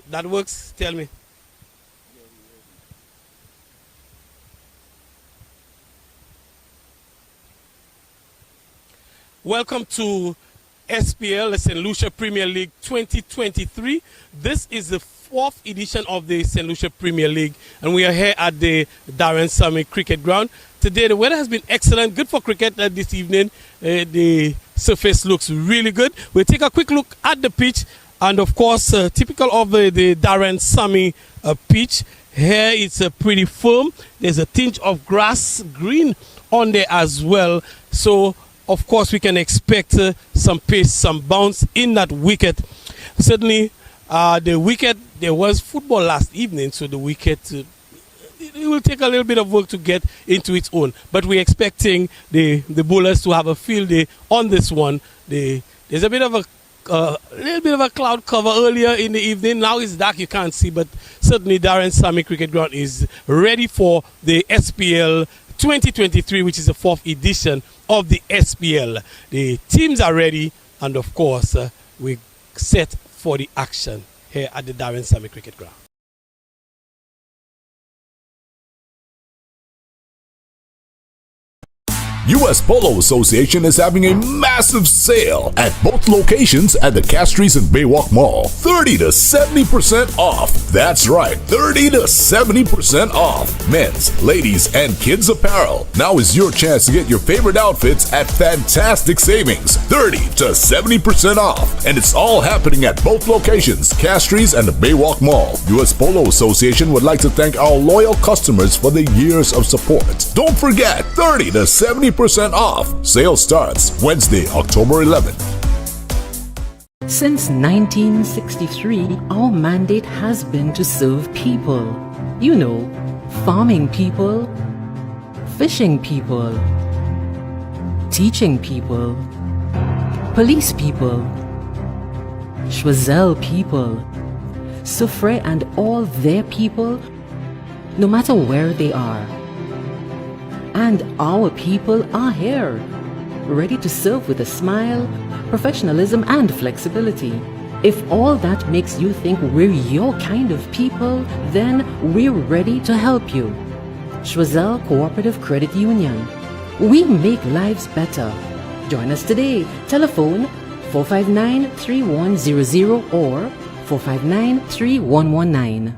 That works? Tell me. Welcome to SPL, the St. Lucia Premier League 2023. This is the fourth edition of the St. Lucia Premier League, and we are here at the Darren Summit Cricket Ground. Today, the weather has been excellent, good for cricket this evening. The surface looks really good. We'll take a quick look at the pitch, and of course, typical of the Darren Summit pitch. Here it's pretty firm. There's a tinge of grass green on there as well. So, of course, we can expect some pace, some bounce in that wicket. Certainly, the wicket, there was football last evening, so the wicket, it will take a little bit of work to get into its own. But we're expecting the bowlers to have a field day on this one. There's a bit of a little bit of a cloud cover earlier in the evening. Now it's dark, you can't see, but certainly Darren Summit Cricket Ground is ready for the SPL 2023, which is the fourth edition of the SPL. The teams are ready, and of course, we're set for the action here at the Darren Summit Cricket Ground. US Polo Association is having a massive sale at both locations at the Castries and Baywalk Mall. 30 to 70% off. That's right, 30 to 70% off. Men's, ladies, and kids apparel. Now is your chance to get your favorite outfits at fantastic savings. 30 to 70% off. And it's all happening at both locations, Castries and the Baywalk Mall. US Polo Association would like to thank our loyal customers for the years of support. Don't forget, 30 to 70% off. Sale starts Wednesday, October 11th. Since 1963, our mandate has been to serve people. You know, farming people, fishing people, teaching people, police people, Choiseul people, Soufre and all their people, no matter where they are. And our people are here, ready to serve with a smile, professionalism, and flexibility. If all that makes you think we're your kind of people, then we're ready to help you. Choiseul Cooperative Credit Union. We make lives better. Join us today. Telephone 459-3100 or 459-3119.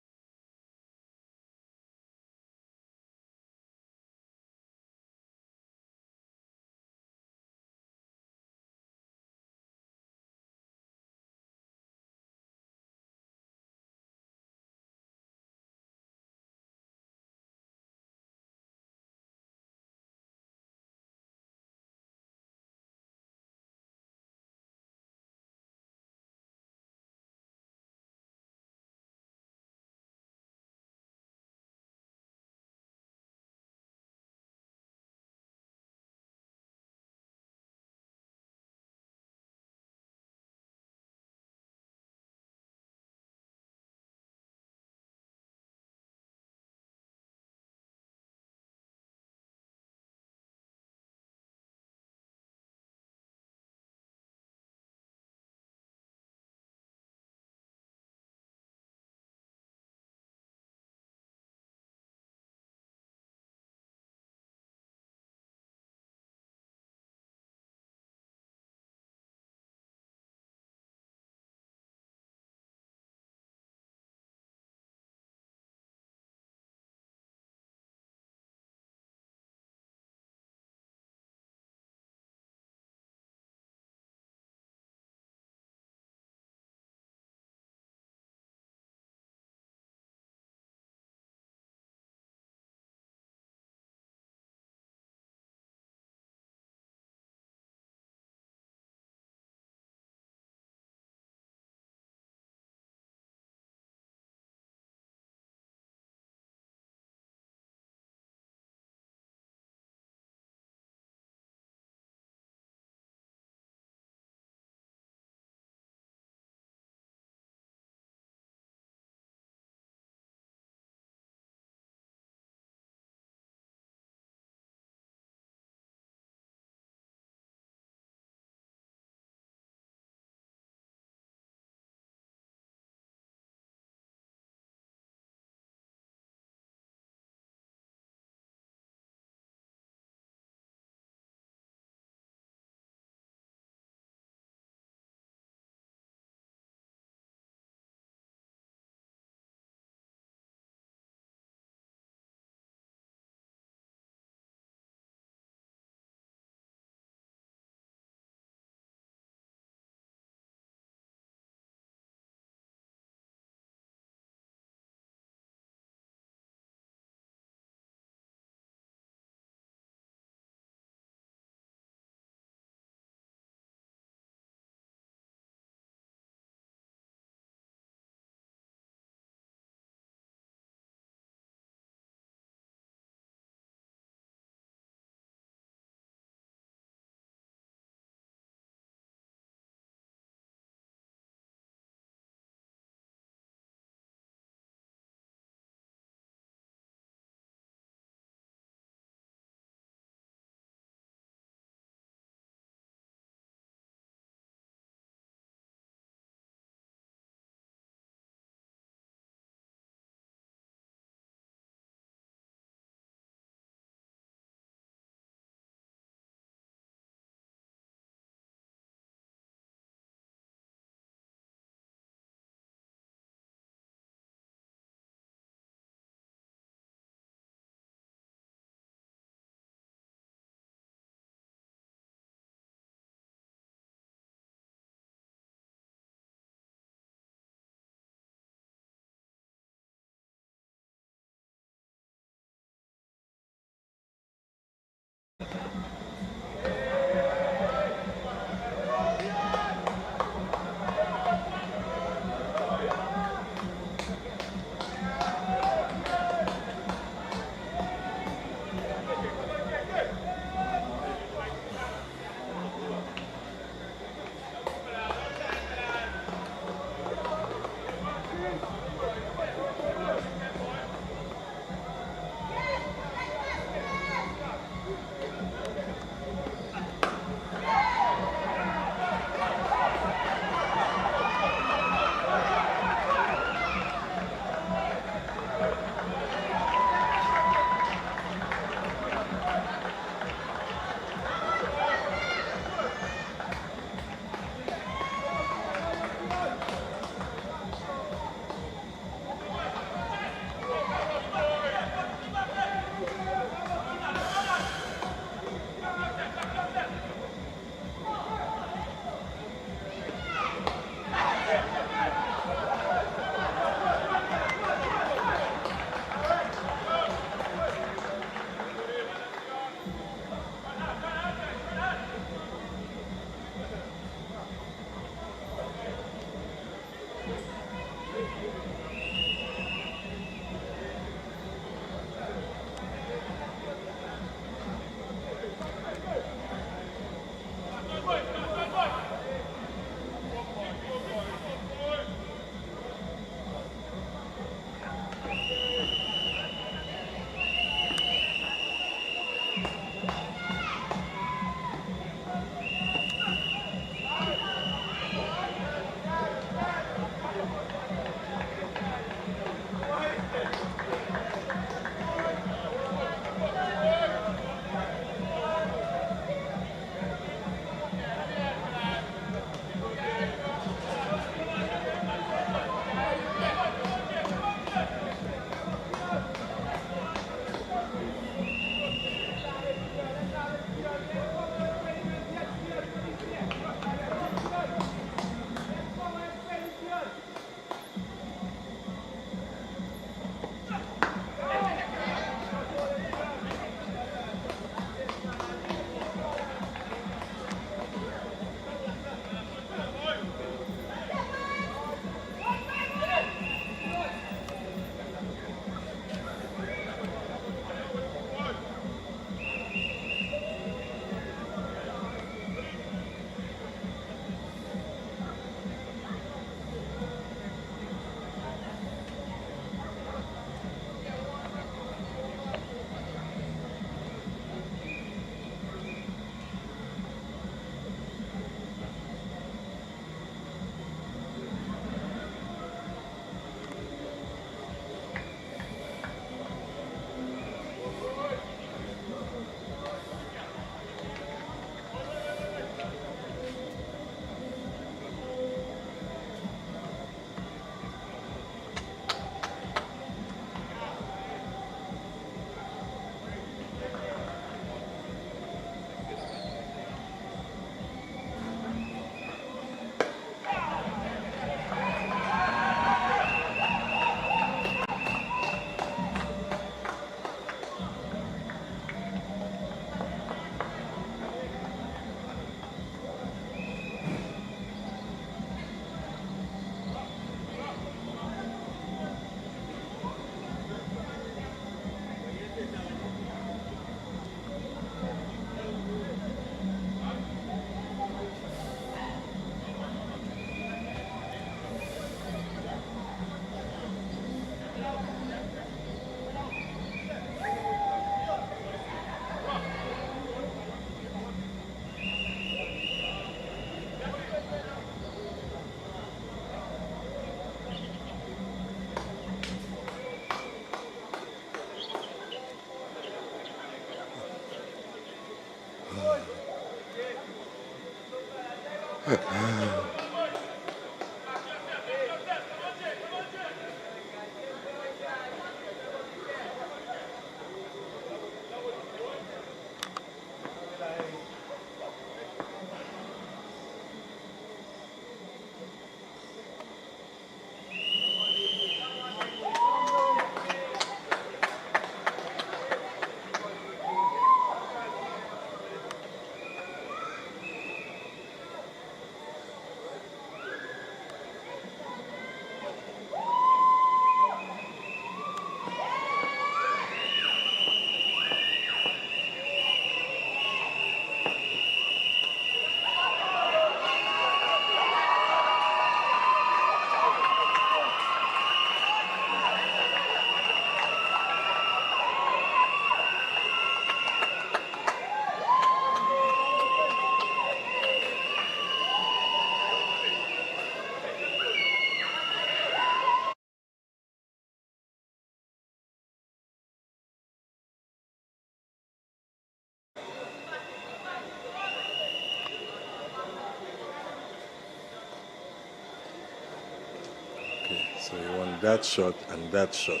Okay, so you want that shot and that shot.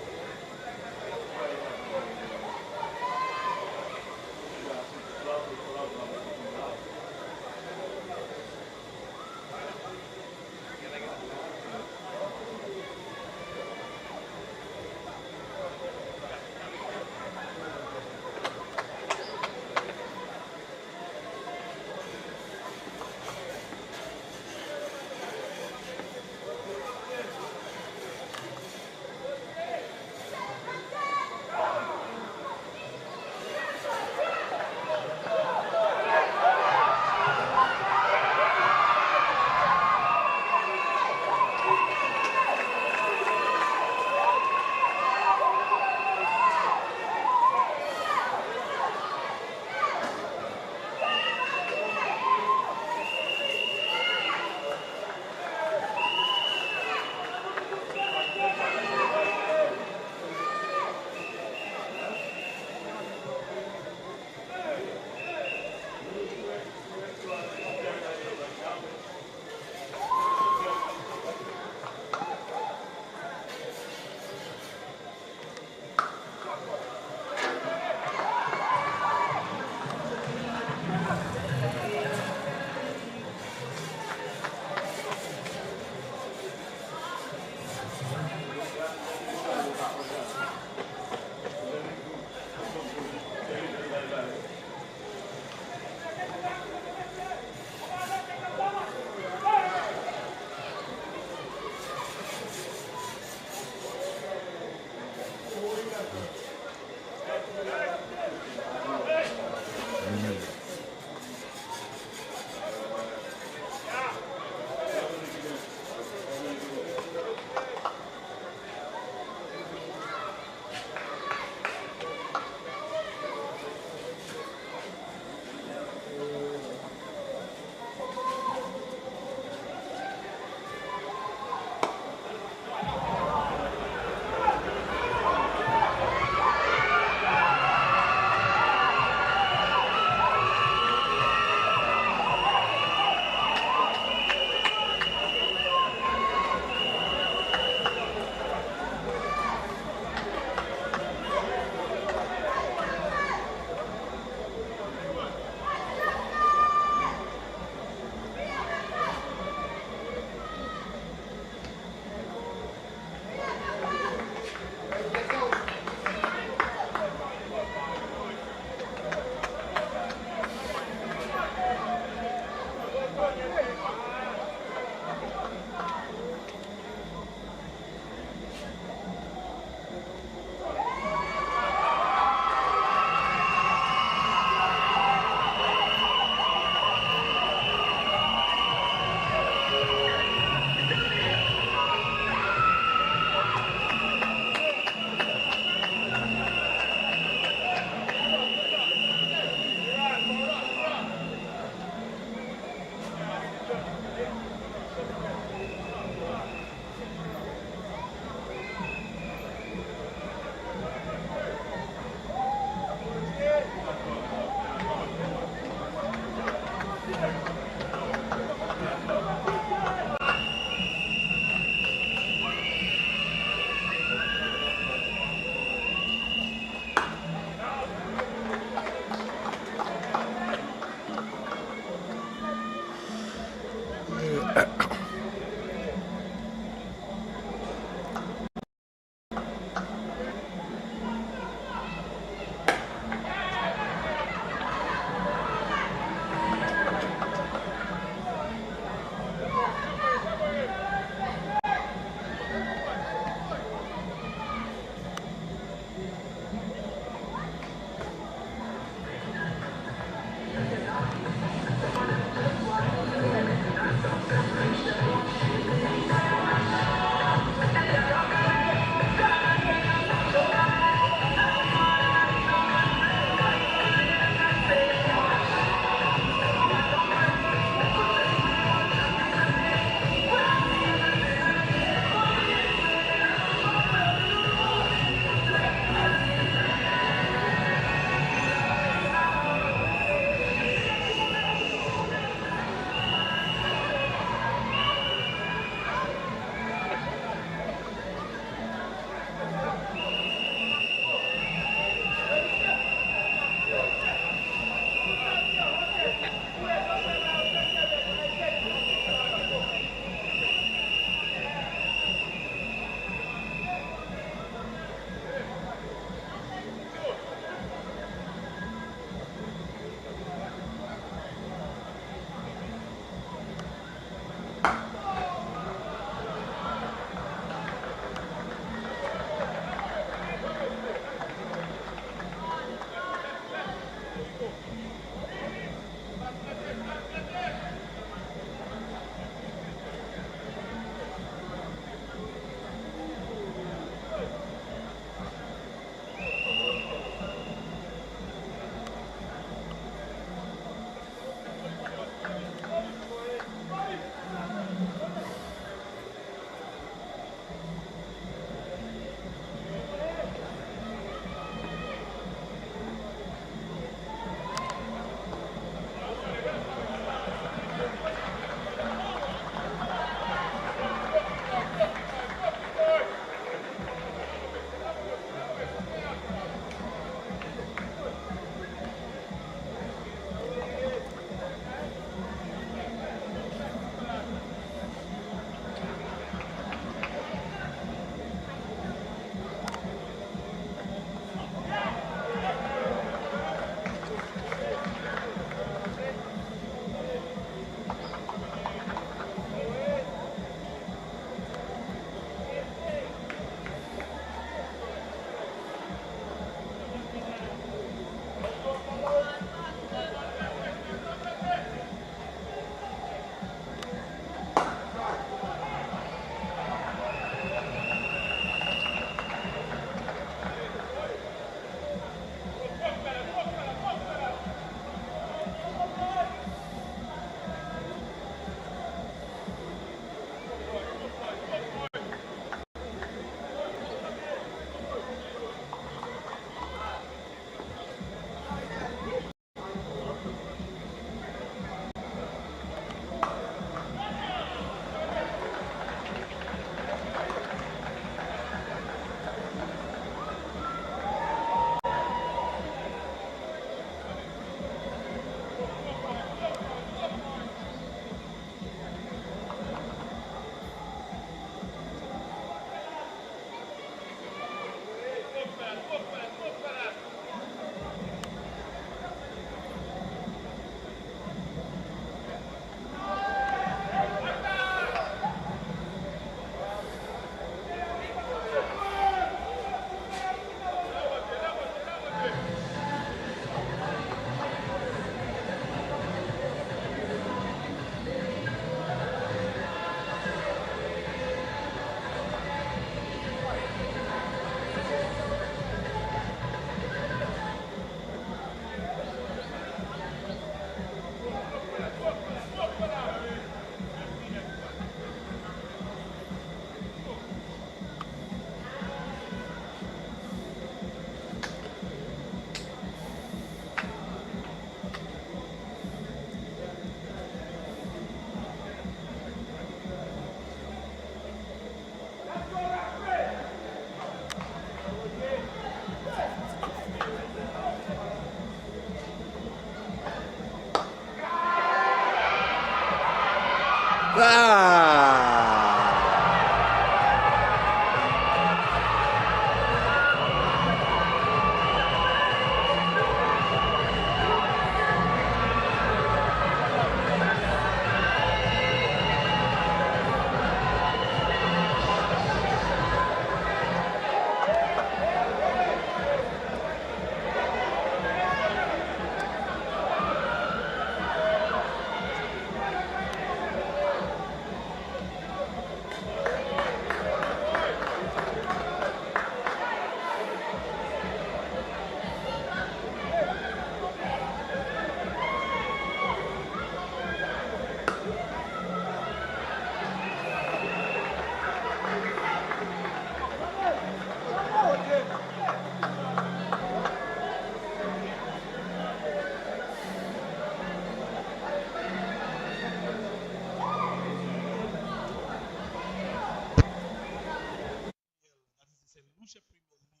Lucia Premier League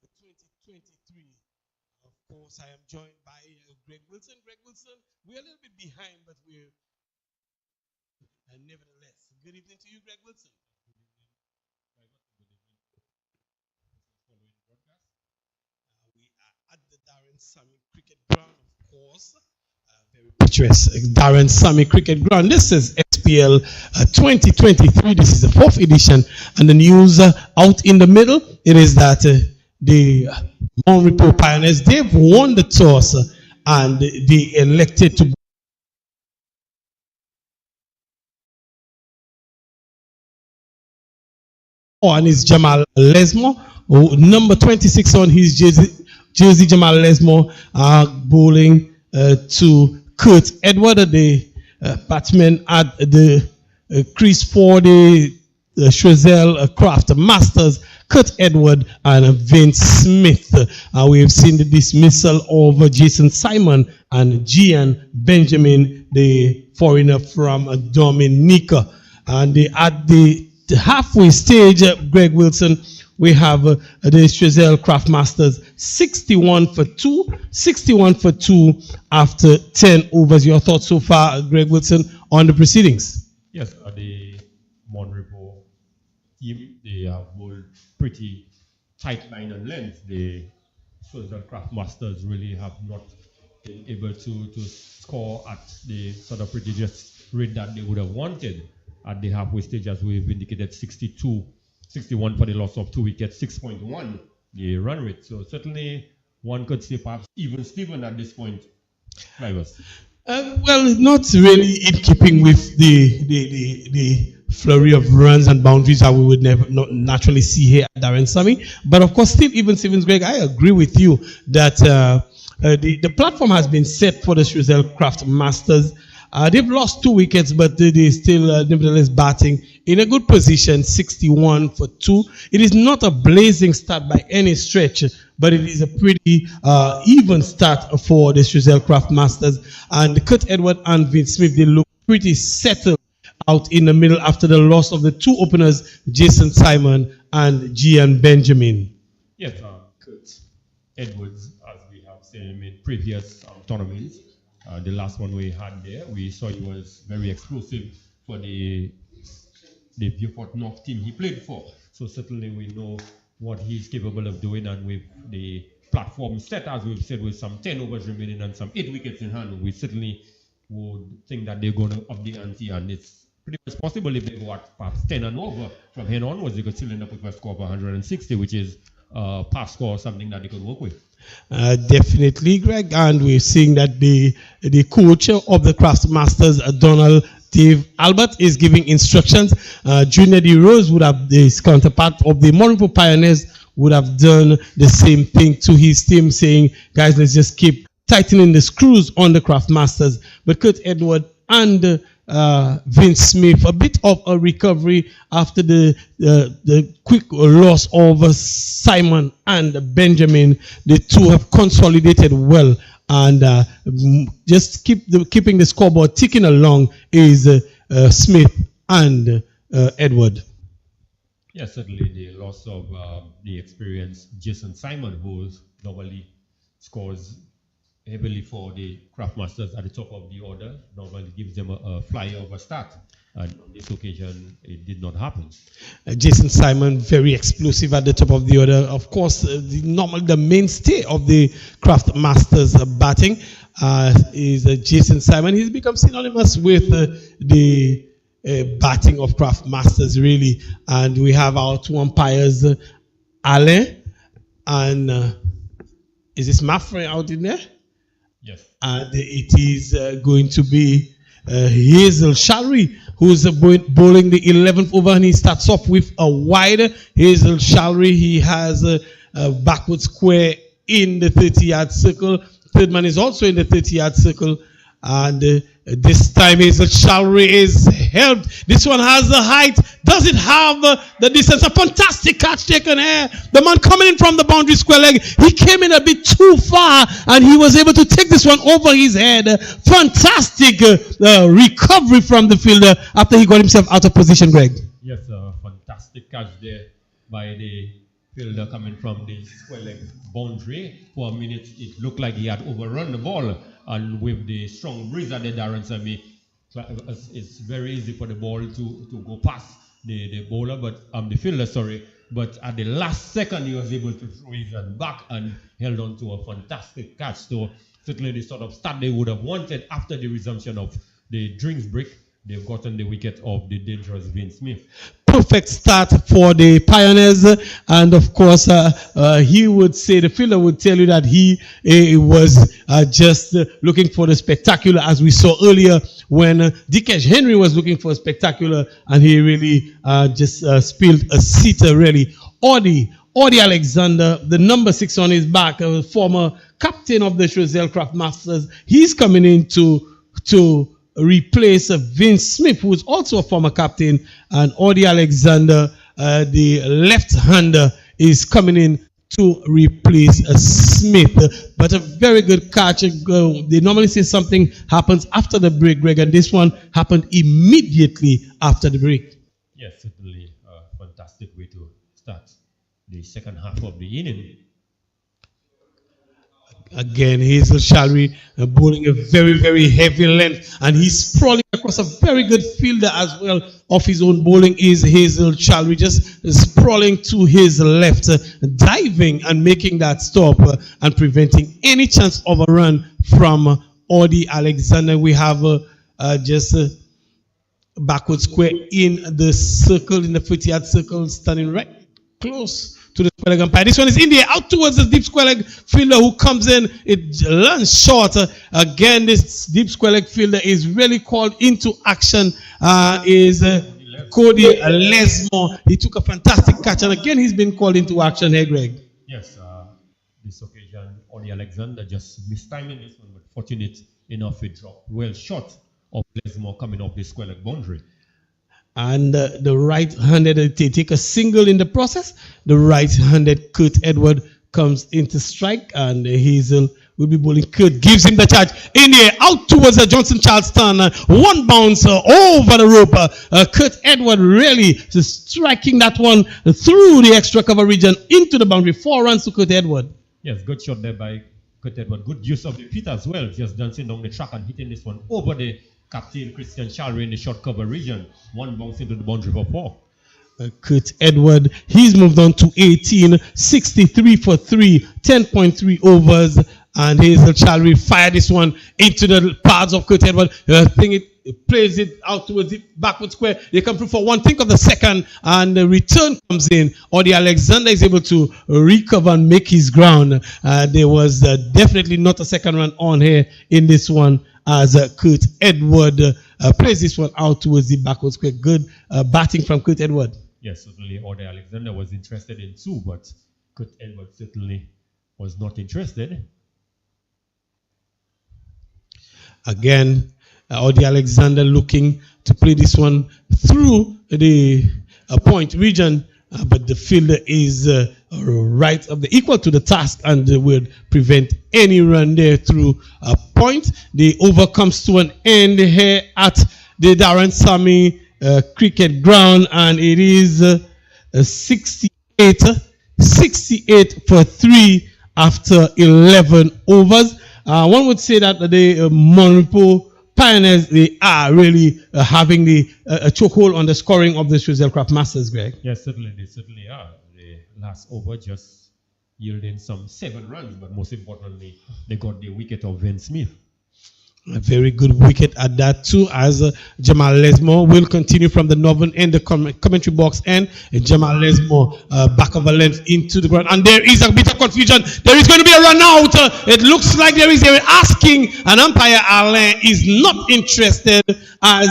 2023. Of course, I am joined by Greg Wilson. Greg Wilson, we're a little bit behind, but we're nevertheless. Good evening to you, Greg Wilson. We are at the Darren Sammy Cricket Ground, of course. Very picturesque Darren Sammy Cricket Ground. This is SPL 2023. This is the fourth edition, and the news out in the middle, it is that the Repos Pioneers, they've won the toss and they elected to and is Jamal Lesmore, number 26 on his jersey Jamal Lesmore bowling to Kurt Edward, the batsman at the crease for the Choiseul Craft Masters, Kurt Edward and Vince Smith. We have seen the dismissal of Jason Simon and Gian Benjamin, the foreigner from Dominica. And at the halfway stage, Greg Wilson, we have the Choiseul Craft Masters 61 for 2 after 10 overs. Your thoughts so far, Greg Wilson, on the proceedings? Yes, the Repos team, they have bowled pretty tight line and length. The Choiseul Craft Masters really have not been able to score at the sort of prodigious rate that they would have wanted at the halfway stage, as we've indicated. 61 for the loss of 2 wickets, 6.1 the run rate. So certainly one could say perhaps even Steven at this point. Well, not really in keeping with the flurry of runs and boundaries that we would not naturally see here at Darren Sammy. But of course, Stevens, Greg, I agree with you that the platform has been set for the Choiseul Craft Masters. They've lost 2 wickets, but they still nevertheless batting in a good position, 61 for 2. It is not a blazing start by any stretch, but it is a pretty even start for the Choiseul Craft Masters. And Kurt Edward and Vince Smith, they look pretty settled out in the middle after the loss of the 2 openers, Jason Simon and Gian Benjamin. Yes, Kurt Edwards, as we have seen him in previous tournaments. The last one we had there, we saw he was very explosive for the Beaufort North team he played for. So certainly we know what he's capable of doing, and with the platform set, as we've said, with some 10 overs remaining and some 8 wickets in hand, we certainly would think that they're going to up the ante, and it's pretty much possible if they go at perhaps 10 and over from here onwards, they could still end up with a score of 160, which is pass score, something that they could work with. Definitely, Greg, and we're seeing that the coach of the Craft Masters, Donald Dave Albert, is giving instructions. Junior D. Rose would have, this counterpart of the Repos Pioneers, would have done the same thing to his team, saying, guys, let's just keep tightening the screws on the Craft Masters. But Kurt Edward and Vince Smith, a bit of a recovery after the quick loss of Simon and Benjamin. The two have consolidated well, and just keeping the scoreboard ticking along is Smith and Edward. Yes, certainly the loss of the experienced Jason Simon, who normally scores heavily for the Craft Masters at the top of the order, normally gives them a flyover start. And on this occasion, it did not happen. Jason Simon, very explosive at the top of the order. Of course, normally the mainstay of the Craft Masters batting is Jason Simon. He's become synonymous with the batting of Craft Masters, really. And we have our two umpires, Alain and is this Maffrey out in there? Yes. And it is going to be Hazel Shalry, who's bowling the 11th over, and he starts off with a wide. Hazel Shalry, he has a backward square in the 30-yard circle. Third man is also in the 30-yard circle. And this time Hazel Shalry is helped. This one has the height. Does it have the distance? A fantastic catch taken here. The man coming in from the boundary square leg. He came in a bit too far and he was able to take this one over his head. Fantastic recovery from the fielder after he got himself out of position, Greg. Yes, fantastic catch there by the fielder coming from the square leg boundary. For a minute, it looked like he had overrun the ball. And with the strong breeze at the Darren Sami, it's very easy for the ball to go past the bowler, but the fielder, sorry. But at the last second, he was able to throw his hand back and held on to a fantastic catch. So certainly the sort of start they would have wanted after the resumption of the drinks break. They've gotten the wicket of the dangerous Vince Smith. Perfect start for the Pioneers, and of course, he would say, the fielder would tell you that he was just looking for the spectacular, as we saw earlier when Dikesh Henry was looking for a spectacular, and he really just spilled a seater, really. Audi Alexander, the number 6 on his back, a former captain of the Choiseul Craft Masters, he's coming in to replace Vince Smith, who is also a former captain, and Audi Alexander, the left-hander, is coming in to replace Smith. But a very good catch. They normally say something happens after the break, Greg, and this one happened immediately after the break. Yes, certainly a fantastic way to start the second half of the inning. Again, Hazel Shalry bowling a very, very heavy length, and he's sprawling across a very good fielder as well. Of his own bowling is Hazel Shalry, just sprawling to his left, diving and making that stop and preventing any chance of a run from Audi Alexander. We have just a backward square in the circle, in the 50-yard circle, standing right close to the square leg umpire. This one is in the air, out towards the deep square leg fielder who comes in. It lands short. Again, this deep square leg fielder is really called into action. Is Cody Lesmore. He took a fantastic catch, and again, he's been called into action here, Greg. Yes, this occasion, Audi Alexander just mistiming this one, but fortunate enough it dropped well short of Lesmore coming off the square leg boundary. And the right-handed, they take a single in the process. The right-handed Kurt Edward comes into strike, and Hazel will be bowling. Kurt gives him the charge in the air, out towards Johnson Charleston. One bounce over the rope. Kurt Edward really striking that one through the extra cover region into the boundary. 4 runs to Kurt Edward. Yes, good shot there by Kurt Edward. Good use of the feet as well. Just dancing down the track and hitting this one over the captain Christian Shalry in the short cover region. One bounce into the boundary for 4. Kurt Edward, he's moved on to 18, 63 for 3, 10.3 overs, and Hazel Shalry fired this one into the pads of Kurt Edward. I think it plays it out towards the backward square. They come through for 1. Think of the second, and the return comes in. Audi Alexander is able to recover and make his ground. There was definitely not a second run on here in this one, as Kurt Edward plays this one out towards the backward square. Good batting from Kurt Edward. Yes, certainly Audi Alexander was interested in 2, but Kurt Edward certainly was not interested. Again, Audi Alexander looking to play this one through the point region, but the fielder is right of the equal to the task and would prevent any run there through a point. The over comes to an end here at the Darren Sami cricket ground, and it is 68 for 3 after 11 overs. One would say that the Monrepo Pioneers, they are really having the chokehold on the scoring of the Choiseul Craft Masters, Greg. Yes, certainly, they certainly are. The last over just yielding some 7 runs, but most importantly, they got the wicket of Vince Smith. A very good wicket at that too, as Jamal Lesmore will continue from the northern end, the commentary box end. Jamal Lesmore back of a length into the ground, and there is a bit of confusion. There is going to be a run out. It looks like they were asking, and umpire Alain is not interested, as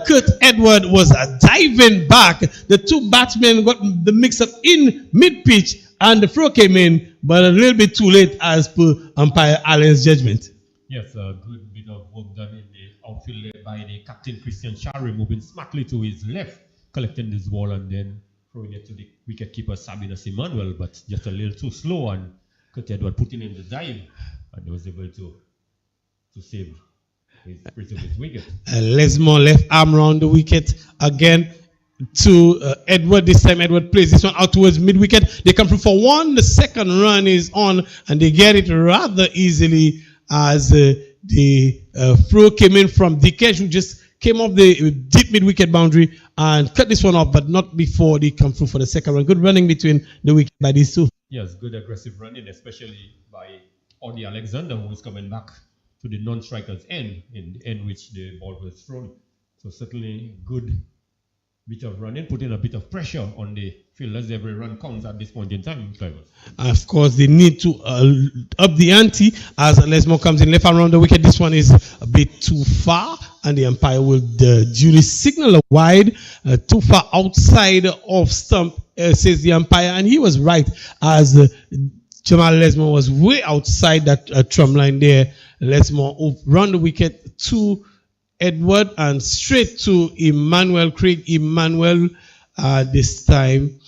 Kurt Edward was diving back. The two batsmen got the mix-up in mid-pitch, and the throw came in, but a little bit too late as per umpire Alain's judgment. Yes, a good bit of work done in the outfield by the captain Christian Shari, moving smartly to his left, collecting this ball and then throwing it to the wicketkeeper Sabinus Emmanuel, but just a little too slow, and Kurt Edward putting in the dive, and he was able to save his wicket. Lesmore left arm round the wicket again to Edward. This time Edward plays this one out towards mid-wicket. They come through for one. The second run is on, and they get it rather easily, as the throw came in from Dikesh, who just came off the deep mid-wicket boundary and cut this one off, but not before they come through for the second run. Good running between the wicket by these two. Yes, good aggressive running, especially by Audie Alexander, who was coming back to the non-striker's end, in the end which the ball was thrown. So certainly good bit of running, putting a bit of pressure on the fielders. Every run counts at this point in time. Of course, they need to up the ante as Lesmore comes in left around the wicket. This one is a bit too far, and the umpire will duly signal a wide, too far outside of stump, says the umpire, and he was right, as Jamal Lesmore was way outside that trump line there. Lesmore round the wicket to Edward and straight to Emmanuel, Craig Emmanuel, this time.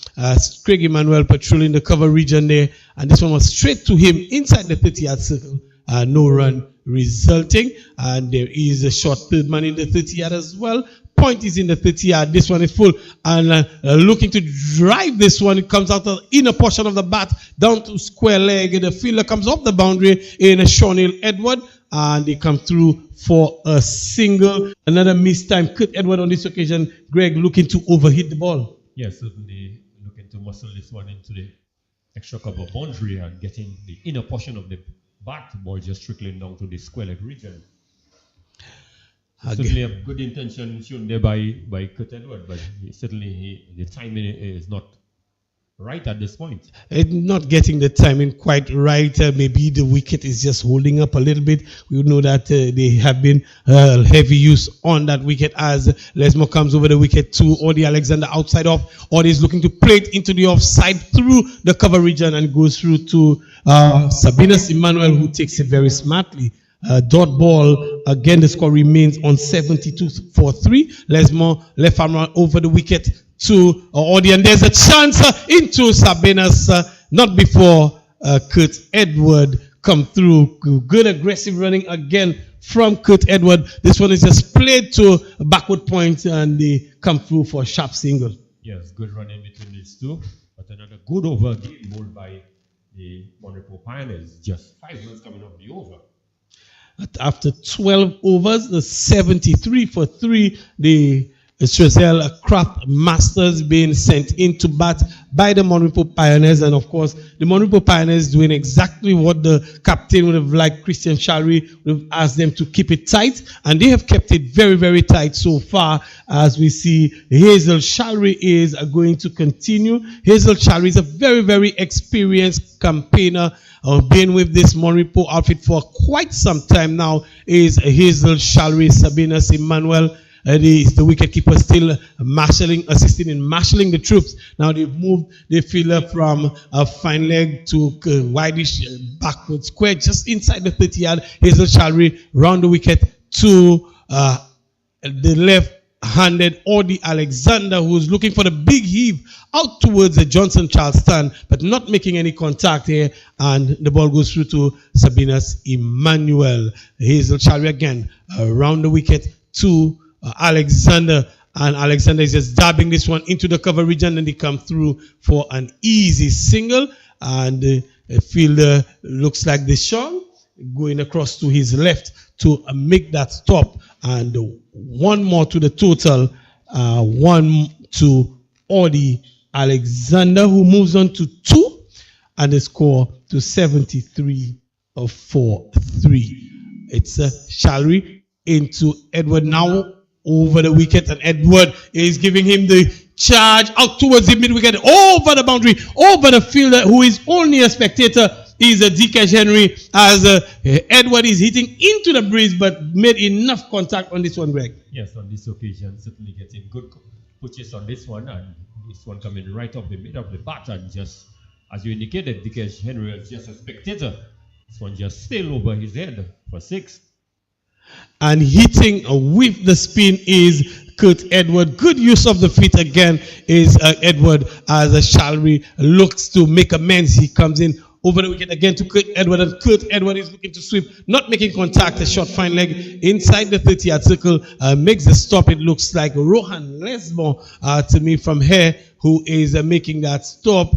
Craig Emmanuel patrolling the cover region there, and this one was straight to him inside the 30-yard circle. No run resulting, and there is a short third man in the 30-yard as well. Point is in the 30-yard. This one is full, and looking to drive this one. It comes out the inner portion of the bat down to square leg. The fielder comes off the boundary in a Choiseul Edward, and they come through for a single. Another missed time. Kurt Edward on this occasion, Greg, looking to overhit the ball. Yes, certainly looking to muscle this one into the extra cover boundary and getting the inner portion of the bat. The ball just trickling down to the square leg region. Certainly a good intention shown there by Kurt Edward, but certainly the timing is not right at this point. Not getting the timing quite right. Maybe the wicket is just holding up a little bit. We know that they have been heavy use on that wicket, as Lesmore comes over the wicket to Audie Alexander outside off. Audie is looking to play it into the offside through the cover region and goes through to Sabinus Emmanuel, who takes it very smartly. Dot ball. Again, the score remains on 72 for 3. Lesmore left arm over the wicket to Audie, and there's a chance into Sabinus, not before Kurt Edward come through. Good aggressive running again from Kurt Edward. This one is just played to a backward point, and they come through for a sharp single. Yes, good running between these two, but another good over game bowled by the Repos Pioneers. Just 5 runs coming off the over. After 12 overs, the 73 for 3, the Choiseul Craft Masters being sent into bat by the Repos Pioneers. And of course, the Repos Pioneers doing exactly what the captain would have liked. Christian Shari would have asked them to keep it tight, and they have kept it very, very tight so far. As we see, Hazel Shari is going to continue. Hazel Shari is a very, very experienced campaigner. Been with this Repos outfit for quite some time now. Is Hazel Shari. Sabinus Emmanuel, the wicketkeeper, still assisting in marshalling the troops. Now they've moved the fielder from a fine leg to wideish backward square, just inside the 30-yard. Hazel Shari round the wicket to the left-handed Audie Alexander, who's looking for the big heave out towards the Johnson Charleston, but not making any contact here, and the ball goes through to Sabinus Emmanuel. Hazel Shari again around the wicket to Alexander, and Alexander is just dabbing this one into the cover region, and they come through for an easy single. And the fielder looks like Deshaun going across to his left to make that stop. And one more to the total, one to Audi Alexander, who moves on to 2, and the score to 73 for 3. It's Shalry into Edward now over the wicket, and Edward is giving him the charge out towards the mid wicket, over the boundary, over the fielder who is only a spectator is Dscg Henry, as Edward is hitting into the breeze but made enough contact on this one, Greg. Yes, on this occasion, certainly getting good pitches on this one, and this one coming right off the mid of the bat, and just as you indicated, Dscg Henry was just a spectator. This one just sailed over his head for 6. And hitting with the spin is Kurt Edward. Good use of the feet again is Edward, as Shalry looks to make amends. He comes in over the wicket again to Kurt Edward, and Kurt Edward is looking to sweep, not making contact. A short fine leg inside the 30-yard circle makes the stop. It looks like Rohan Lesmore to me from here, who is making that stop.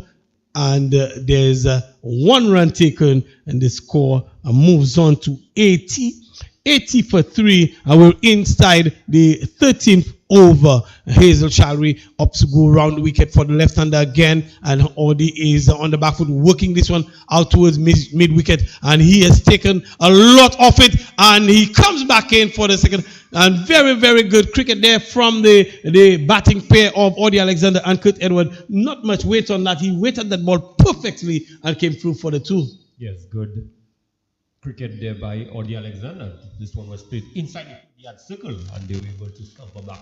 And there's 1 run taken, and the score moves on to 80 for 3, and we're inside the 13th over. Hazel Shalry up to go round the wicket for the left-hander again, and Audi is on the back foot working this one out towards mid-wicket, and he has taken a lot of it, and he comes back in for the second. And very, very good cricket there from the batting pair of Audi Alexander and Kurt Edward. Not much weight on that. He weighted that ball perfectly and came through for the 2. Yes, good cricket there by Audi Alexander. This one was played inside the 40-yard circle, and they were able to scamper back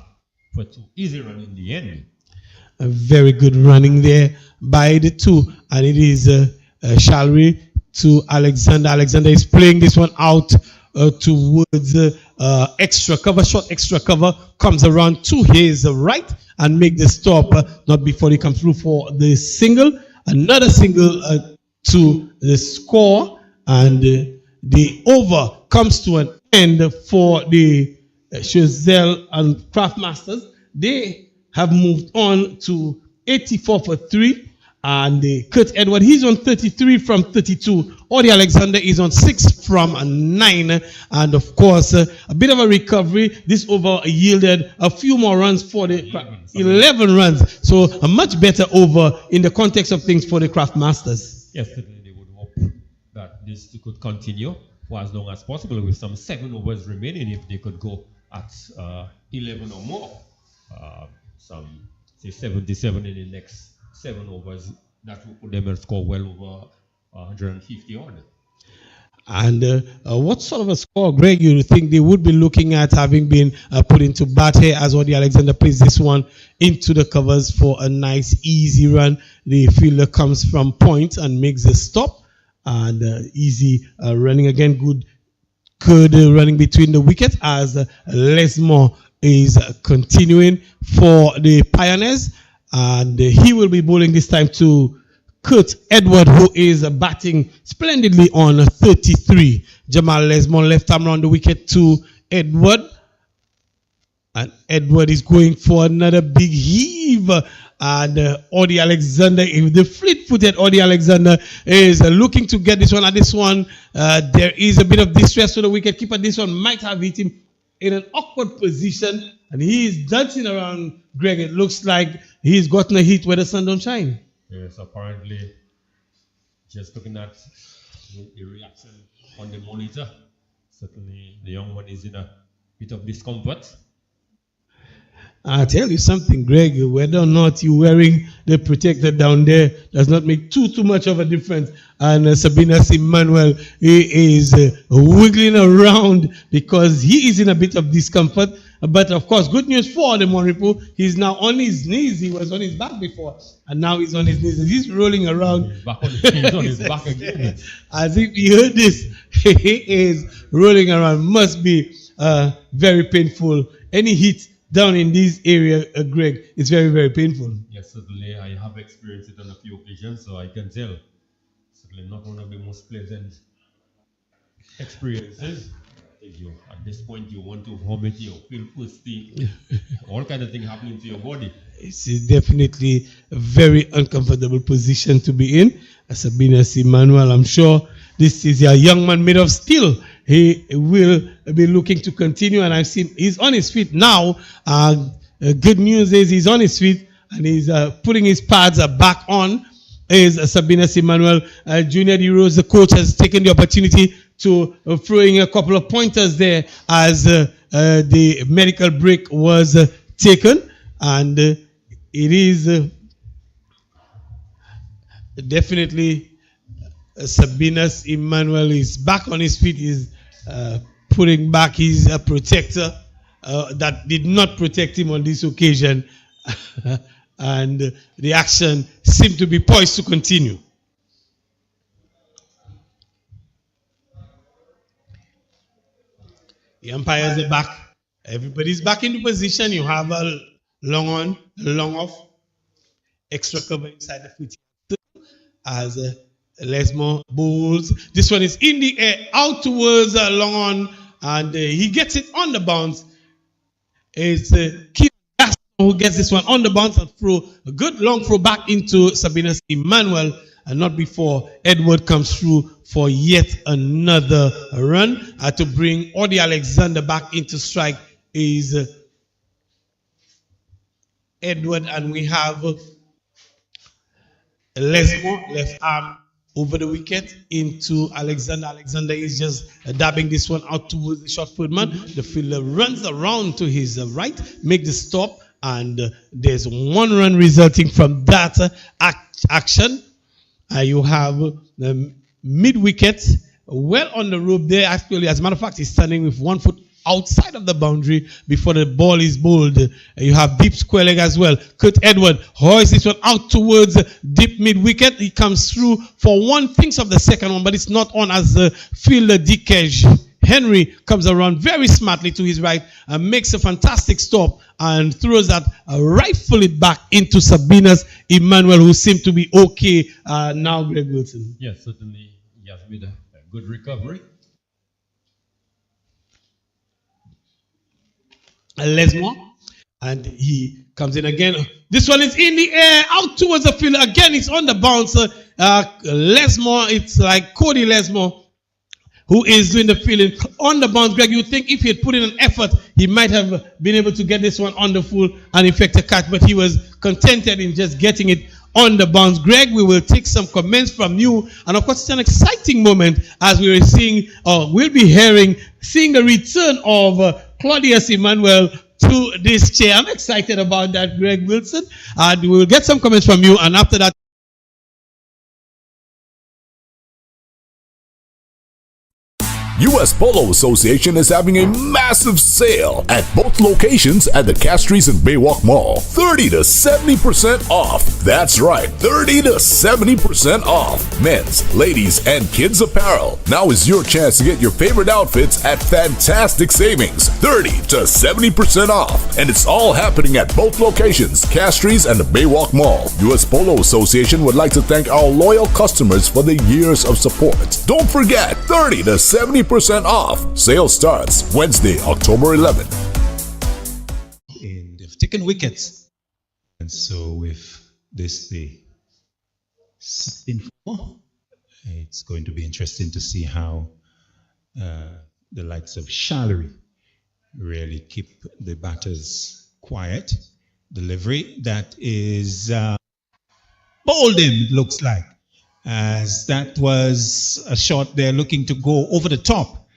for 2. Easy run in the end. A very good running there by the 2, and it is Shalry to Alexander. Alexander is playing this one out towards extra cover, short extra cover, comes around to his right and make the stop, not before he comes through for the single. Another single to the score, and the over comes to an end for the Choiseul and Craftmasters. They have moved on to 84 for 3. And Kurt Edward, he's on 33 from 32. Audi Alexander is on 6 from 9. And of course, a bit of a recovery. This over yielded a few more runs for the 11 runs. So a much better over in the context of things for the Craftmasters. Yes, certainly they would hope that this could continue for as long as possible, with some 7 overs remaining. If they could go at 11 or more, some say 77 in the next 7 overs, that will put them and score well over 150 odd. And what sort of a score, Greg, you think they would be looking at, having been put into bat here as Audi Alexander plays this one into the covers for a nice easy run? The fielder comes from point and makes a stop, and easy running again. Good running between the wickets as Lesmore is continuing for the Pioneers, and he will be bowling this time to Kurt Edward, who is batting splendidly on 33. Jamal Lesmore left arm round the wicket to Edward, and Edward is going for another big heave. And Audi Alexander, the fleet-footed Audi Alexander, is looking to get this one. At this one, there is a bit of distress to the wicketkeeper. This one might have hit him in an awkward position, and he is dancing around, Greg. It looks like he's gotten a hit where the sun don't shine. Yes, apparently, just looking at the reaction on the monitor, certainly the young one is in a bit of discomfort. I'll tell you something, Greg, whether or not you're wearing the protector down there does not make too much of a difference. And Sabina Emmanuel, he is wiggling around because he is in a bit of discomfort. But of course, good news for the Monripo. He's now on his knees. He was on his back before, and now he's on his knees. He's rolling around. He's on his back again. As if he heard this, he is rolling around. Must be very painful. Any hit down in this area, Greg, it's very, very painful. Yes, certainly. I have experienced it on a few occasions, so I can tell. Certainly not one of the most pleasant experiences. At this point, you want to vomit, you feel thirsty, all kind of things happening to your body. It's definitely a very uncomfortable position to be in. Sabina Emmanuel, I'm sure This is a young man made of steel. He will be looking to continue, and I've seen he's on his feet now. Good news is he's on his feet and he's putting his pads back on. Is Sabina Emmanuel Junior Heroes. The coach has taken the opportunity to throwing a couple of pointers there as the medical break was taken, and it is definitely Sabinas Emmanuel is back on his feet. Is putting back his protector that did not protect him on this occasion, and the action seemed to be poised to continue. The umpires are back. Everybody's back into position. You have a long on, long off, extra cover inside the foot as Lesmore bowls. This one is in the air, out towards long on, and he gets it on the bounce. It's Keith who gets this one on the bounce and throw a good long throw back into Sabinas Emmanuel, and not before Edward comes through for yet another run to bring Audie Alexander back into strike. Is Edward, and we have Lesmore left arm over the wicket into Alexander. Alexander is just dabbing this one out towards the short foot man. The fielder runs around to his right, make the stop, and there's one run resulting from that action. You have the mid wicket well on the rope there. Actually, as a matter of fact, he's standing with 1 foot outside of the boundary before the ball is bowled. You have deep square leg as well. Kurt Edward hoists this one out towards deep mid wicket. He comes through for one, thinks of the second one, but it's not on as the fielder Dscg Henry comes around very smartly to his right and makes a fantastic stop and throws that rightfully back into Sabinas Emmanuel, who seemed to be okay now, Greg Wilson. Yes, certainly he has made a good recovery. Lesmore, and he comes in again. This one is in the air, out towards the field. Again, it's on the bouncer. Lesmore, it's like Cody Lesmore, who is doing the fielding on the bounce. Greg, you think if he had put in an effort, he might have been able to get this one on the full and effect a catch, but he was contented in just getting it on the bounce. Greg, we will take some comments from you, and of course, it's an exciting moment as we are seeing, we'll be seeing the return of Claudius Emmanuel to this chair. I'm excited about that, Greg Wilson, and we will get some comments from you, and after that, US Polo Association is having a massive sale at both locations at the Castries and Baywalk Mall. 30 to 70% off. That's right, 30 to 70% off. Men's, ladies, and kids apparel. Now is your chance to get your favorite outfits at fantastic savings. 30 to 70% off. And it's all happening at both locations, Castries and the Baywalk Mall. US Polo Association would like to thank our loyal customers for the years of support. Don't forget, 30 to 70% off. Sale starts Wednesday, October 11th. And they've taken wickets. And so with this, the 16-4, it's going to be interesting to see how the likes of Shallery really keep the batters quiet. Delivery that is bowled him, it looks like, as that was a shot there looking to go over the top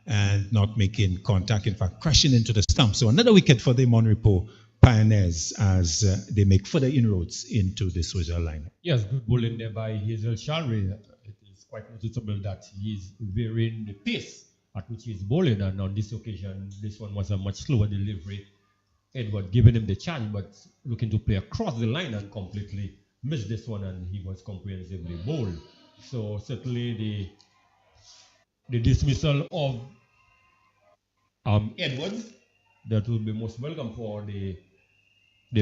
and not making contact, in fact crashing into the stump. So another wicket for the Monrepo Pioneers as they make further inroads into the Choiseul lineup. Yes, good bowling there by Hazel Shalry. It is quite noticeable that he's varying the pace at which he's bowling, and on this occasion this one was a much slower delivery. Edward giving him the chance, but looking to play across the line and completely missed this one, and he was comprehensively bowled. So certainly the dismissal of Edwards, that will be most welcome for the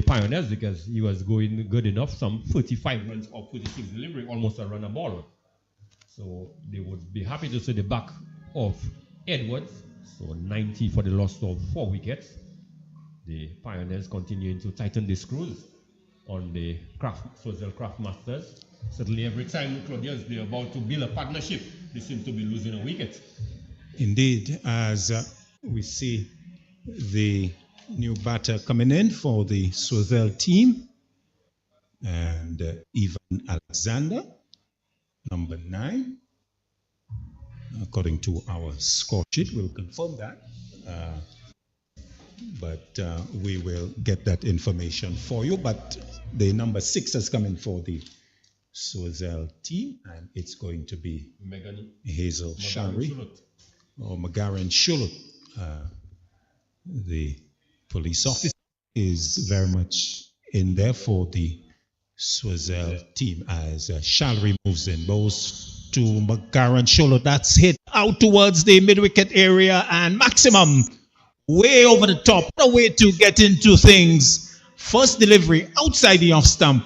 Pioneers, because he was going good enough, some 45 runs or 46 delivery, almost a run a ball. So they would be happy to see the back of Edwards. So 90 for the loss of 4 wickets. The Pioneers continuing to tighten the screws on the Choiseul Craft Masters. Certainly every time Claudius, they're about to build a partnership they seem to be losing a wicket. Indeed, as we see the new batter coming in for the Choiseul team, and Ivan Alexander, number 9, according to our score sheet. We'll confirm that, but we will get that information for you. But the number 6 has come in for the Choiseul team, and it's going to be Hazel Shari or Magaran Shulut. The police officer is very much in there for the Choiseul team as Shalry moves in, bows to Magaran Shulut. That's hit out towards the mid-wicket area, and Maximum way over the top. What a way to get into things. First delivery outside the off stump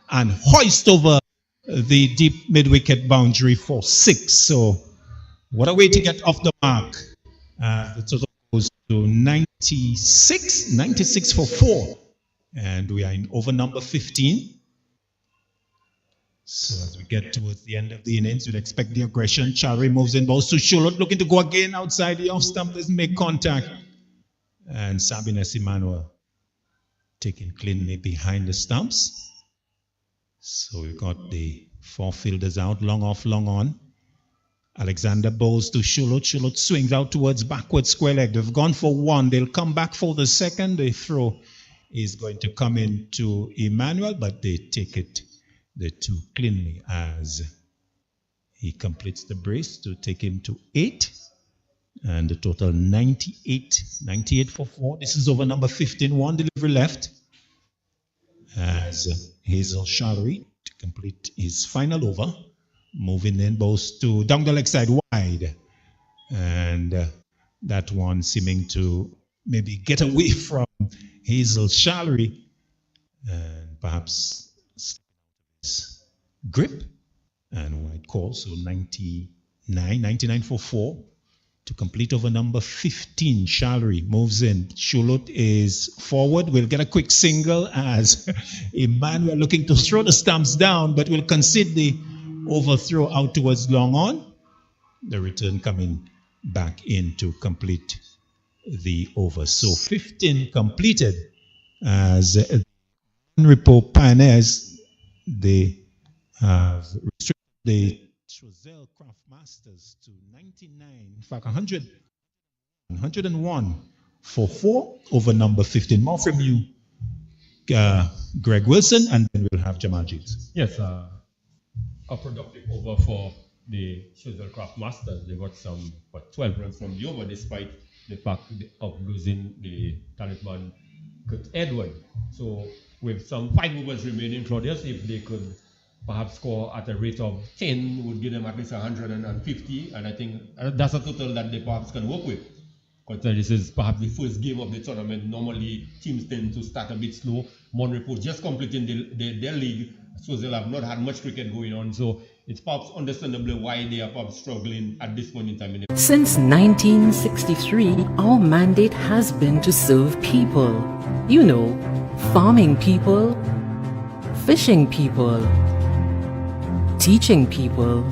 and hoist over the deep mid-wicket boundary for 6. So what a way to get off the mark. The total goes to 96 for 4. And we are in over number 15. So as we get towards the end of the innings, we'd expect the aggression. Chari moves in, balls to Shulut, looking to go again outside the off stump. Doesn't make contact. And Sabines Emmanuel taken cleanly behind the stumps. So we've got the 4 fielders out, long off, long on. Alexander bowls to Shulut. Shulut swings out towards backward square leg. They've gone for 1. They'll come back for the second. The throw is going to come in to Emmanuel, but they take it the 2 cleanly as he completes the brace to take him to 8. And the total 98 for 4. This is over number 15. 1 delivery left as Hazel Shari to complete his final over. Moving in, balls to down the leg side wide. And that one seeming to maybe get away from Hazel Shari and perhaps his grip. And wide call, so 99 for 4. To complete over number 15, Shalry moves in. Shulut is forward. We'll get a quick single as Emmanuel looking to throw the stumps down, but will concede the overthrow out towards long on. The return coming back in to complete the over. So 15 completed as Repos Pioneers. They have restricted the Choiseul Craft Masters to 99, in fact 101 for 4 over number 15. More from you, Greg Wilson, and then we'll have Jamal Jeeves. Yes, a productive over for the Choiseul Craft Masters. They got some 12 runs from the over, despite the fact of losing the talisman Kurt Edward. So with some 5 overs remaining, Claudius, if they could perhaps score at a rate of 10 would give them at least 150, and I think that's a total that they perhaps can work with. Because this is perhaps the first game of the tournament. Normally teams tend to start a bit slow. Repos just completing their league, so they'll have not had much cricket going on, so it's perhaps understandable why they are perhaps struggling at this point in time. Since 1963, our mandate has been to serve people. You know, farming people, fishing people, teaching people,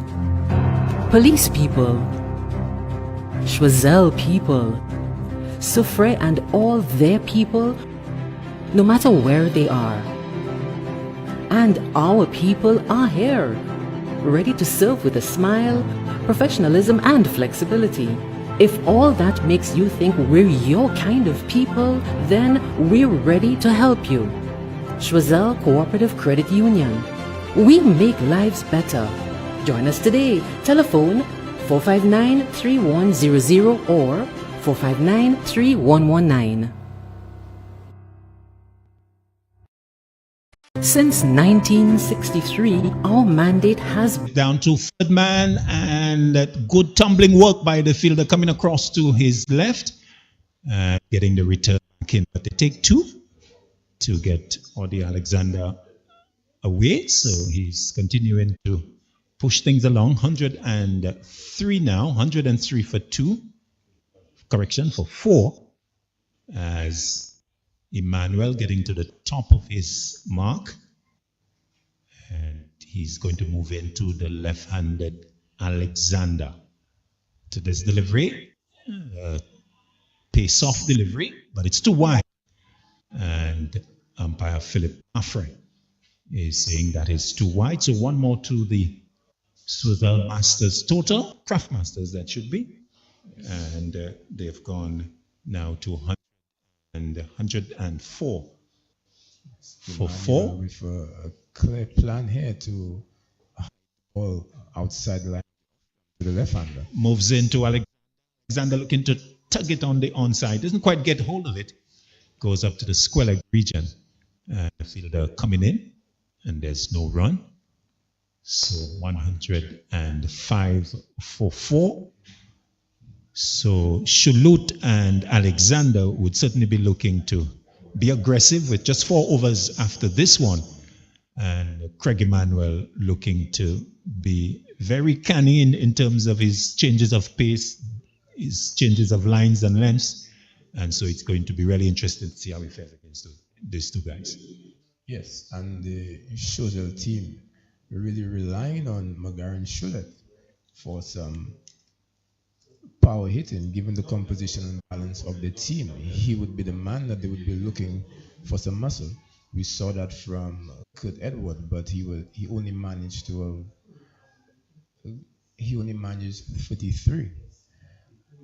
police people, Choiseul people, Soufre and all their people, no matter where they are. And our people are here, ready to serve with a smile, professionalism and flexibility. If all that makes you think we're your kind of people, then we're ready to help you. Choiseul Cooperative Credit Union. We make lives better. Join us today. Telephone 459-3100 or 459-3119. Since 1963, our mandate has down to third man, and that good tumbling work by the fielder coming across to his left, getting the return back in. But they take 2 to get Audi Alexander away, so he's continuing to push things along. 103 now, 103 for 2, correction, for 4, as Emmanuel getting to the top of his mark, and he's going to move into the left-handed Alexander. To this delivery, pace-off delivery, but it's too wide. And umpire Philip Affrey is saying that is too wide. So one more to the Choiseul Masters total, Craft Masters that should be. And they've gone now to 104 for 4. With a clear plan here to ball outside the line to the left-hander. Moves into Alexander looking to tug it on the onside. Doesn't quite get hold of it. Goes up to the square leg region. The fielder coming in, and there's no run. So 105 for 4. So Shulut and Alexander would certainly be looking to be aggressive with just 4 overs after this one. And Craig Emmanuel looking to be very canny in terms of his changes of pace, his changes of lines and lengths. And so it's going to be really interesting to see how he fares against these two guys. Yes, and the Choiseul team really relying on McGarren Shulet for some power hitting, given the composition and balance of the team. He would be the man that they would be looking for some muscle. We saw that from Kurt Edward, but he only managed 53.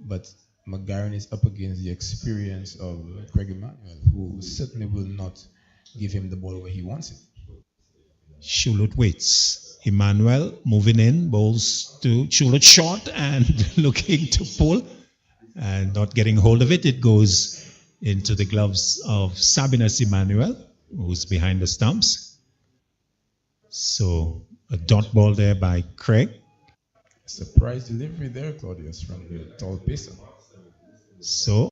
But McGarren is up against the experience of Craig Emmanuel, who certainly will not give him the ball where he wants it. Shulut waits. Emmanuel moving in, bowls to Shulut short and looking to pull and not getting hold of it. It goes into the gloves of Sabinus Emmanuel, who's behind the stumps. So a dot ball there by Craig. Surprise delivery there, Claudius, from the tall pacer. So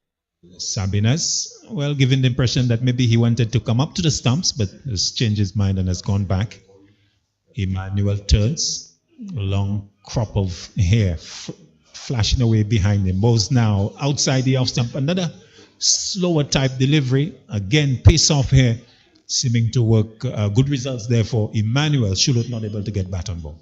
Sabinus, well, giving the impression that maybe he wanted to come up to the stumps, but has changed his mind and has gone back. Emmanuel turns, a long crop of hair flashing away behind him. Bowls now outside the off stump. Another slower type delivery. Again, pace off here, seeming to work. Good results there for Emmanuel. Shulut not able to get bat on ball.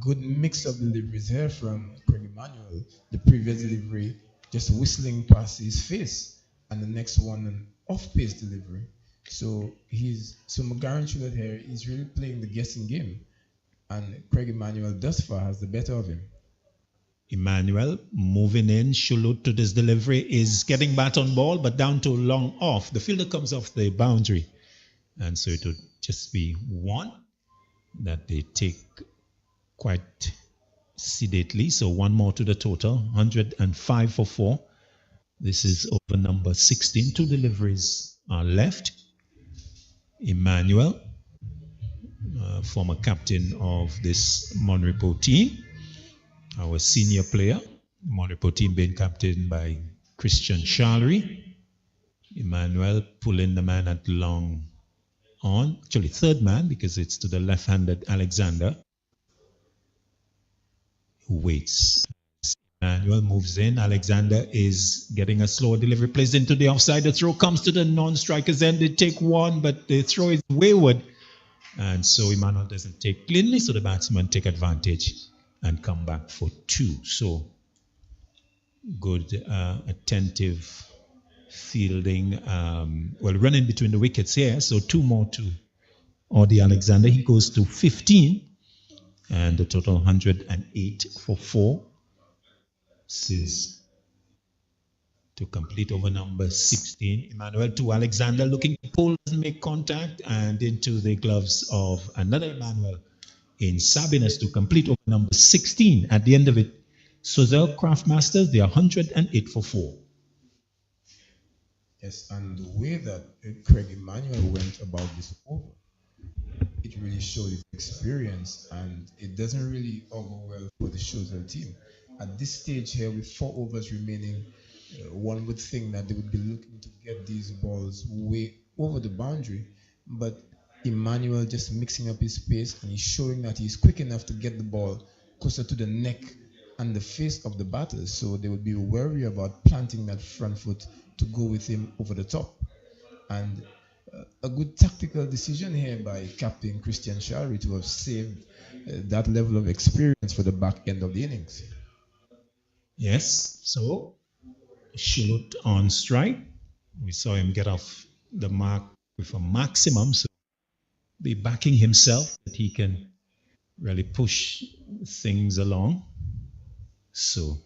Good mix of deliveries here from Craig Emmanuel. The previous delivery just whistling past his face, and the next one an off-pace delivery. So McGarren Shulet here is really playing the guessing game, and Craig Emmanuel thus far has the better of him. Emmanuel moving in. Shulut to this delivery is getting bat on ball, but down to long off. The fielder comes off the boundary, and so it would just be one that they take quite sedately. So one more to the total, 105 for 4. This is over number 16. 2 deliveries are left. Emmanuel, former captain of this Monrepo team, our senior player. Monrepo team being captained by Christian Charlery. Emmanuel pulling the man at long on, actually third man because it's to the left-handed Alexander, who waits. Emmanuel moves in. Alexander is getting a slower delivery, plays into the offside. The throw comes to the non-strikers end. They take one, but the throw is wayward. And so Emmanuel doesn't take cleanly, so the batsmen take advantage and come back for 2. So good, attentive fielding. Running between the wickets here. So 2 more to Audie Alexander. He goes to 15. And the total 108 for 4. This is to complete over number 16. Emmanuel to Alexander, looking to pull, doesn't make contact, and into the gloves of another Emmanuel in Sabinus to complete over number 16. At the end of it, Choiseul Craft Masters, they are 108 for 4. Yes, and the way that Craig Emmanuel went about this over, it really showed his experience, and it doesn't really augur well for the Choiseul team. At this stage here, with 4 overs remaining, one would think that they would be looking to get these balls way over the boundary, but Emmanuel just mixing up his pace, and he's showing that he's quick enough to get the ball closer to the neck and the face of the batters, so they would be wary about planting that front foot to go with him over the top. And a good tactical decision here by Captain Christian Charlery to have saved that level of experience for the back end of the innings. Yes, so Shulot on strike. We saw him get off the mark with a maximum, so be backing himself that he can really push things along. So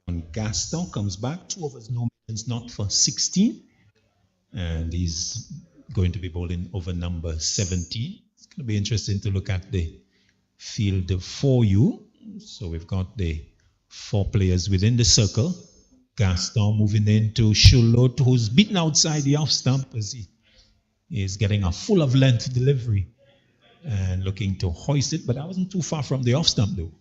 on Gaston comes back, 2 overs, no mentions, not for 16, and he's going to be bowling over number 17. It's going to be interesting to look at the field for you. So we've got the 4 players within the circle. Gaston moving into Shulot, who's beaten outside the off stump as he is getting a full of length delivery and looking to hoist it, but I wasn't too far from the off stump though.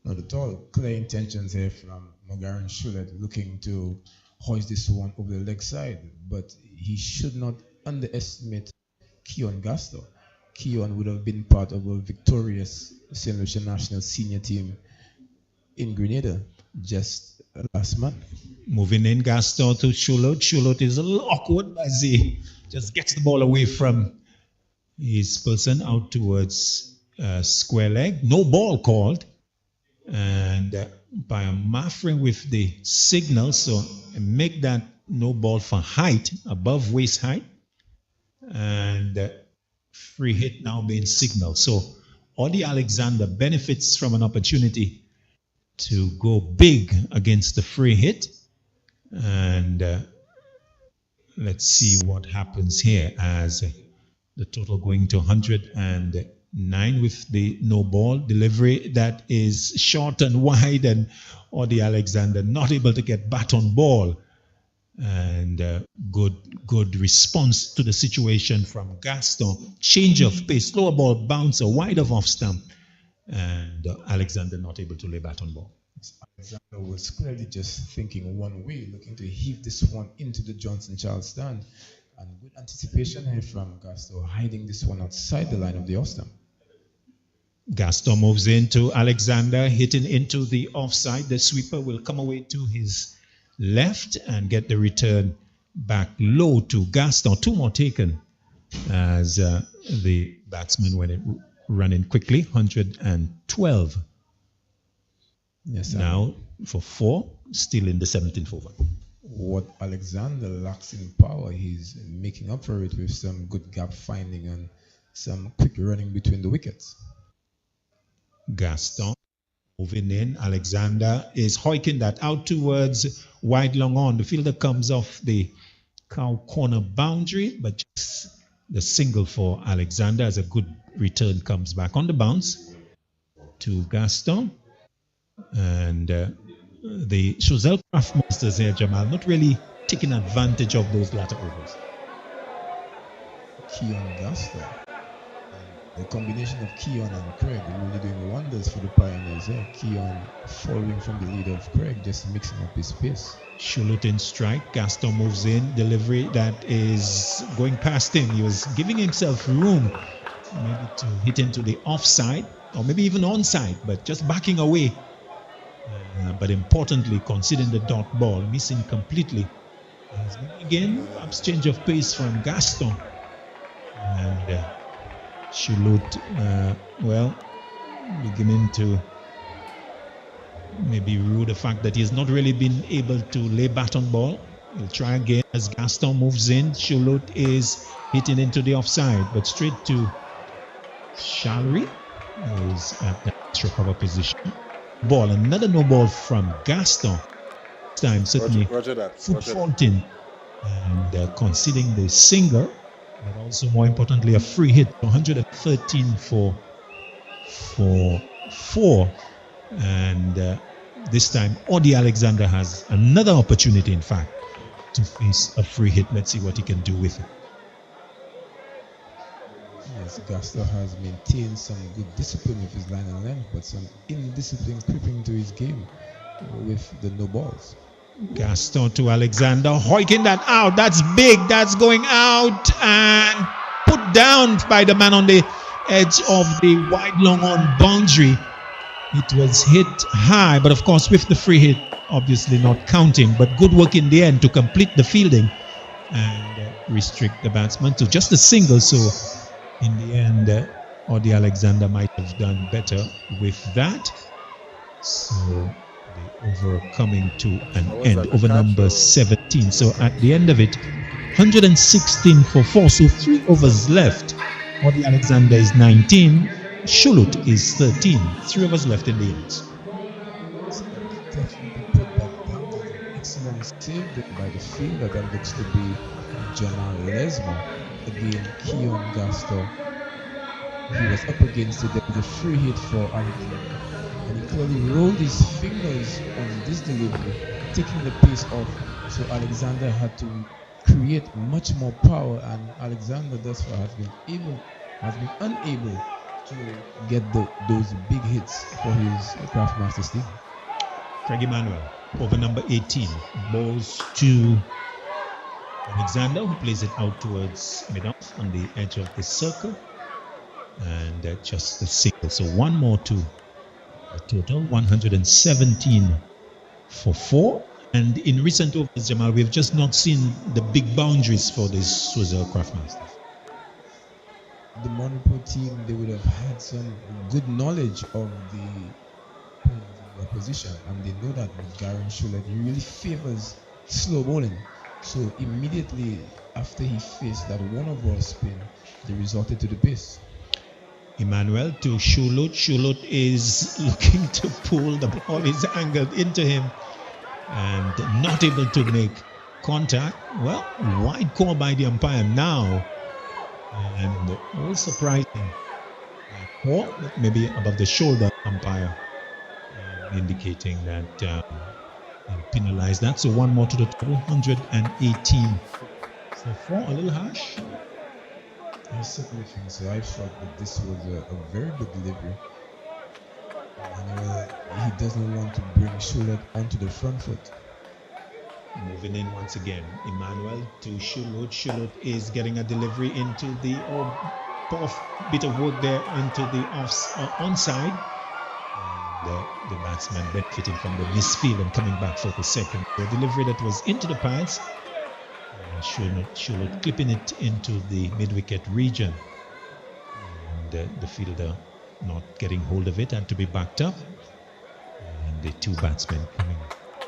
Not at all. Clear intentions here from Mogaran Shulet looking to hoist this one over the leg side, but he should not underestimate Keon Gaston. Keon would have been part of a victorious St. Lucia national senior team in Grenada just last month. Moving in Gaston to Shulot. Shulot is a little awkward as he just gets the ball away from his person out towards square leg. No ball called. And by a mathering with the signal, so make that no ball for height, above waist height. And free hit now being signaled. So Audie Alexander benefits from an opportunity to go big against the free hit. And let's see what happens here as the total going to 109 with the no ball delivery that is short and wide, and Audie Alexander not able to get bat on ball. And good response to the situation from Gaston. Change of pace, lower ball bouncer, wide of off stump, and Alexander not able to lay bat on ball. Alexander was clearly just thinking one way, looking to heave this one into the Johnson Charles stand. And good anticipation here from Gaston, hiding this one outside the line of the off stump. Gaston moves into Alexander, hitting into the offside. The sweeper will come away to his left and get the return back low to Gaston. 2 more taken as the batsman went running quickly. 112. Yes, now for 4, still in the 17th over. What Alexander lacks in power, he's making up for it with some good gap finding and some quick running between the wickets. Gaston moving in. Alexander is hoiking that out towards wide long on. The fielder comes off the cow corner boundary, but just the single for Alexander as a good return comes back on the bounce to Gaston. And the Choiseul Craftmasters here, Jamal, not really taking advantage of those latter overs. Keon Gaston. The combination of Keon and Craig really doing wonders for the Pioneers here. Keon following from the lead of Craig, just mixing up his pace. Shulot in strike. Gaston moves in. Delivery that is going past him. He was giving himself room maybe to hit into the offside or maybe even onside, but just backing away. But importantly, considering the dot ball, missing completely. Again, perhaps change of pace from Gaston. And Shulot, beginning to maybe rue the fact that he has not really been able to lay bat on ball. He'll try again as Gaston moves in. Shulot is hitting into the offside, but straight to Shalry, who's at the extra cover position. Ball, another no ball from Gaston. This time certainly foot faulting and conceding the single, but also more importantly a free hit. 113 for 4, and this time Audie Alexander has another opportunity, in fact, to face a free hit. Let's see what he can do with it. Yes, Gaston has maintained some good discipline with his line and length, but some indiscipline creeping into his game with the no balls. Gaston to Alexander, hoiking that out. That's big. That's going out and put down by the man on the edge of the wide long on boundary. It was hit high, but of course with the free hit obviously not counting, but good work in the end to complete the fielding and restrict the batsman to just a single. So in the end Audie Alexander might have done better with that. So the over coming to an Was end, that the over catch number or- 17. So at the end of it, 116 for 4. So 3 overs left. Audie Alexander is 19. Shulut is 13. 3 overs left in the innings. Definitely put that down as an excellent save there by the fielder. That looks to be Jamal Lesmore. Again, Keon Gastor. He was up against it. There was a free hit for Alexander. And he clearly rolled his fingers on this delivery, taking the pace off. So Alexander had to create much more power, and Alexander thus far has been unable to get those big hits for his Craftmasters team. Craig Emmanuel, over number 18, balls to Alexander, who plays it out towards mid-off on the edge of the circle. And just a single. So one more to a total, 117 for 4. And in recent overs, Jamal, we've just not seen the big boundaries for this Choiseul Craftmasters. The Monaco team, they would have had some good knowledge of the players in their position, and they know that with Garen Shulet, he really favors slow bowling. So immediately after he faced that one-over spin, they resorted to the pace. Emmanuel to Shulut. Shulut is looking to pull. The ball is angled into him and not able to make contact. Well, wide call by the umpire now. And a little surprising call, maybe above the shoulder umpire, indicating that penalized that. So one more to the total, 118 for 4. A little harsh. I certainly think so. I thought that this was a very good delivery. Emmanuel, he doesn't want to bring Shulet onto the front foot. Moving in once again, Emmanuel to Shulut. Shulut is getting a delivery into the bit of work there into the onside. And the batsman benefiting from the misfield and coming back for the second. The delivery that was into the pads. Shulut clipping it into the mid-wicket region. And the fielder not getting hold of it, had to be backed up. And the 2 batsmen coming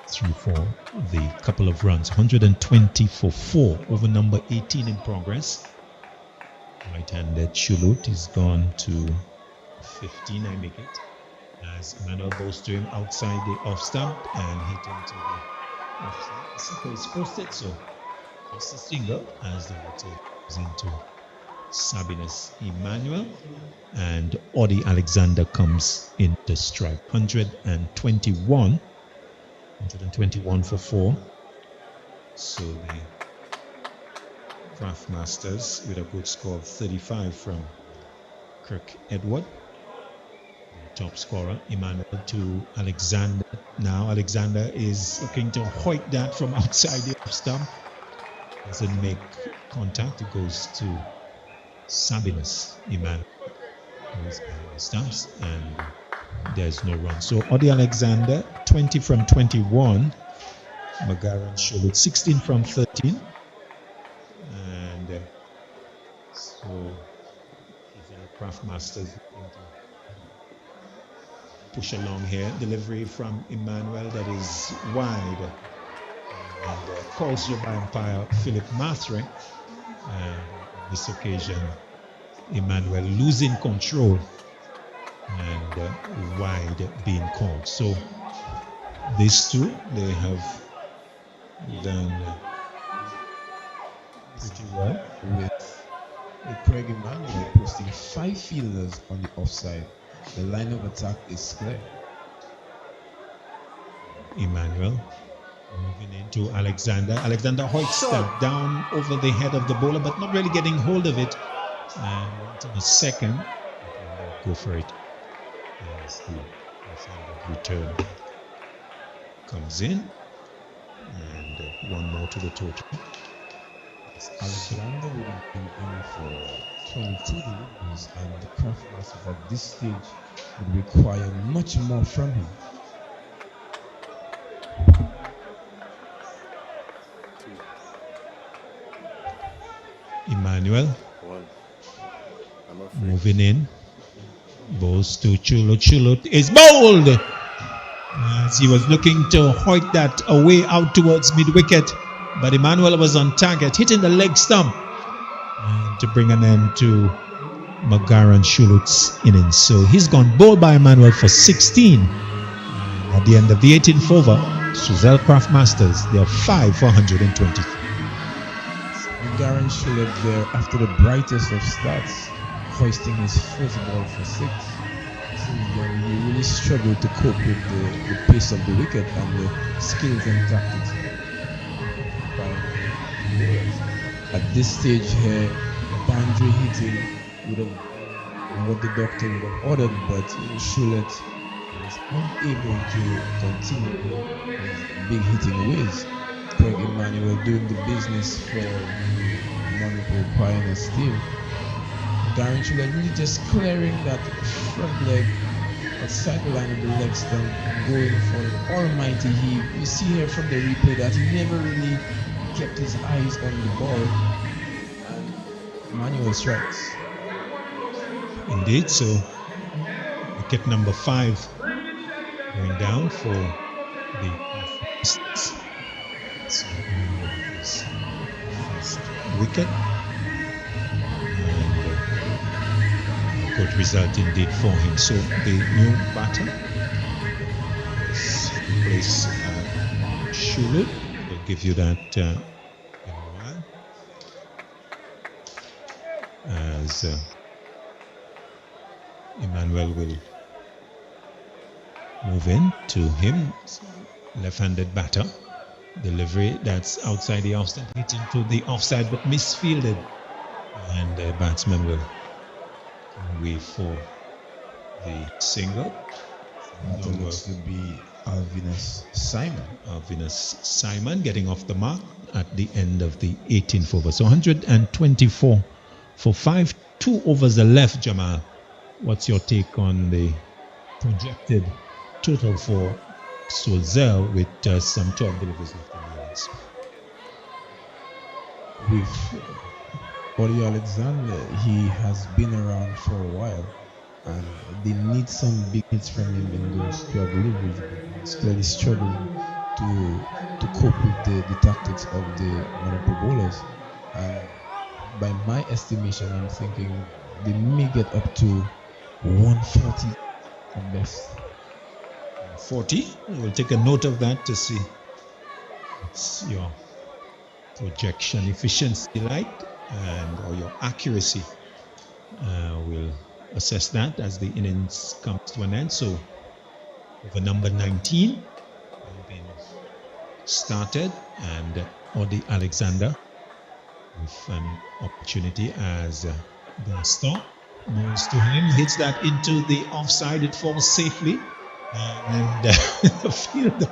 through for the couple of runs. 120 for 4 over number 18 in progress. Right-handed Shulut is gone to 15, I make it. As Emmanuel bows to him outside the off stump and hit into the offside. The circle is posted, so just a single as the water goes into Sabinus Emmanuel. And Audie Alexander comes into strike. 121 for 4. So the Craftmasters with a good score of 35 from Kirk Edward. The top scorer, Emmanuel to Alexander. Now Alexander is looking to hoik that from outside the off stump. Doesn't make contact. It goes to Sabinus Emmanuel. Goes behind the stumps and there's no run. So Audie Alexander, 20 from 21. Magaran Shulut, 16 from 13. And so Craftmasters looking to push along here. Delivery from Emmanuel that is wide. And calls you by umpire Philip Mathry. And on this occasion, Emmanuel losing control and wide being called. So these two, they have done pretty well. With Craig Emmanuel posting 5 fielders on the offside. The line of attack is clear. Emmanuel moving into Alexander. Alexander hoiks that down over the head of the bowler, but not really getting hold of it. And onto the second, go for it. As the return comes in, and one more to the total. Alexander would have been in for 22 deliveries, and the Craftmasters at this stage would require much more from him. Emmanuel One. moving in. Balls to Chulut. Chulut is bowled as he was looking to hoik that away out towards mid-wicket, but Emmanuel was on target, hitting the leg stump and to bring an end to Magaran Chulut's innings. So he's gone bowled by Emmanuel for 16. And at the end of the 18th over, Choiseul Craft Masters, they are 5 for 123. Magaran Chulut there after the brightest of starts, hoisting his first ball for 6. He really struggled to cope with the pace of the wicket and the skills and tactics by bowlers. At this stage here, boundary hitting would have been what the doctor would have ordered, but Chulut was unable to continue his big hitting ways. Craig Emmanuel doing the business for Monaco Pioneers team. Darren Chulut really just clearing that front leg outside the line of the leg stump, going for an almighty heave. You see here from the replay that he never really kept his eyes on the ball, and Emmanuel strikes. Indeed, so wicket number 5 going down for the Masters. So his first wicket. Good result indeed for him. So the new batter is replace Choiseul. We'll give you that in a while. As Emmanuel will move in to him, left-handed batter. Delivery that's outside the offside, hit into the offside but misfielded, and the batsman will wait for the single. That looks to be Alvinus Simon. Alvinus Simon getting off the mark at the end of the 18th over. So 124 for 5. 2 overs are left, Jamal. What's your take on the projected total for Choiseul with some 12 deliveries left in the innings? With Oli Alexander, he has been around for a while, and they need some big hits from him in those 12 deliveries. He's clearly struggling to cope with the tactics of the Monaco bowlers. By my estimation, I'm thinking they may get up to 140 at best. 40. We'll take a note of that to see what's your projection efficiency like, and or your accuracy. We'll assess that as the innings comes to an end. So over number 19 has been started, and Odi Alexander with an opportunity as Gaston moves to him, hits that into the offside, it falls safely, and the fielder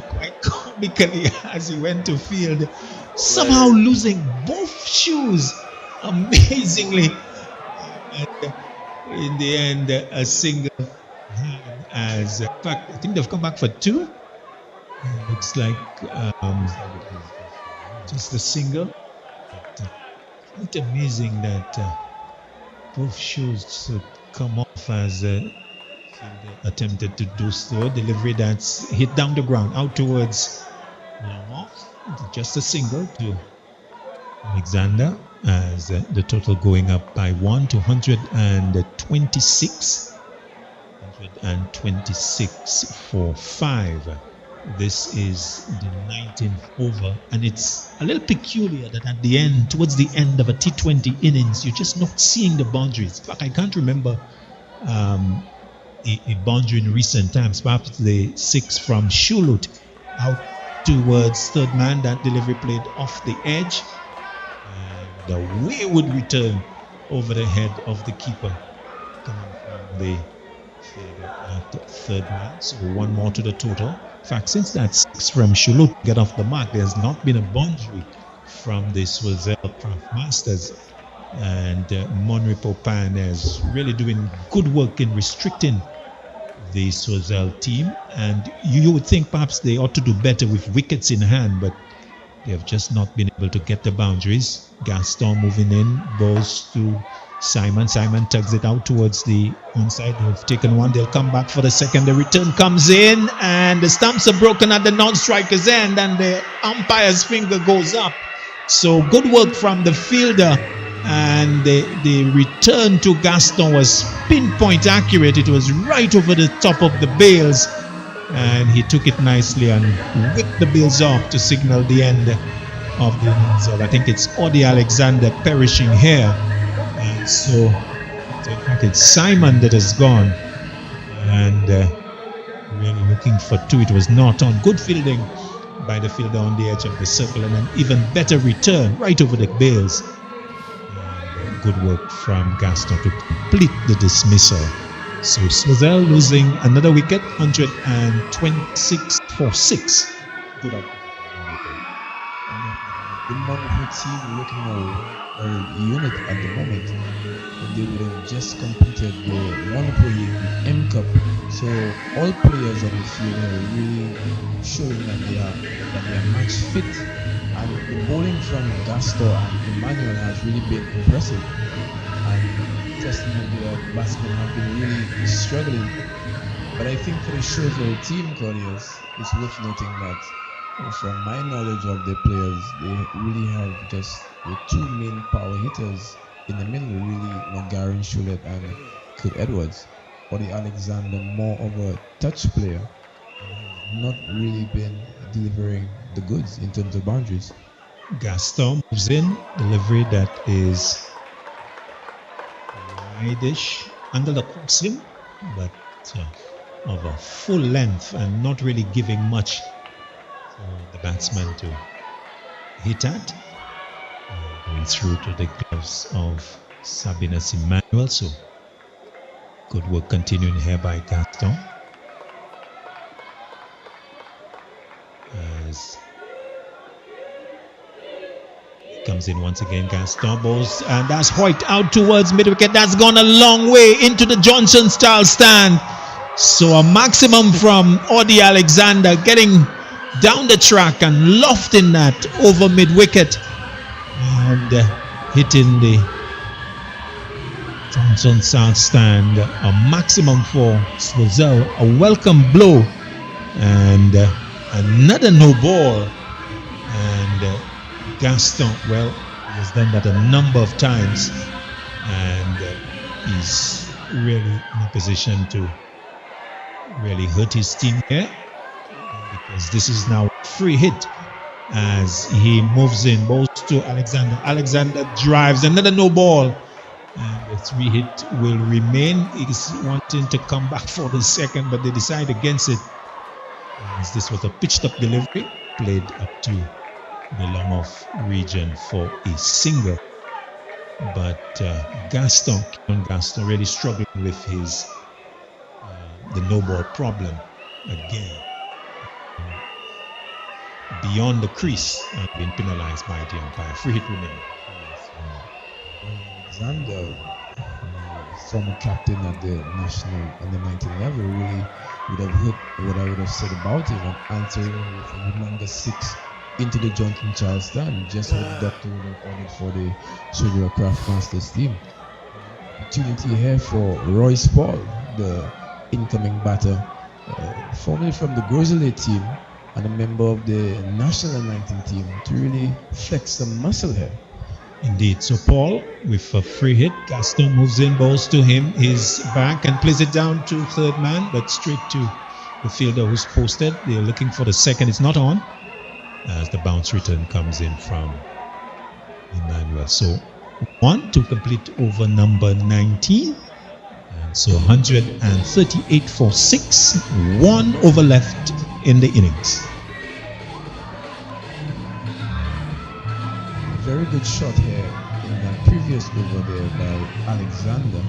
quite comically as he went to field, somehow losing both shoes amazingly, and in the end a single hand, as in fact I think they've come back for 2. Looks like just a single. Quite amazing that both shoes should come off as attempted to do so. Delivery that's hit down the ground out towards long off. Just a single to Alexander, as the total going up by 1 to 126. 126 for 5. This is the 19th over, and it's a little peculiar that at the end, towards the end of a T20 innings, you're just not seeing the boundaries. In fact, I can't remember a boundary in recent times. Perhaps the 6 from Chulut out towards third man. That delivery played off the edge, and the wayward return over the head of the keeper coming from the fielder at third man. So 1 more to the total. In fact, since that 6 from Chulut get off the mark, there's not been a boundary from the Choiseul Craft Masters, and Monrepo Pioneers really doing good work in restricting the Choiseul team. And you would think perhaps they ought to do better with wickets in hand, but they have just not been able to get the boundaries. Gaston moving in, balls to Simon tugs it out towards the onside. They've taken one. They'll come back for the second. The return comes in, and the stumps are broken at the non-striker's end, and the umpire's finger goes up. So good work from the fielder, and the return to Gaston was pinpoint accurate. It was right over the top of the bails, and he took it nicely and whipped the bails off to signal the end of the innings. I think it's Odi Alexander perishing here. And so in fact, it's Simon that has gone, and really looking for two. It was not on. Good fielding by the fielder on the edge of the circle, and an even better return right over the bails. And good work from Gaston to complete the dismissal. So Choiseul losing another wicket, 126 for 6. Good up. The Monaco team looking a unit at the moment. They would have just completed the Monopoly M Cup, so all players on the field are really showing that they are match fit, and the bowling from Gaston and Emmanuel has really been impressive, and testament to the batsmen have been really struggling. But I think for the Choiseul team, Claudius, it's worth noting that from my knowledge of the players, they really have just the two main power hitters in the middle, really, Garen Shulet and Kurt Edwards. Odi Alexander, more of a touch player, not really been delivering the goods in terms of boundaries. Gaston moves in, delivery that is wide-ish under the crossing, but of a full length and not really giving much for the batsman to hit at. Going through to the gloves of Sabinas Emmanuel. So good work continuing here by Gaston. As he comes in once again, Gaston bowls, and that's Hoyt out towards mid-wicket. That's gone a long way into the Johnson style stand. So a maximum from Odi Alexander, getting down the track and lofting that over mid-wicket, and hitting the Johnson style stand. A maximum for Choiseul, a welcome blow, and another no ball. And Gaston, well, he has done that a number of times, and he's really in a position to really hurt his team here, because this is now a free hit as he moves in, bowls to Alexander. Alexander drives, another no ball, and the 3 hit will remain. He's wanting to come back for the second, but they decide against it, as this was a pitched up delivery played up to the long off region for a single. But Gaston really struggling with his the no ball problem again, beyond the crease, and being penalized by the umpire. Free hit remain. Alexander, former captain at the national under 19 level, really would have hurt what I would have said about him, and answering with a number 6 into the Johnson Charles stand, just what the doctor would have ordered for the Choiseul Craft Masters team. Opportunity here for Royce Paul, the incoming batter, formerly from the Choiseul team and a member of the national 19 team, to really flex some muscle here. Indeed. So Paul with a free hit. Gaston moves in, bowls to him, his back, and plays it down to third man, but straight to the fielder who's posted. They're looking for the second. It's not on, as the bounce return comes in from Emmanuel. So 1 to complete over number 19. And so 138 for 6. 1 over left in the innings. Very good shot here in that previous over there by Alexander,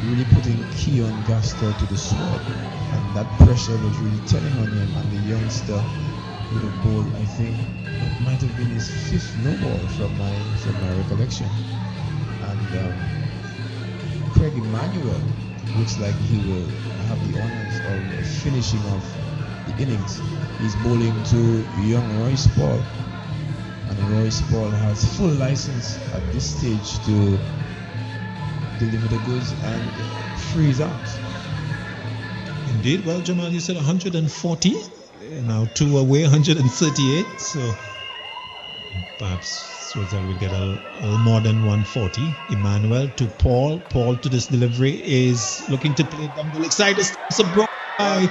really putting key on Gaston to the sword, and that pressure was really telling on him, and the youngster with a ball, I think it might have been his 5th no ball from my recollection. And Craig Emmanuel looks like he will have the honors of finishing off the innings. He's bowling to young Royce Paul, and Royce Paul has full license at this stage to deliver the goods and freeze out. Indeed. Well, Jamal, you said 140. Now 2 away, 138. So perhaps Choiseul will get a little more than 140. Emmanuel to Paul. Paul to this delivery is looking to play down the leg side. It's a broke by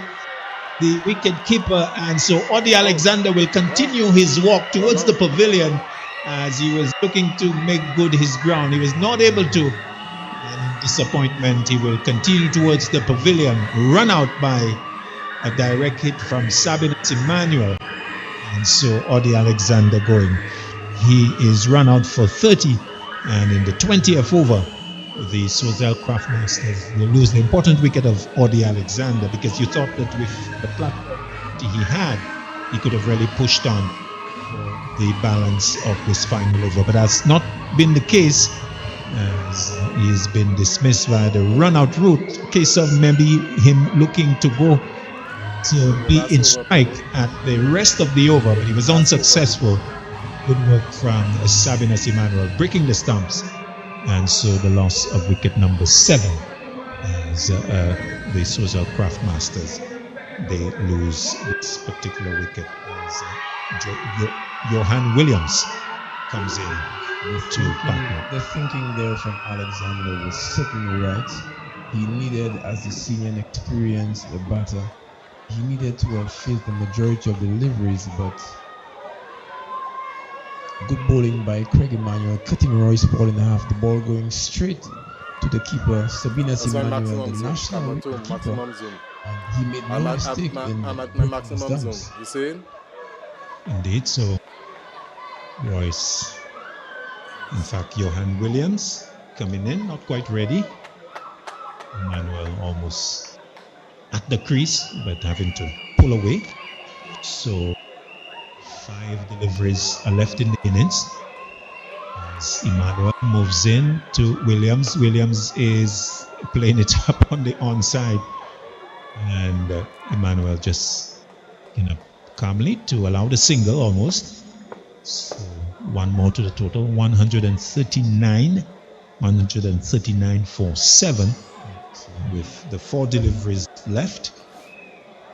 the wicket keeper, and so Odi Alexander will continue his walk towards the pavilion as he was looking to make good his ground. He was not able to, and in disappointment he will continue towards the pavilion, run out by a direct hit from Sabinus Emmanuel, and so Odi Alexander going. He is run out for 30, and in the 20th over, the Choiseul Craftmasters will lose the important wicket of Odi Alexander, because you thought that with the platform he had, he could have really pushed on for the balance of this final over. But that's not been the case, as he's been dismissed via the run-out route. Case of maybe him looking to go to be in strike at the rest of the over, but he was unsuccessful. Good work from Sabinus Emmanuel breaking the stumps. And so the loss of wicket number 7 as the Choiseul Craftmasters, they lose this particular wicket as Johan Williams comes in to partner. The thinking there from Alexander was certainly right. He needed, as the senior and experienced batter, he needed to have faced the majority of the deliveries, but good bowling by Craig Emmanuel, cutting Royce Paul in half, the ball going straight to the keeper, Sabinus Emmanuel, the national keeper, and he made no mistake in breaking stumps. You see? Indeed, so Royce, in fact, Johan Williams coming in, not quite ready. Emmanuel almost at the crease, but having to pull away. So 5 deliveries are left in the innings as Emmanuel moves in to Williams. Williams is playing it up on the onside, and Emmanuel just calmly to allow the single almost. So 1 more to the total, 139 for 7 with the 4 deliveries left,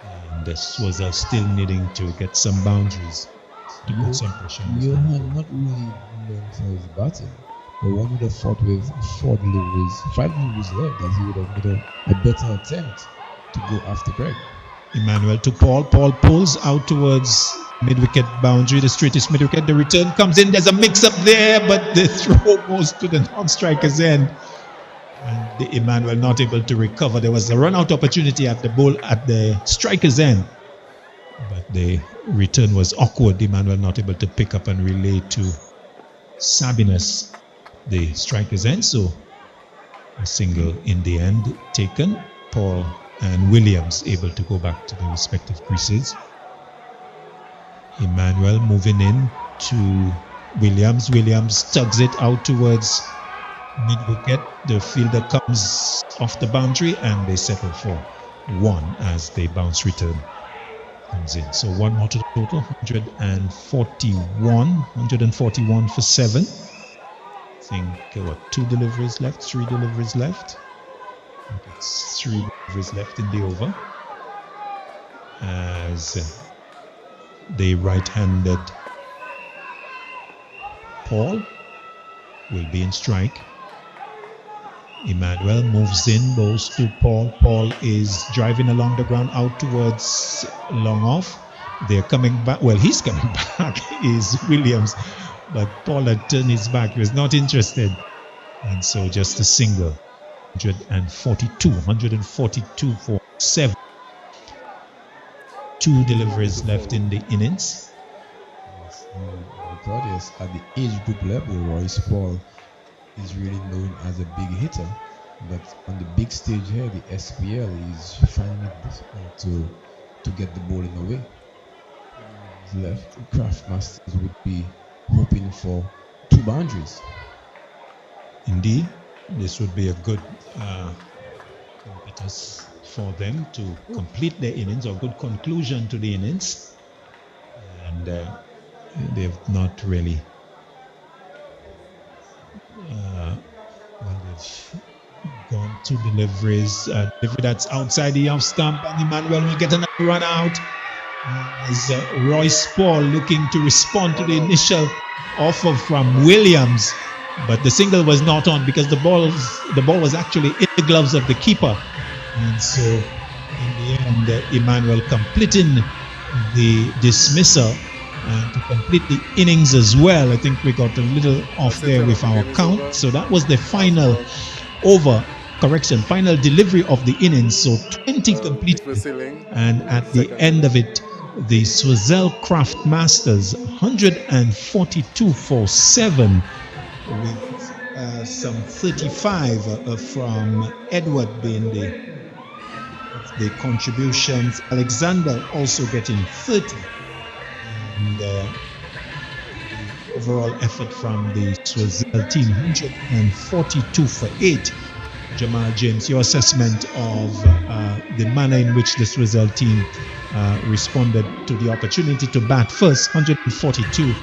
and the Choiseul still needing to get some boundaries to put some pressure on. Johan not really known for his batting, but one would have thought with 4 deliveries, 5 deliveries left, that he would have made a better attempt to go after Greg. Emmanuel to Paul. Paul pulls out towards mid-wicket boundary, the straightest mid-wicket. The return comes in. There's a mix-up there, but the throw goes to the non-striker's end. And the Emmanuel not able to recover. There was a run-out opportunity at the striker's end, but the return was awkward. Emmanuel not able to pick up and relay to Sabinus, the striker's end. So a single in the end taken. Paul and Williams able to go back to their respective creases. Emmanuel moving in to Williams. Williams tugs it out towards mid-wicket. The fielder comes off the boundary and they settle for 1 as the bounce return comes in. So 1 more to the total, 141 for 7. I think 2 deliveries left, 3 deliveries left. I think it's 3 deliveries left in the over as the right-handed Paul will be in strike. Emmanuel moves in, bowls to Paul. Paul is driving along the ground out towards long off. They're coming back. Well, he's coming back, is Williams. But Paul had turned his back. He was not interested. And so just a single. 142 for 7. 2 deliveries left in the innings. Claudius, at the age group level, Royce Paul is really known as a big hitter, but on the big stage here, the SPL, is finding it difficult to get the ball in the way. Left, Craftmasters would be hoping for 2 boundaries. Indeed, this would be a good impetus for them to complete their innings, or good conclusion to the innings, and they've not really gone two deliveries. Delivery that's outside the off stump, and Emmanuel will get another run out. As Royce Paul looking to respond to the initial offer from Williams, but the single was not on because the ball was actually in the gloves of the keeper, and so in the end, Emmanuel completing the dismissal and to complete the innings as well. I think we got a little off there with our count. So that was the final final delivery of the innings. So 20 completed, and at the end of it, the Choiseul Craft Masters 142 for 7 with some 35 from Edward being the contributions. Alexander also getting 30, and the overall effort from the Choiseul team 142 for 8. Jamal James, your assessment of the manner in which the Choiseul team responded to the opportunity to bat first, 142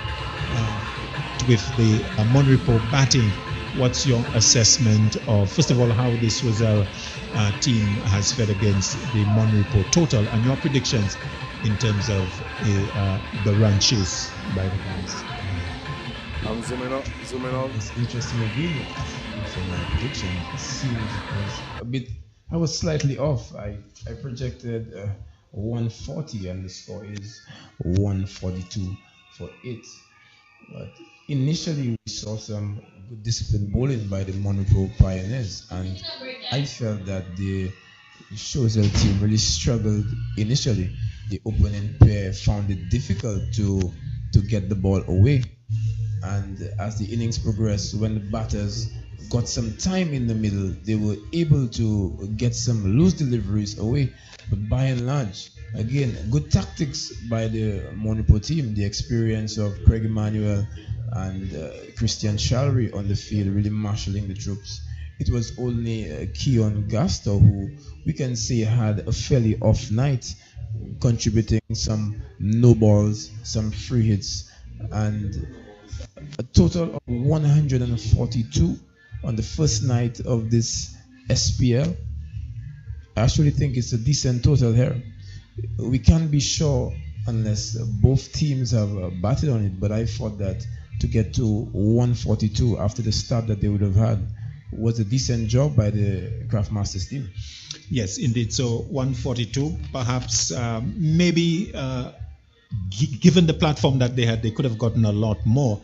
with the Monrepo batting. What's your assessment of, first of all, how the Choiseul team has fared against the Monrepo total, and your predictions in terms of the run chase by the guys? I'm zooming out. It's interesting again for my prediction. I was slightly off. I projected 140, and the score is 142 for 8. But initially, we saw some good disciplined bowling by the Monrepo Pioneers, and I felt that the Choiseul team really struggled initially. The opening pair found it difficult to get the ball away. And as the innings progressed, when the batters got some time in the middle, they were able to get some loose deliveries away. But by and large, again, good tactics by the Monrepo team. The experience of Craig Emmanuel and Christian Shalry on the field, really marshalling the troops. It was only Keon Gaster who we can say had a fairly off night, contributing some no balls, some free hits, and a total of 142 on the first night of this SPL. I actually think it's a decent total here. We can't be sure unless both teams have batted on it, but I thought that to get to 142 after the start that they would have had was a decent job by the Craftmasters team. Yes, indeed. So 142, perhaps maybe given the platform that they had, they could have gotten a lot more.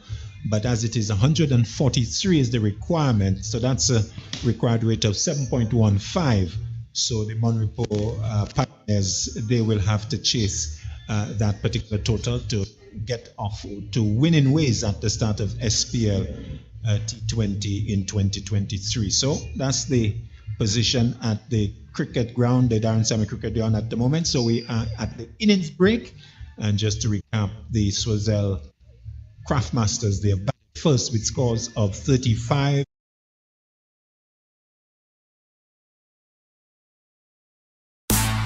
But as it is, 143 is the requirement. So that's a required rate of 7.15. So the Monrepo partners, they will have to chase that particular total to get off to winning ways at the start of SPL T20 in 2023. So that's the position at the cricket ground, the Darren Sammy cricket ground at the moment. So we are at the innings break. And just to recap, the Choiseul Craftmasters, they are back first with scores of 35.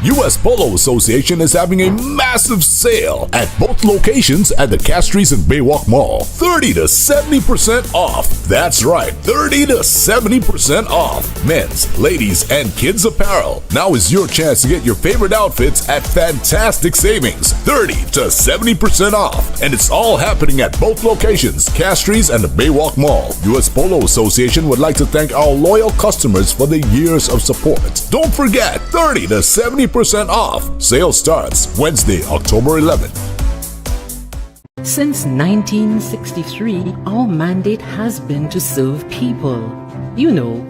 US Polo Association is having a massive sale at both locations at the Castries and Baywalk Mall. 30 to 70% off. That's right, 30 to 70% off. Men's, ladies, and kids apparel. Now is your chance to get your favorite outfits at fantastic savings. 30 to 70% off. And it's all happening at both locations, Castries and the Baywalk Mall. US Polo Association would like to thank our loyal customers for the years of support. Don't forget, 30 to 70% off. Sale starts Wednesday, October 11th. Since 1963, our mandate has been to serve people. You know,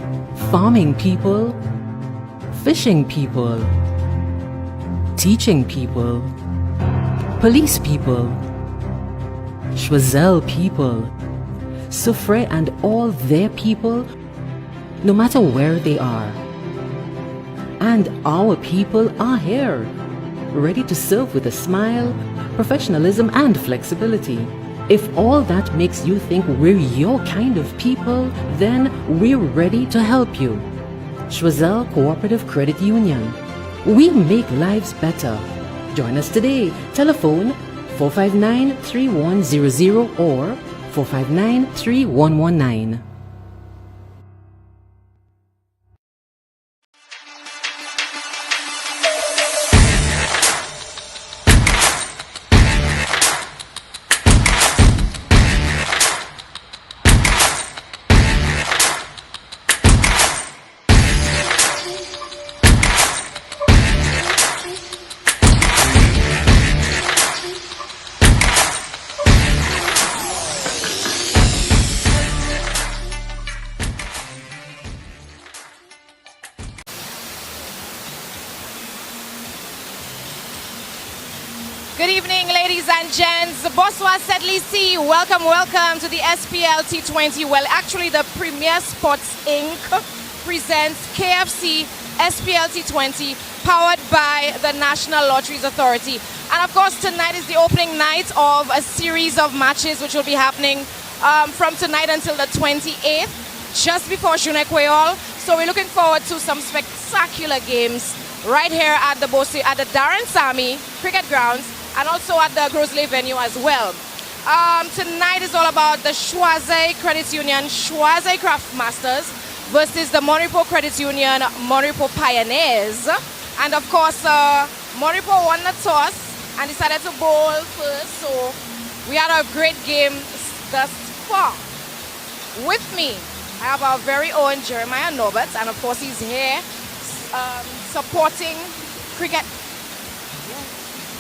farming people, fishing people, teaching people, police people, Choiseul people, Soufre and all their people, no matter where they are. And our people are here, ready to serve with a smile, professionalism, and flexibility. If all that makes you think we're your kind of people, then we're ready to help you. Choiseul Cooperative Credit Union. We make lives better. Join us today. Telephone 459-3100 or 459-3119. Good evening, ladies and gents. Boswa Sedlisi, welcome, welcome to the SPLT20. Well, actually, the Premier Sports Inc. presents KFC SPLT20, powered by the National Lotteries Authority. And of course, tonight is the opening night of a series of matches which will be happening from tonight until the 28th, just before Journée Creole. So we're looking forward to some spectacular games right here at the Darren Sami Cricket Grounds, and also at the Grosley venue as well. Tonight is all about the Choiseul Credit Union Choiseul Craft Masters versus the Monipo Credit Union Monipo Pioneers. And of course, Monipo won the toss and decided to bowl first. So we had a great game thus far. With me, I have our very own Jeremiah Norbert, and of course he's here supporting cricket.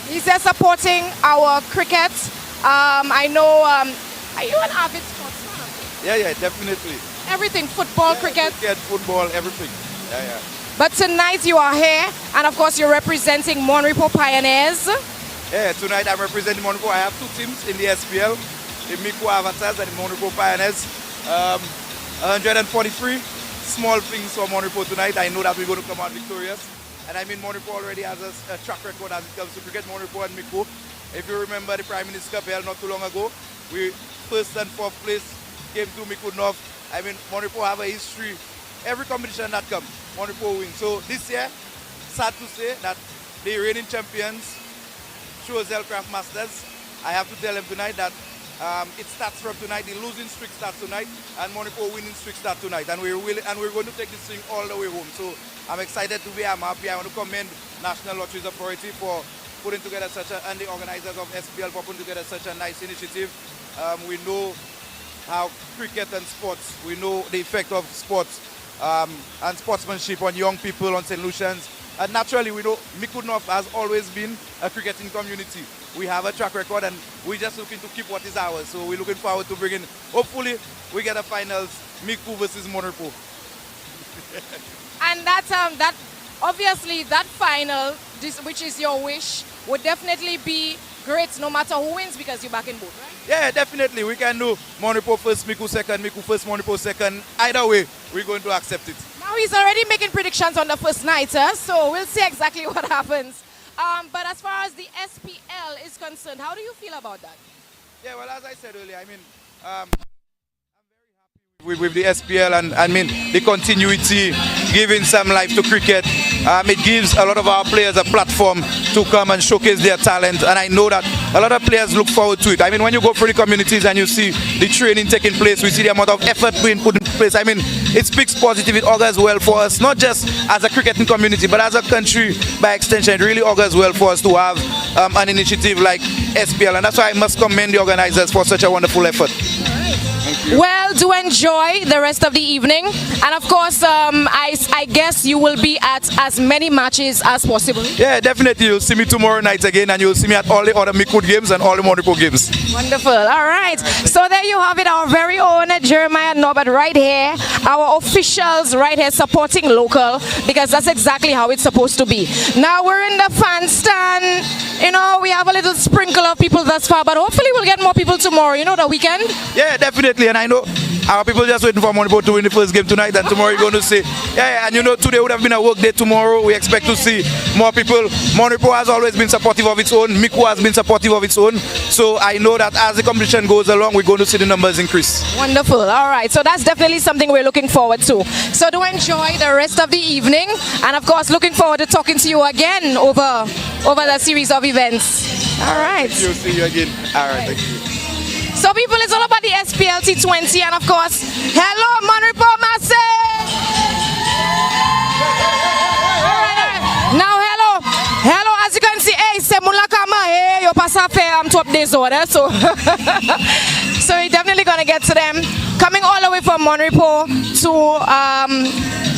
He's there supporting our cricket. I know, are you an avid sportsman? Yeah, definitely. Everything, football, cricket? Cricket, football, everything. Yeah. But tonight you are here, and of course you're representing Monrepo Pioneers. Yeah, tonight I'm representing Monrepo. I have two teams in the SPL, the Miku Avatars and the Monrepo Pioneers. 143 small things for Monrepo tonight. I know that we're going to come out victorious. And I mean, Monrepo already has a track record as it comes to cricket, Monrepo and Miku. If you remember the Prime Minister Cup held not too long ago, we first and fourth place came to Miku North. I mean, Monrepo have a history. Every competition that comes, Monrepo wins. So this year, sad to say that the reigning champions, Choiseul Craft Masters, I have to tell them tonight that it starts from tonight. The losing streak starts tonight, and Monrepo winning streak starts tonight. And we're going to take this thing all the way home. So I'm excited to be. I'm happy. I want to commend National Lotteries Authority for putting together and the organizers of SPL for putting together such a nice initiative. We know how cricket and sports, we know the effect of sports and sportsmanship on young people, on St. Lucians. And naturally, we know Miku North has always been a cricketing community. We have a track record, and we're just looking to keep what is ours. So we're looking forward to bringing, hopefully, we get a finals, Miku versus Monrepo. And that obviously that final, which is your wish, would definitely be great no matter who wins, because you're back in both, right? Yeah, definitely. We can do Monrepo first, Miku second, Miku first, Monrepo second. Either way, we're going to accept it. Now he's already making predictions on the first night, so we'll see exactly what happens. But as far as the SPL is concerned, how do you feel about that? Yeah, well, as I said earlier, I mean, I'm very happy with the SPL, and I mean the continuity, giving some life to cricket. It gives a lot of our players a platform to come and showcase their talent, and I know that a lot of players look forward to it. I mean, when you go through the communities and you see the training taking place, we see the amount of effort being put in place. I mean, it speaks positive, it augurs well for us, not just as a cricketing community, but as a country by extension. It really augurs well for us to have an initiative like SPL, and that's why I must commend the organizers for such a wonderful effort. Well, do enjoy the rest of the evening, and of course, I guess you will be at as many matches as possible. Yeah, definitely. You'll see me tomorrow night again, and you'll see me at all the other Miku games and all the Monrepo games. Wonderful. All right. So there you have it, our very own Jeremiah Norbert right here, our officials right here supporting local, because that's exactly how it's supposed to be. Now we're in the fan stand. You know, we have a little sprinkle of people thus far, but hopefully we'll get more people tomorrow, you know, the weekend. Yeah, definitely. And I know our people just waiting for Monrepo to win the first game tonight, and tomorrow you're going to see. Yeah, and you know, today would have been a work day. Tomorrow we expect to see more people. Monrepo has always been supportive of its own. Miku has been supportive of its own. So I know that as the competition goes along, we're going to see the numbers increase. Wonderful. All right. So that's definitely something we're looking forward to. So do enjoy the rest of the evening. And of course, looking forward to talking to you again over the series of events. All right. Thank you. See you again. All right. Thank you. So people, it's all about the SPLT20, and of course, hello Monrepo Massive! Now hello, as you can see, hey, c'est mon la kama, hey, yo pas ça faire top des orders, so so we're definitely gonna get to them. Coming all the way from Monrepo to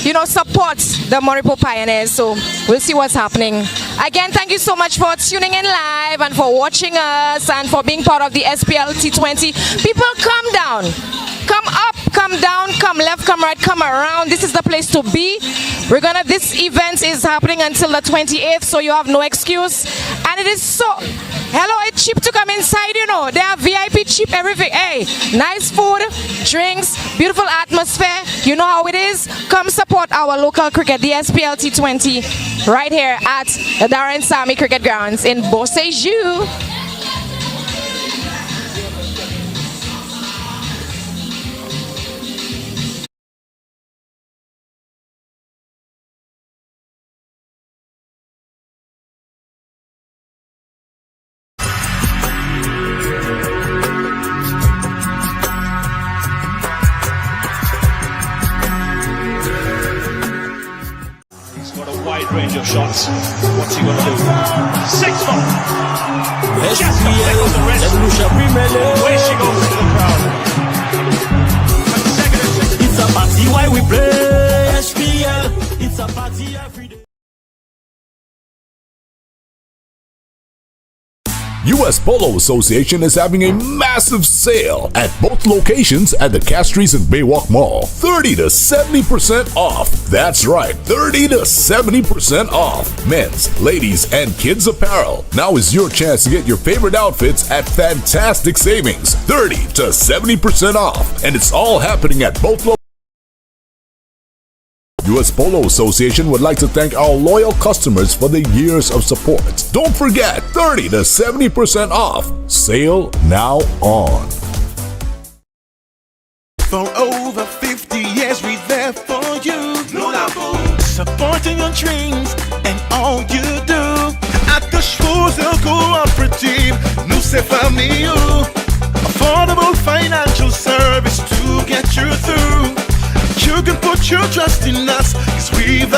you know, support the Monrepo Pioneers. So we'll see what's happening. Again, thank you so much for tuning in live and for watching us and for being part of the SPLT20. People, come down, come up, come down, come left, come right, come around. This is the place to be. This event is happening until the 28th, so you have no excuse. And it is so Hello, it's cheap to come inside, you know. They have VIP cheap everything. Hey, nice food, drinks, beautiful atmosphere. You know how it is. Come support our local cricket, the SPLT20, right here at the Darren Sami Cricket Grounds in Choiseul. Range of shots. What's he gonna do? 6 ball. Just got to take on the rest. Where she goes into the crowd. It's a party why we play SPL. It's a party every day. US Polo Association is having a massive sale at both locations at the Castries and Baywalk Mall. 30 to 70% off. That's right, 30 to 70% off. Men's, ladies, and kids apparel. Now is your chance to get your favorite outfits at fantastic savings. 30 to 70% off. And it's all happening at both locations. US Polo Association would like to thank our loyal customers for the years of support. Don't forget, 30 to 70% off. Sale now on. For over 50 years, we're there for you. Supporting your dreams and all you do. At the Choiseul Cooperative, nous c'est famille. Affordable financial service to get you through. You can put your trust in us, 'cause we've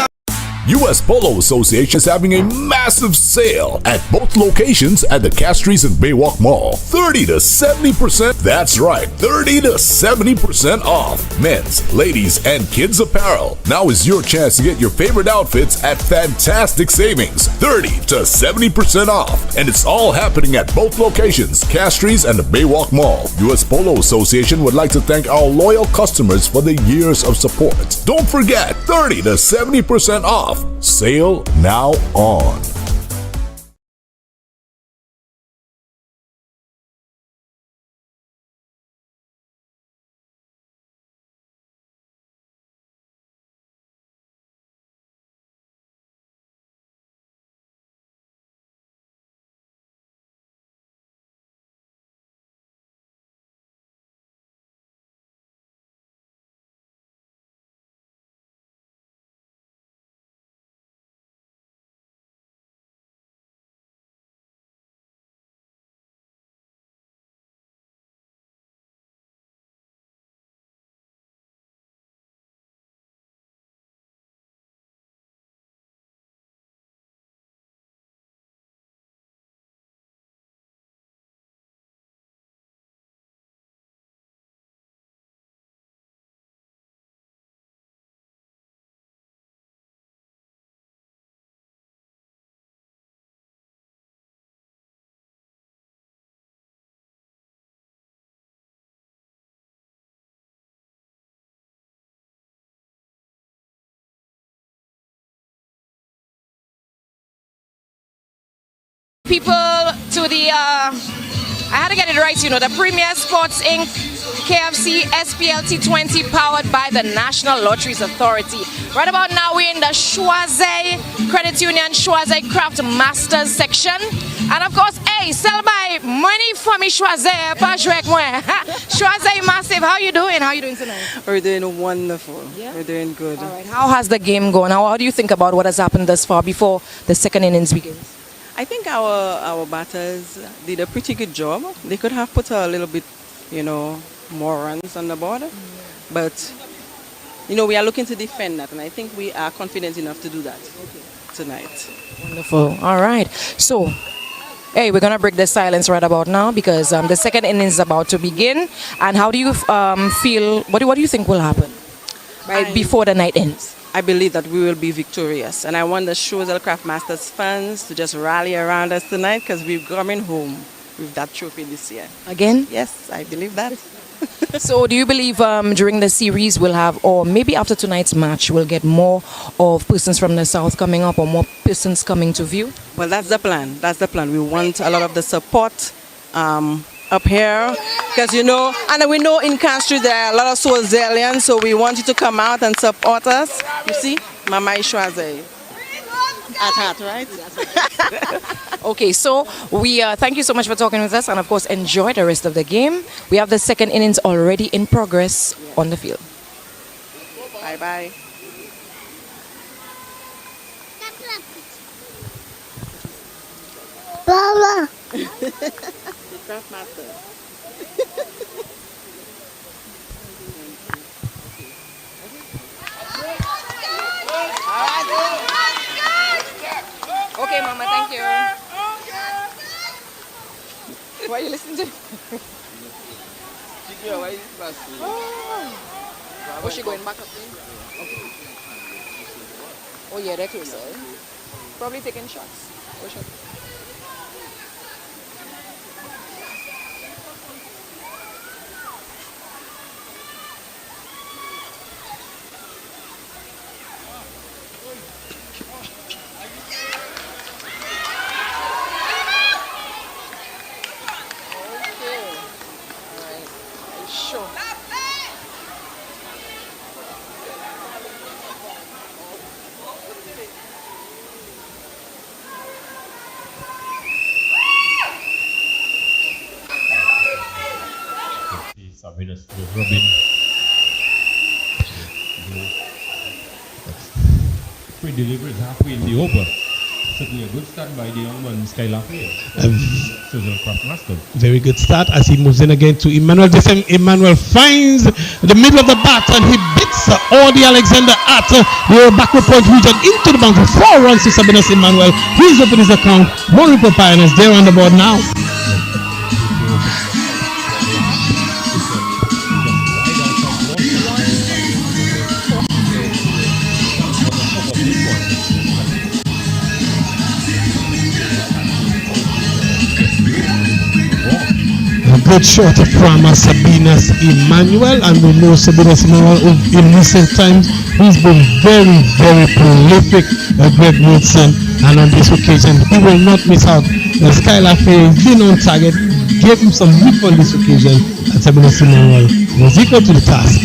US Polo Association is having a massive sale at both locations at the Castries and Baywalk Mall. 30 to 70%. That's right, 30 to 70% off. Men's, ladies, and kids apparel. Now is your chance to get your favorite outfits at fantastic savings. 30 to 70% off. And it's all happening at both locations, Castries and the Baywalk Mall. US Polo Association would like to thank our loyal customers for the years of support. Don't forget, 30 to 70% off. Sale now on. People to the, I had to get it right, you know, the Premier Sports Inc. KFC SPLT20 powered by the National Lotteries Authority. Right about now we're in the Choiseul Credit Union Choiseul Craft Masters section. And of course, hey, sell by money for me Choiseul, pas jouer avec moi. Choiseul Massive, how you doing? How you doing tonight? We're doing wonderful. Yeah? We're doing good. All right. How has the game gone? How do you think about what has happened thus far before the second innings begins? I think our batters did a pretty good job. They could have put a little bit, you know, more runs on the board. But, you know, we are looking to defend that, and I think we are confident enough to do that tonight. Wonderful. All right. So, hey, we're going to break the silence right about now because the second inning is about to begin. And how do you feel, what do you think will happen before the night ends? I believe that we will be victorious. And I want the Choiseul Craft Masters fans to just rally around us tonight because we're coming home. with that trophy this year. Again? Yes, I believe that. So do you believe during the series we'll have, or maybe after tonight's match, we'll get more of persons from the south coming up or more persons coming to view? Well, that's the plan. That's the plan. We want a lot of the support up here because, you know, and we know in country there are a lot of Choiseulians, so we want you to come out and support us. You see, Mama Isho has a at heart, right? Okay, so we thank you so much for talking with us, and of course enjoy the rest of the game. We have the second innings already in progress on the field. Bye bye. Baba. The craft master. Okay, Mama, thank you. What are you listening to? Oh, she going back up there? Okay. Oh, yeah, they're closer. Probably taking shots. Oh, shots. Sabinus was rubbing. Pre-delivery is halfway in the over. Certainly a good start by the young man, Skylar Choiseul Craftmaster. Very good start as he moves in again to Emmanuel. This time Emmanuel finds the middle of the bat and he beats Audi Alexander at the backward point region into the boundary. 4 runs to Sabinus Emmanuel. He's opened his account. One for Pioneers. They're on the board now. Good shot from Sabinus Emmanuel, and we know Sabinus Emmanuel in recent times he's been very, very prolific. Greg Wilson, and on this occasion he will not miss out. Skylar has been on target, gave him some whip on this occasion, and Sabinus Emmanuel was equal to the task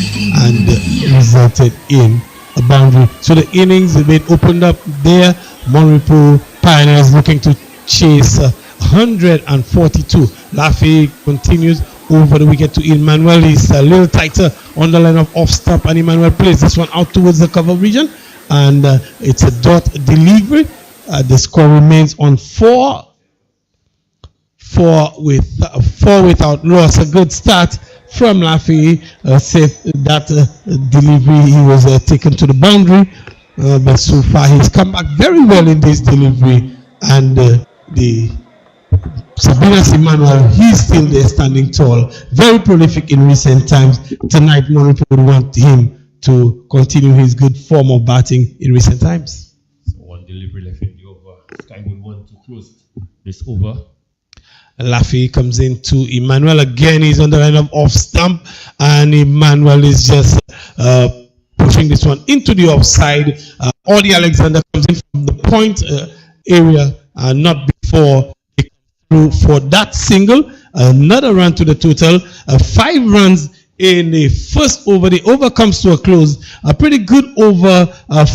and resulted in a boundary. So the innings have been opened up there. Monrepo Pioneers looking to chase 142. Laffy continues over the wicket to Emmanuel. He's a little tighter on the line of off stop, and Emmanuel plays this one out towards the cover region, and it's a dot delivery. The score remains on 4 without loss. A good start from Laffy. Said that delivery he was taken to the boundary, but so far he's come back very well in this delivery, and the Sabinus Emmanuel, he's still there standing tall, very prolific in recent times. Tonight, Monrepo would want him to continue his good form of batting in recent times. So one delivery left in the over. Sky would want to close this over. Laffy comes in to Emmanuel again. He's on the line of off stump, and Emmanuel is just pushing this one into the offside. Audi Alexander comes in from the point area, not before through for that single. Another run to the total. 5 runs in the first over. The over comes to a close. A pretty good over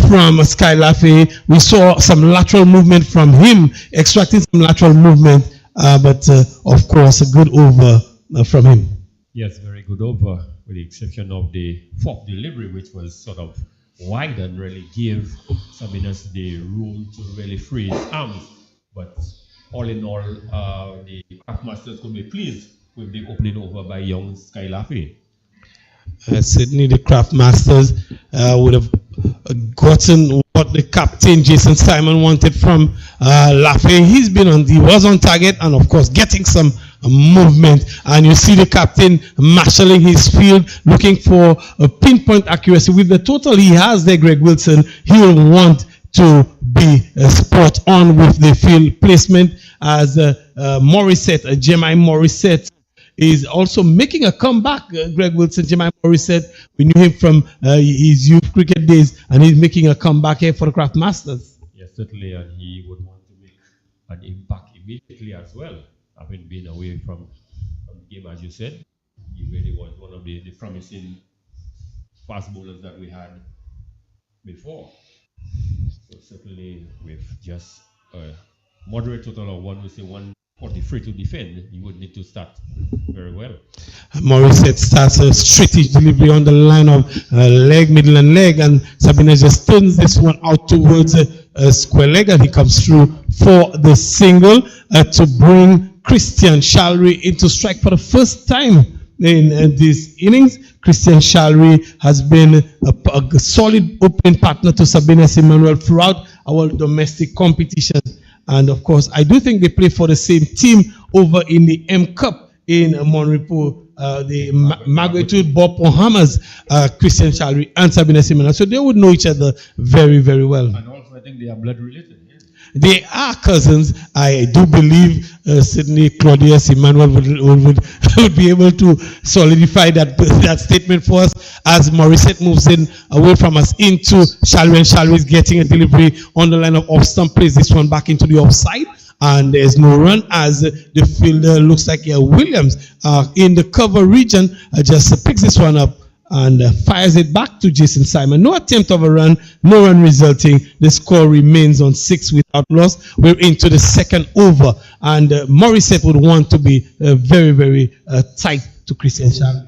from Sky Laffy. We saw some lateral movement from him, extracting some lateral movement, but of course a good over from him. Yes, very good over, with the exception of the 4th delivery, which was sort of wide and really gave Sabinus the room to really free his arms. But all in all, the Craftmasters could be pleased with the opening over by young Sky Laffy. Certainly the Craftmasters would have gotten what the captain Jason Simon wanted from Laffy. He was on target, and of course getting some movement, and you see the captain marshalling his field, looking for a pinpoint accuracy. With the total he has there, Greg Wilson, he will want to be spot on with the field placement as Morissette, Jemai Morissette, is also making a comeback. Greg Wilson, Jemai Morissette, we knew him from his youth cricket days, and he's making a comeback here for the Craft Masters. Yes, certainly, and he would want to make an impact immediately as well. Having been away from the game, as you said, he really was one of the promising fast bowlers that we had before. So certainly, with just a moderate total of 143 to defend, you would need to start very well. Morissette starts a strategic delivery on the line of leg, middle and leg, and Sabina just turns this one out towards a square leg, and he comes through for the single to bring Christian Shalry into strike for the first time in this innings. Christian Shalry has been a solid opening partner to Sabina Emmanuel throughout our domestic competitions. And of course, I do think they play for the same team over in the M Cup in Monrepo, the magnitude Bob Ohamas, Christian Shalry and Sabina Emmanuel. So they would know each other very, very well. And also, I think they are blood related. They are cousins. I do believe Sydney Claudius Emmanuel would be able to solidify that statement for us as Morissette moves in away from us into Shalry, and Shalry is getting a delivery on the line of off stump, plays this one back into the offside, and there's no run as the fielder looks like Williams in the cover region just picks this one up and fires it back to Jason Simon. No attempt of a run, no run resulting. The score remains on 6 without loss. We're into the second over, and Morissette would want to be very, very tight to Christian Shalry.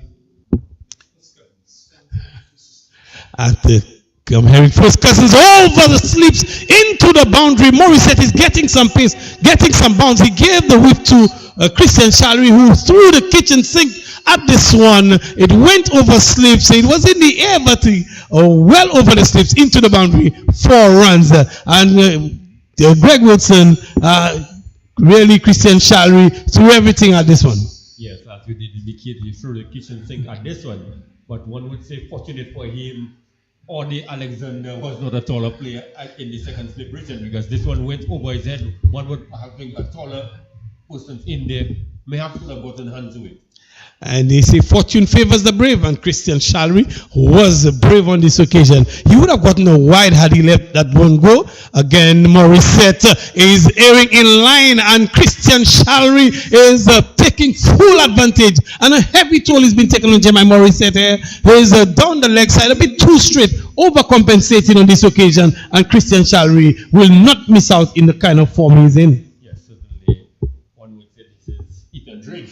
I'm hearing first Cousins over the slips into the boundary. Morissette is getting some pace, getting some bounce. He gave the whip to Christian Shalry, who threw the kitchen sink at this one. It went over slips. It was in the air, but well over the slips into the boundary. 4 runs. And Greg Wilson, really Christian Shalry threw everything at this one. Yes, as you did indicate, he threw the kitchen sink at this one. But one would say fortunate for him, Audie Alexander was not a taller player in the second slip region, because this one went over his head. One would have been a taller person in there, may have to have gotten hands to it. And they say fortune favors the brave, and Christian Shalry was brave on this occasion. He would have gotten a wide had he let that one go. Again, Morissette is airing in line, and Christian Shalry is taking full advantage. And a heavy toll has been taken on Jemai Morissette here. He is down the leg side, a bit too straight, overcompensating on this occasion. And Christian Shalry will not miss out in the kind of form he's in. Yes, certainly. One would say this is eat and drink.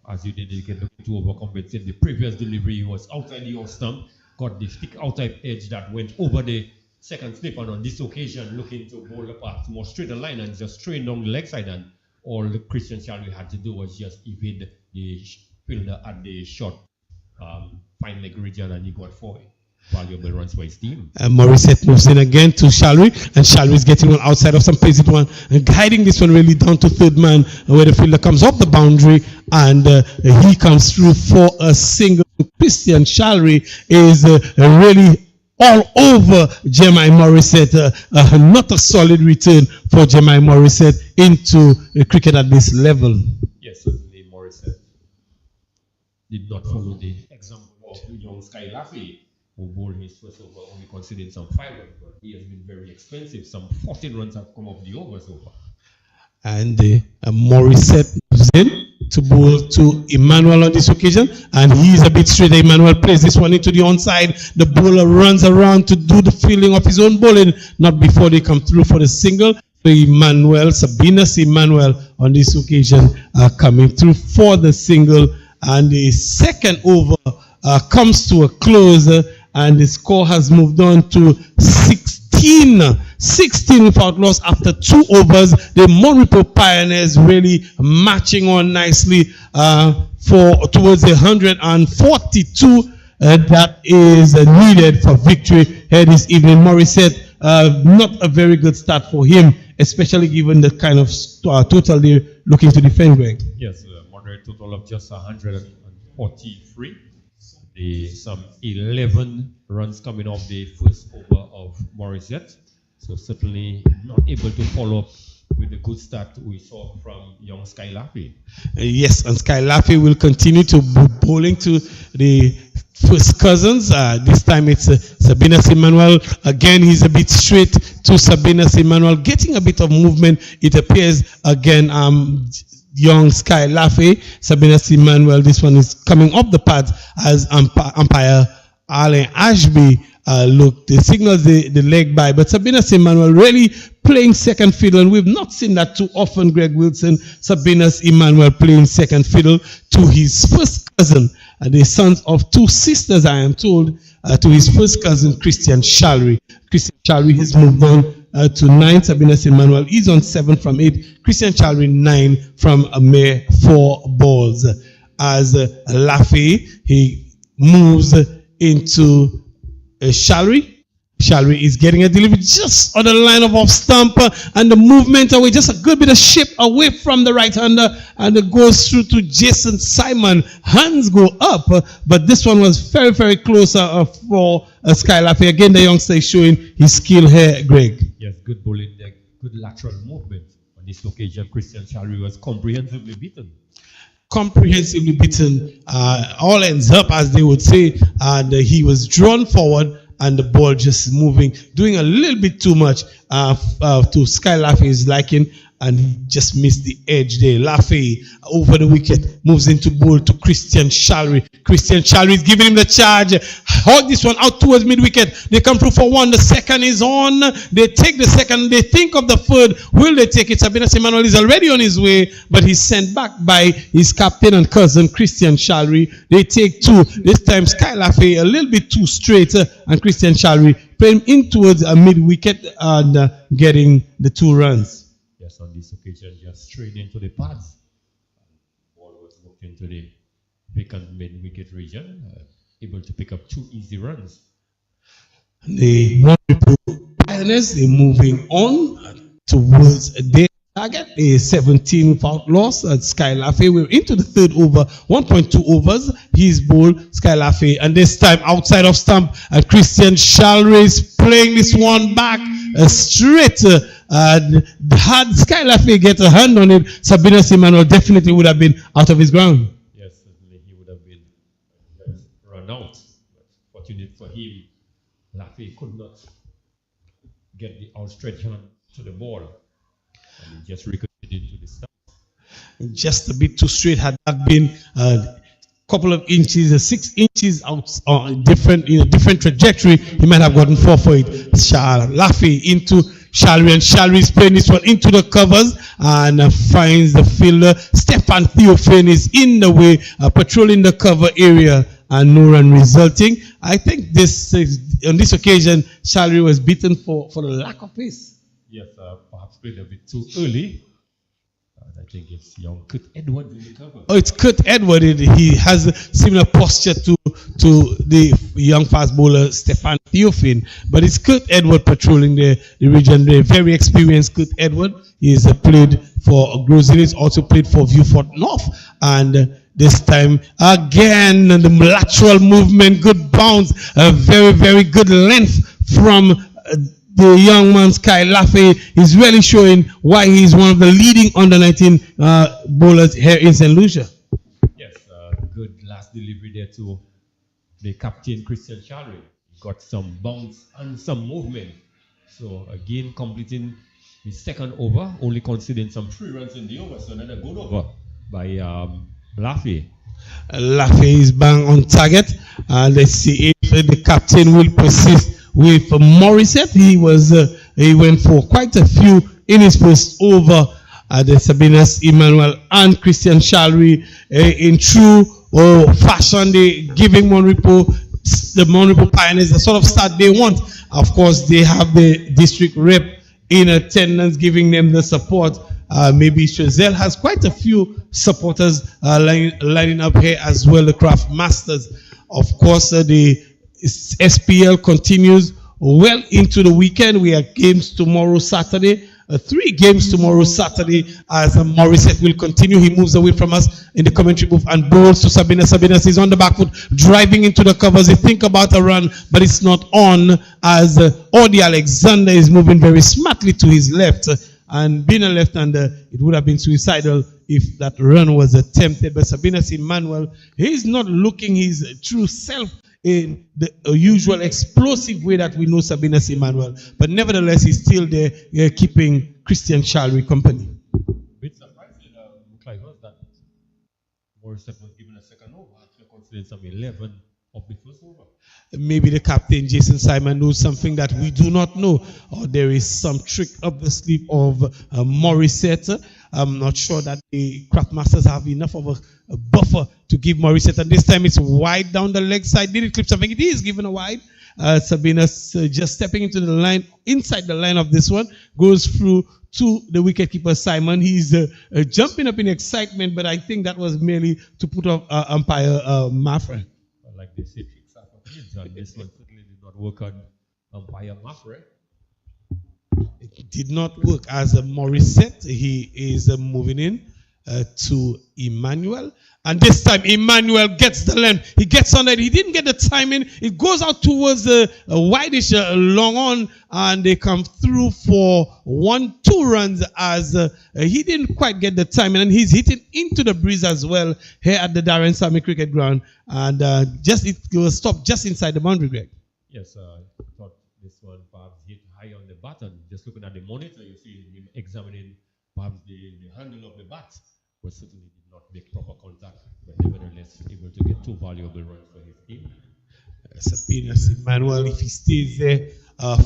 As you did, you can look to overcompensate. The previous delivery was outside the off stump, got the stick outside edge that went over the second slip, and on this occasion, looking to bowl a path more straighter line and just straight down the leg side, and all the Christian Shalry had to do was just evade the fielder at the short fine leg region, and he got 4 valuable runs for his team. Morissette moves in again to Shalry, and Shalry is getting one outside of some plays it one and guiding this one really down to third man, where the fielder comes off the boundary, and he comes through for a single. Christian Shalry is really all over Jemai Morissette. Not a solid return for Jemai Morissette into cricket at this level. Yes, certainly Morissette did not follow the example of young Sky Laffey, who bowled his first over only conceding some 5 runs, but he has been very expensive. Some 14 runs have come off the over so far. And Morissette moves in to bowl to Emmanuel on this occasion, and he's a bit straight. Emmanuel plays this one into the onside. The bowler runs around to do the fielding of his own bowling, not before they come through for the single. So Emmanuel, Sabinas Emmanuel on this occasion coming through for the single, and the second over comes to a close, and the score has moved on to 16 without loss after 2 overs. The Monrepo Pioneers really marching on nicely towards the 142 that is needed for victory here this evening. Morissette, not a very good start for him, especially given the kind of total they're looking to defend, Greg. Yes, moderate total of just 143. Some 11 runs coming off the first over of Morissette. So certainly not able to follow up with the good start we saw from young Sky Laffy. Yes, and Sky Laffy will continue to bowling to the first cousins. This time it's Sabina Emmanuel. Again, he's a bit straight to Sabina Emmanuel, getting a bit of movement. It appears again, young Sky Laffy, Sabina Emmanuel. This one is coming up the pads as umpire Alain Ashby the signals the leg by, but Sabina Emmanuel really playing second fiddle, and we've not seen that too often. Greg Wilson, Sabina Emmanuel playing second fiddle to his first cousin, the sons of two sisters, I am told, to his first cousin, Christian Shalry. Christian Shalry has moved on to 9. Sabina Emmanuel is on 7 from 8. Christian Shalry 9 from a mere 4 balls. As Laffy, he moves into Shalry. Shalry is getting a delivery just on the line of off stump, and the movement away, just a good bit of ship away from the right-hander, and it goes through to Jason Simon. Hands go up, but this one was very, very close for Sky Laffy. Again, the youngster is showing his skill here, Greg. Yes, good bowling there, good lateral movement. On this occasion, Christian Shalry was comprehensively beaten. Comprehensively beaten. All ends up, as they would say, and he was drawn forward, and the ball just moving, doing a little bit too much to Sky Laffy's liking, and he just missed the edge there. Laffy over the wicket moves into bowl to Christian Shalry. Christian Shalry is giving him the charge. Hog this one out towards mid-wicket. They come through for one. The second is on. They take the second. They think of the third. Will they take it? Sabina Emmanuel is already on his way, but he's sent back by his captain and cousin, Christian Shalry. They take 2. This time, Sky Laffy a little bit too straight, and Christian Shalry playing in towards a mid-wicket and getting the 2 runs. Yes, on this occasion, just straight into the pads. Ball was moved into the vacant mid-wicket region, able to pick up 2 easy runs. The Repos Pioneers, they're moving on towards their target. A 17 without loss at Sky Laffy. We're into the third over, 1.2 overs. He's bowled Sky Laffy, and this time outside of stump, and Christian Shalry is playing this one back straight. Had Sky Laffy get a hand on it, Sabina Emmanuel definitely would have been out of his ground. Yes, certainly he would have been run out. But fortunate for him, Laffy could not get the outstretched hand to the ball, and he just recorded into the stump. Just a bit too straight. Had that been a couple of inches, 6 inches out, different in a different trajectory, he might have gotten 4 for it. Laffy into Shalry, and Shalry is playing this one into the covers and finds the fielder. Stefan Theophin is in the way, patrolling the cover area, and no run resulting. I think this on this occasion, Shalry was beaten for the lack of pace. Yes, perhaps played a bit too early. I think it's young Kurt Edwards in the cover. Oh, it's Kurt Edwards. He has a similar posture to the young fast bowler Stefan Theophin. But it's Kurt Edwards patrolling the region. The very experienced Kurt Edwards. He's played for Groseries, also played for Viewfort North. And this time, again, the lateral movement, good bounce, a very, very good length from the young man Sky Laffy. Is really showing why he's one of the leading under-19 bowlers here in St. Lucia. Yes, good last delivery there to the captain Christian Shalry. Got some bounce and some movement. So again, completing the second over, only conceding some 3 runs in the over. So another good over by Laffy. Laffy is bang on target. Let's see if the captain will persist with Morissette. He went for quite a few in his first over. The Sabina Emmanuel and Christian Shalry in true fashion, they giving the Repos Pioneers the sort of start they want. Of course, they have the district rep in attendance giving them the support. Maybe Choiseul has quite a few supporters lining up here as well, the Craft Masters. Of course, the SPL continues well into the weekend. We have games tomorrow, Saturday, 3 games tomorrow, Saturday, as Morissette will continue. He moves away from us in the commentary booth and bowls to Sabina. Sabina is on the back foot, driving into the covers. They think about a run, but it's not on, as Audie Alexander is moving very smartly to his left. And being a left-hander, it would have been suicidal if that run was attempted. But Sabina Emmanuel, he's not looking his true self in the usual explosive way that we know Sabina Emmanuel. But nevertheless, he's still there, keeping Christian Chalry company. Bit surprising, Clive, was that Morissette was given a second over after confidence of 11 of the first over. Maybe the captain, Jason Simon, knows something that we do not know, or there is some trick up the sleeve of Morissette. I'm not sure that the Craftmasters have enough of a buffer to give Morissette, and this time it's wide down the leg side. Did it clip something? It is given a wide. Sabina's just stepping into the line, inside the line of this one, goes through to the wicketkeeper Simon. He's jumping up in excitement, but I think that was merely to put off umpire Maffrey. Like they say, tricks are for kids, and this one certainly did not work on umpire Maffrey. It did not work as a Morissette. He is moving in to Emmanuel. And this time, Emmanuel gets the length. He gets on it. He didn't get the timing. It goes out towards a wideish long on, and they come through for 1-2 runs as he didn't quite get the timing. And he's hitting into the breeze as well here at the Darren Sammy Cricket Ground. And it was stopped just inside the boundary, Greg. Yes, I thought this one perhaps hit high on the button. Just looking at the monitor, you see him examining perhaps the handle of the bat, but certainly did not make proper contact, but nevertheless able to get 2 valuable runs for his team. Sabina Emmanuel, if he stays there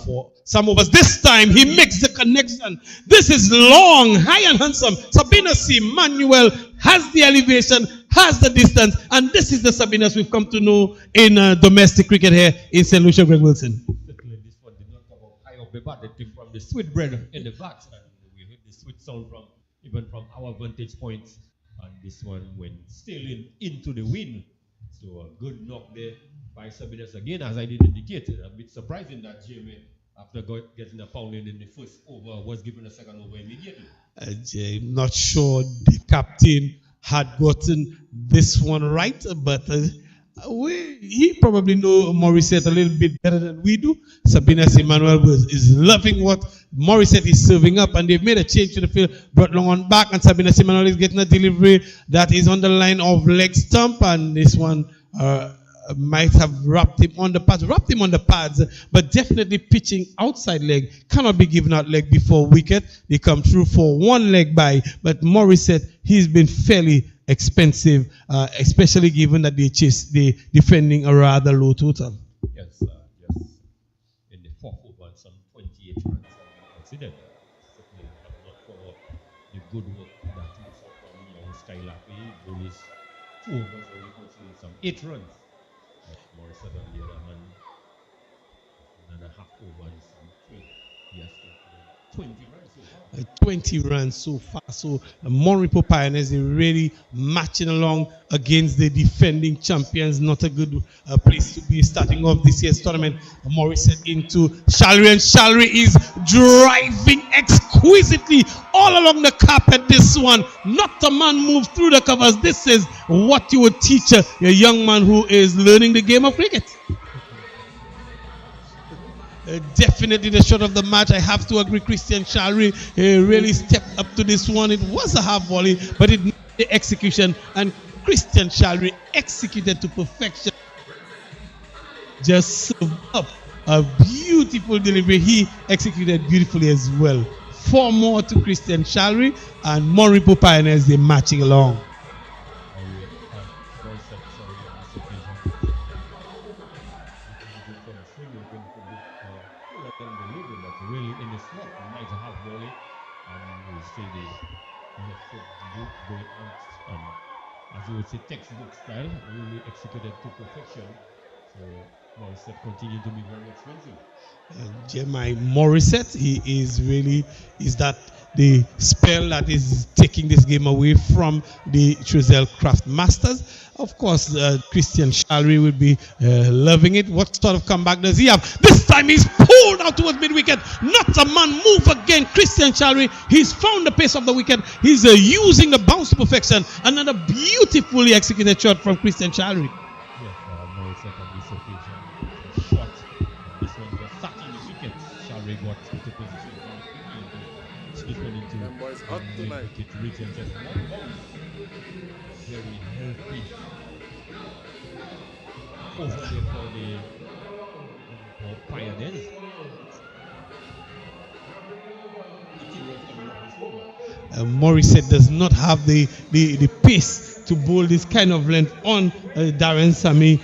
for some of us, this time he makes the connection. This is long, high and handsome. Sabina Emmanuel has the elevation, has the distance, and this is the Sabinas we've come to know in domestic cricket here in St. Lucia. Greg Wilson. Certainly this one did not come up high off the bat. It came from the sweet bread in the bat, and we heard the sweet sound from even from our vantage point, and this one went sailing into the wind. So a good knock there by Sabinas again, as I did indicate. A bit surprising that Jamie, after getting a pounding in the first over, was given a second over immediately. I'm not sure the captain had gotten this one right, but he probably knows Morissette a little bit better than we do. Sabina Emmanuel is loving what Morissette is serving up, and they've made a change to the field, brought long on back, and Sabina Emmanuel is getting a delivery that is on the line of leg stump, and this one might have wrapped him on the pads, but definitely pitching outside leg. Cannot be given out leg before wicket. They come through for 1 leg by, but Morissette, he's been fairly expensive, especially given that they defending a rather low total. Yes, just in the 4th over, some 28 runs have been considered. Certainly not for the good work that we saw from young Skylarky. Those 2 overs only considered some 8 runs. Morissette on the other hand, another half over and some 20. Yes, 20 runs so far. 20 runs so far. So Repos Pioneers, they're really matching along against the defending champions. Not a good place to be starting off this year's tournament. Morissette into Chalry, and Chalry is driving exquisitely all along the carpet. This one, not a man move through the covers. This is what you would teach a young man who is learning the game of cricket. Definitely the shot of the match. I have to agree, Christian Chalry really stepped up to this one. It was a half volley, but it needed the execution, and Christian Chalry executed to perfection. Just served up a beautiful delivery. He executed beautifully as well. 4 more to Christian Chalry, and Repos Pioneers, they're matching along. Really in the slot, nice half volley, and we see the left foot going out, as you would say, textbook style, really executed to perfection. So Morissette continued to be very expensive. Jeremiah Morissette, he is that the spell that is taking this game away from the Choiseul Craft Masters. Of course, Christian Shalry will be loving it. What sort of comeback does he have? This time he's pulled out towards mid-wicket. Not a man move again. Christian Shalry, he's found the pace of the wicket. He's using the bounce to perfection. Another beautifully executed shot from Christian Shalry. Yes, Morissette on this occasion. Shot. This one was sacking the wicket. Shalry got into position and chased one into wicket reach and just one bounce. Very healthy over there for Pioneers. Morissette does not have the pace to bowl this kind of length on Darren Sammy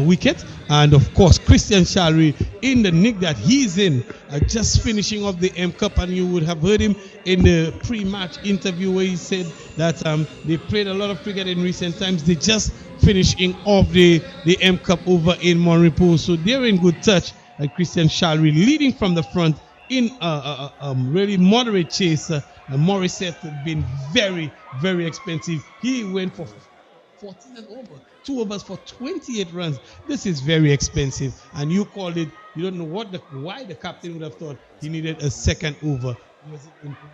wicket. And of course, Christian Shalry in the nick that he's in, just finishing off the M Cup. And you would have heard him in the pre-match interview where he said that they played a lot of cricket in recent times. They just finishing off the M Cup over in Repos. So they're in good touch. Christian Shalry leading from the front in a really moderate chase. Morissette had been very, very expensive. He went for 14 and over. 2 overs for 28 runs. This is very expensive. And you called it, you don't know why the captain would have thought he needed a second over. It was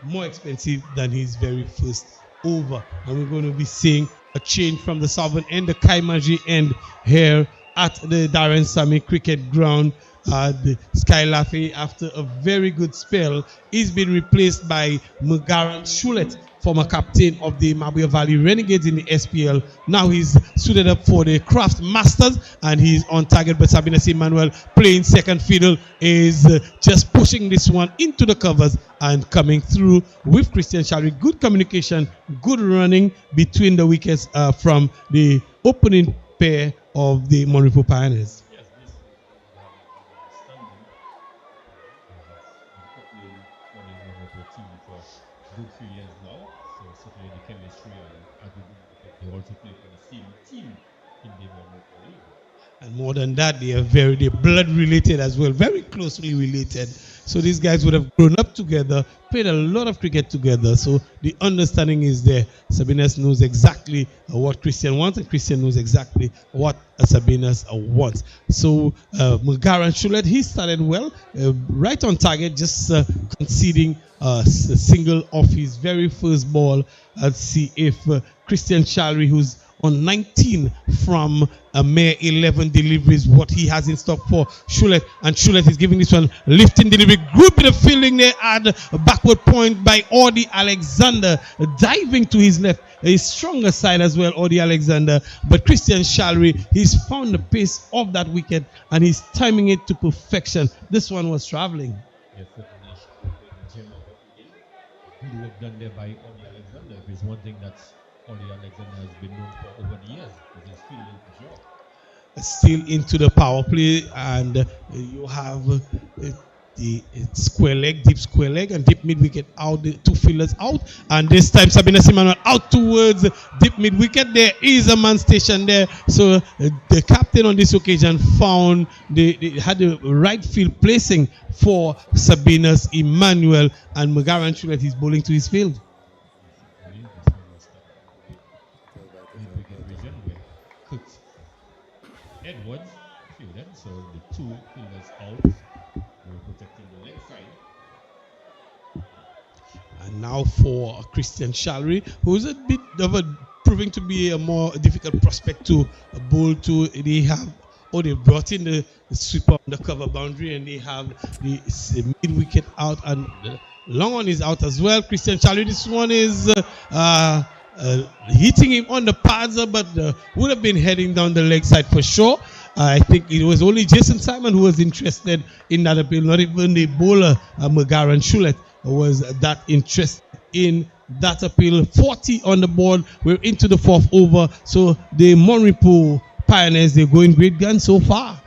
more expensive than his very first over. And we're going to be seeing a change from the southern end, the Kaimaji end here at the Darren Sammy cricket ground. The Sky Laffey, after a very good spell, is being replaced by Mugaran Shulet, former captain of the Mabuya Valley Renegades in the SPL. Now he's suited up for the Craft Masters and he's on target. But Sabina Emmanuel playing second fiddle is just pushing this one into the covers and coming through with Christian Shalry. Good communication, good running between the wickets from the opening pair of the Monrepo Pioneers. Good few years now, so certainly the chemistry and they also play for the same team in the Monrepo League. And more than that, they're blood related as well, very closely related. So these guys would have grown up together, played a lot of cricket together. So the understanding is there. Sabinas knows exactly what Christian wants, and Christian knows exactly what Sabinas wants. So Mugaran Shulet, he started well, right on target, just conceding a single off his very first ball. Let's see if Christian Shalry, who's on 19 from a mere 11 deliveries, what he has in stock for Shulet. And Shulet is giving this one lifting delivery. Good bit of fielding there at a backward point by Audi Alexander, diving to his left. His stronger side as well, Audi Alexander. But Christian Shalry, he's found the pace of that wicket and he's timing it to perfection. This one was traveling. Yes, good work done there by Audi Alexander. If it's one thing that's Audi Alexander has been known for over the years, is his fielding for sure. Still into the power play, and you have the square leg, deep square leg, and deep mid wicket out. The two fielders out, and this time Sabina Emmanuel out towards deep mid wicket. There is a man stationed there, so the captain on this occasion found had the right field placing for Sabina's Emmanuel, and Mugaran Shulet is bowling to his field. Edwards fielded, so the two fielders out. We're protecting the leg side. And now for Christian Shalry, who's a bit of proving to be a more difficult prospect to bowl to. They brought in the sweeper on the cover boundary, and they have the mid wicket out, and the long one is out as well. Christian Shalry, this one is hitting him on the pads, but would have been heading down the leg side for sure. I think it was only Jason Simon who was interested in that appeal. Not even the bowler, Mugaran Shulet, was that interested in that appeal. 40 on the board. We're into the fourth over. So the Monrepo Pioneers, they're going great guns so far.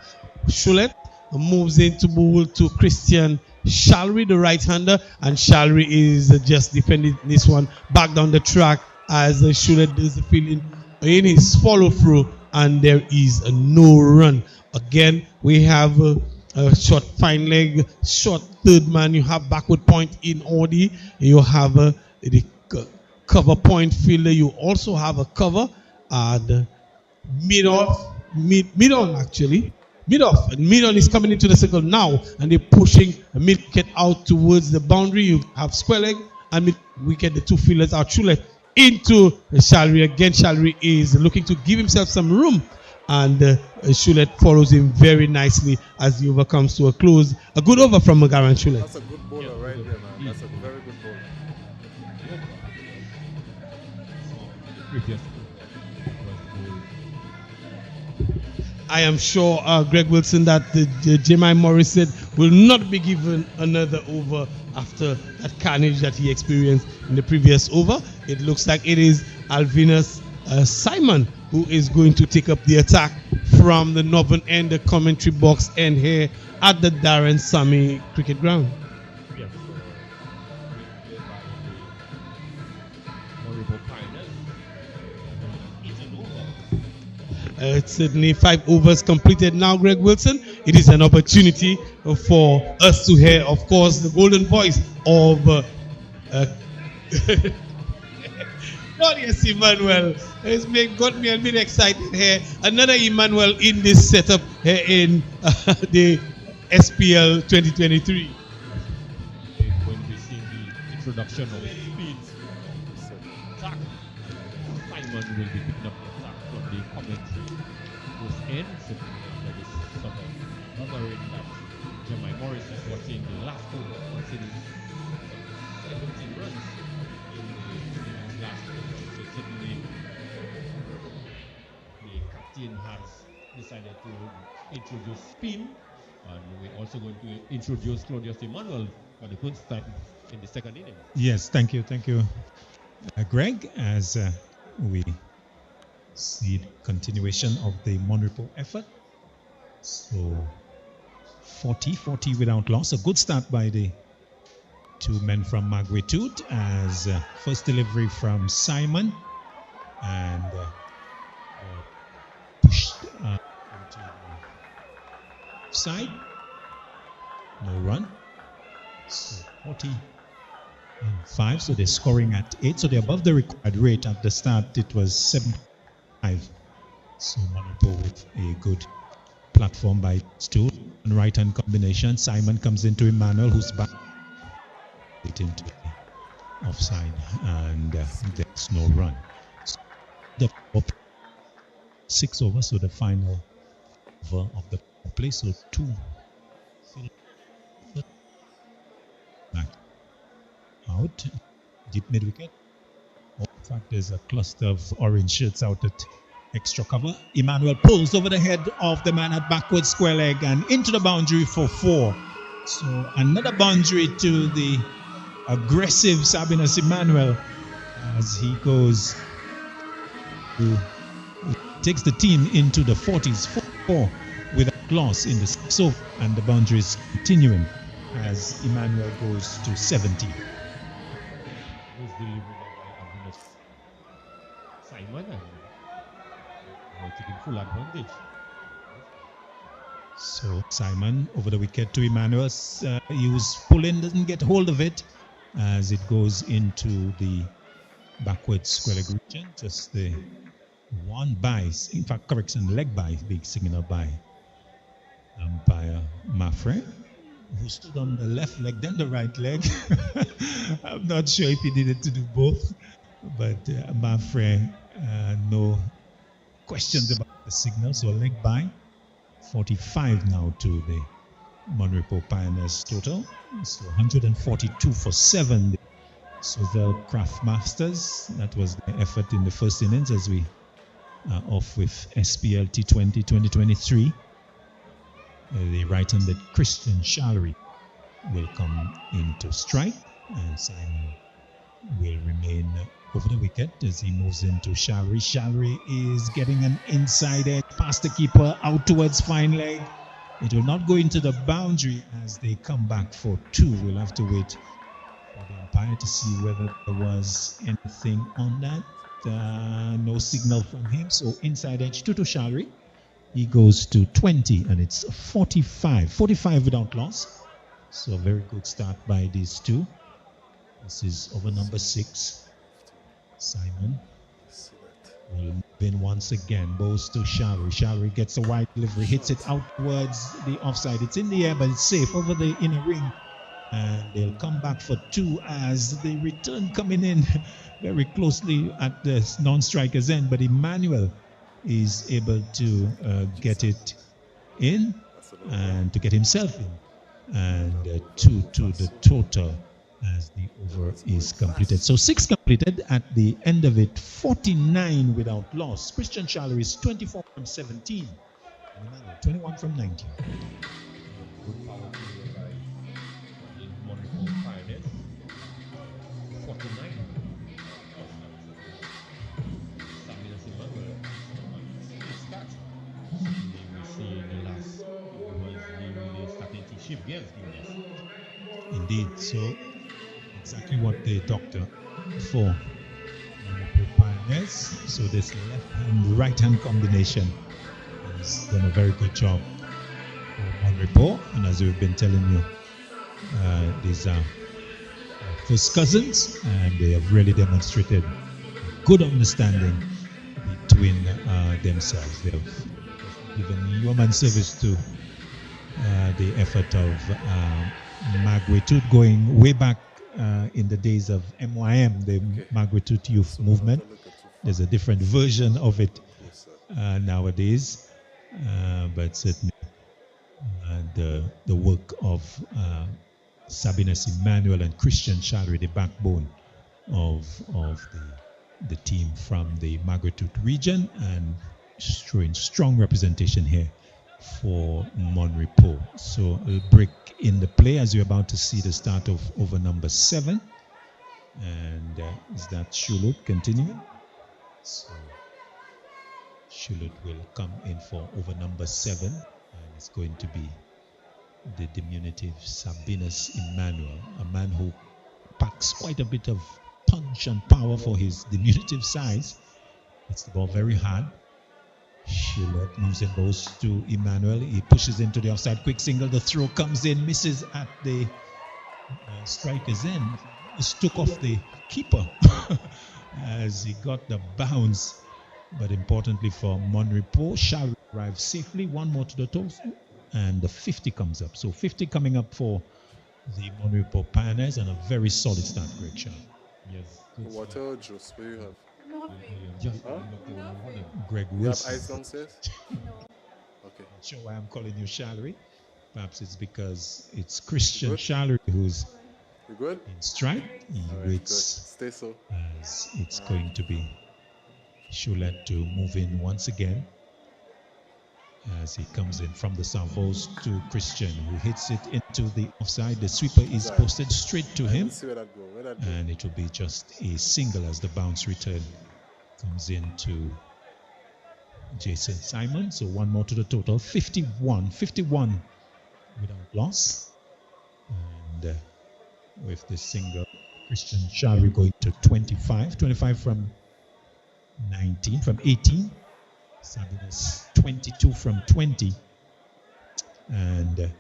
Shulet moves into bowl to Christian Shalry, the right-hander, and Shalry is just defending this one back down the track as Shulet does the fielding in his follow-through and there is no run. Again, we have a short fine leg, short third man. You have backward point in Audi. You have the cover point fielder. You also have a cover and mid off, mid on actually. Mid off, and mid on is coming into the circle now, and they're pushing a mid wicket out towards the boundary. You have square leg and mid wicket. The two fielders are true left into Shalry. Again, Shalry is looking to give himself some room, and Shulet follows him very nicely as the over comes to a close. A good over from Magaran Shulet. That's a good bowler right there, man. That's a very good bowler. I am sure, Greg Wilson, that the Jemai Morris said will not be given another over after that carnage that he experienced in the previous over. It looks like it is Alvinus Simon who is going to take up the attack from the northern end, the commentary box end here at the Darren Sammy Cricket Ground. It's certainly 5 overs completed now, Greg Wilson. It is an opportunity for us to hear, of course, the golden voice of Claudius Emmanuel. It's got me a bit excited here. Another Emmanuel in this setup here in the SPL 2023. When we see the introduction of speed, attack, Simon will be picking up the attack from the commentary. Those ends, that is sort of covering that Jemai Morris is watching the last over, considering 17 runs in the last over. So certainly the captain has decided to introduce spin, and we're also going to introduce Claudius Emmanuel for the first time in the second inning. Yes, thank you, Greg. As we see the continuation of the Monrepo effort. So 40 without loss. A good start by the two men from Magnitude as first delivery from Simon and pushed into the side. No run. So 45. So they're scoring at 8. So they're above the required rate. At the start, it was 7. So Monrepo with a good platform by Stu and right hand combination. Simon comes into Emmanuel, who's back into the offside, and there's no run. So the 6 overs, so the final over of the play. So 2 back out, deep mid wicket. In fact, there's a cluster of orange shirts out at extra cover. Emmanuel pulls over the head of the man at backward square leg and into the boundary for 4. So another boundary to the aggressive Sabinus Emmanuel as he goes to takes the team into the 40s, 4 without loss in the 6 over, and the boundary is continuing as Emmanuel goes to 70. Simon and taking full advantage. So Simon over the wicket to Emmanuel. He was pulling, doesn't get hold of it as it goes into the backward square leg region. Just the one by, in fact, correction, leg by, big signal by umpire Maffrey, who stood on the left leg, then the right leg. I'm not sure if he needed to do both, but Maffrey, no questions about the signal. So leg by, 45 now to the Monrepo Pioneers total. So 142 for 7. Choiseul Craft Masters. That was the effort in the first innings as we are off with SPLT20 2023. The right-handed Christian Shalry will come into strike, and Simon will remain over the wicket as he moves into Shalry. Shalry is getting an inside edge past the keeper out towards fine leg. It will not go into the boundary as they come back for 2. We'll have to wait for the umpire to see whether there was anything on that. no signal from him. So inside edge to Shalry. He goes to 20 and it's 45. 45 without loss. So a very good start by these two. This is over number 6. Simon will move in once again. Bows to Shalry. Shalry gets a wide delivery. Hits it out towards the offside. It's in the air but it's safe over the inner ring. And they'll come back for 2 as they return coming in very closely at the non-striker's end. But Emmanuel is able to get it in and to get himself in. And 2 to the total as the over is completed. So 6 completed at the end of it, 49 without loss. Christian Schaller is 24 from 17. Emmanuel, 21 from 19. Good power play by the Monaco Pioneers. 49. Samina Silva will start. We see the last was really starting to shift gears doing this. Indeed, so exactly what the doctor for Monaco Pioneers. So this left hand, right hand combination has done a very good job on Repos, and as we've been telling you, these are first cousins, and they have really demonstrated good understanding between themselves. They have given human service to the effort of Magnitude, going way back in the days of MYM, the Magnitude Youth Movement. There's a different version of it nowadays, but certainly the work of Sabinas Emmanuel and Christian Shalry, the backbone of the team from the Magnitude region, and showing strong representation here for Monrepo. So a break in the play as you're about to see the start of over number 7. And is that Shulut continuing? So Shulut will come in for over number 7, and it's going to be the diminutive Sabinas Emmanuel, a man who packs quite a bit of punch and power for his diminutive size. Hits the ball very hard. Shulet moves and goes to Emmanuel. He pushes into the offside, quick single. The throw comes in, misses at the striker's end. Just took off the keeper as he got the bounce. But importantly for Monrepo, shall arrive safely. One more to the toast, and the 50 comes up. So 50 coming up for the Monrepo Pioneers, and a very solid start, Greg Shaw. Yes. Water juice, what do you have? Greg You have Wilson. ice downstairs? Okay. Not sure why I'm calling you Shalry. Perhaps it's because it's Christian Shalry who's You good? in strike. He All right, waits good. Stay so. as it's going to be Shulet to move in once again as he comes in from the salvos to Christian, who hits it into the offside. The sweeper is posted straight to him, See where that go. Where that go? and it will be just a single as the bounce return comes into Jason Simon. So one more to the total, 51 without loss. And with this single, Christian Shalry going to 25 from 19, from 18. Sabinas 22 from 20, and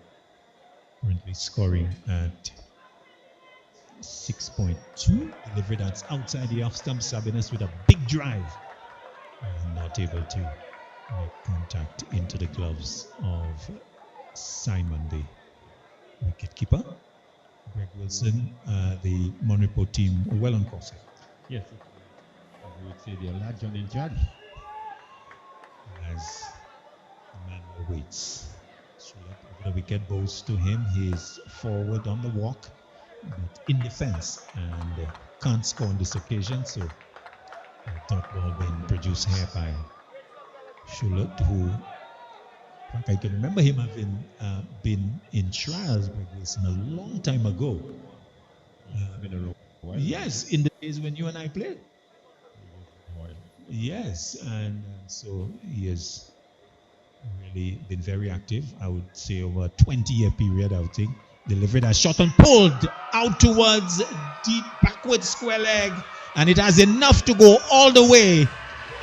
currently scoring at 6.2. Delivery that's outside the off stump. Sabinas with a big drive, and not able to make contact into the gloves of Simon, the wicketkeeper. Greg Wilson, the Monrepo team, well on course. Yes, I would say they're large and in charge. As Emmanuel waits. So the wicket goes to him. He is forward on the walk, but in defense, and can't score on this occasion. So top ball being produced here by Shulut, who I can remember him having been in trials with Wilson a long time ago. Been a while. Yes, in the days when you and I played. Yes, and so he has really been very active. I would say over a 20-year period, I would think. Delivered a shot and pulled out towards deep backward square leg. and it has enough to go all the way.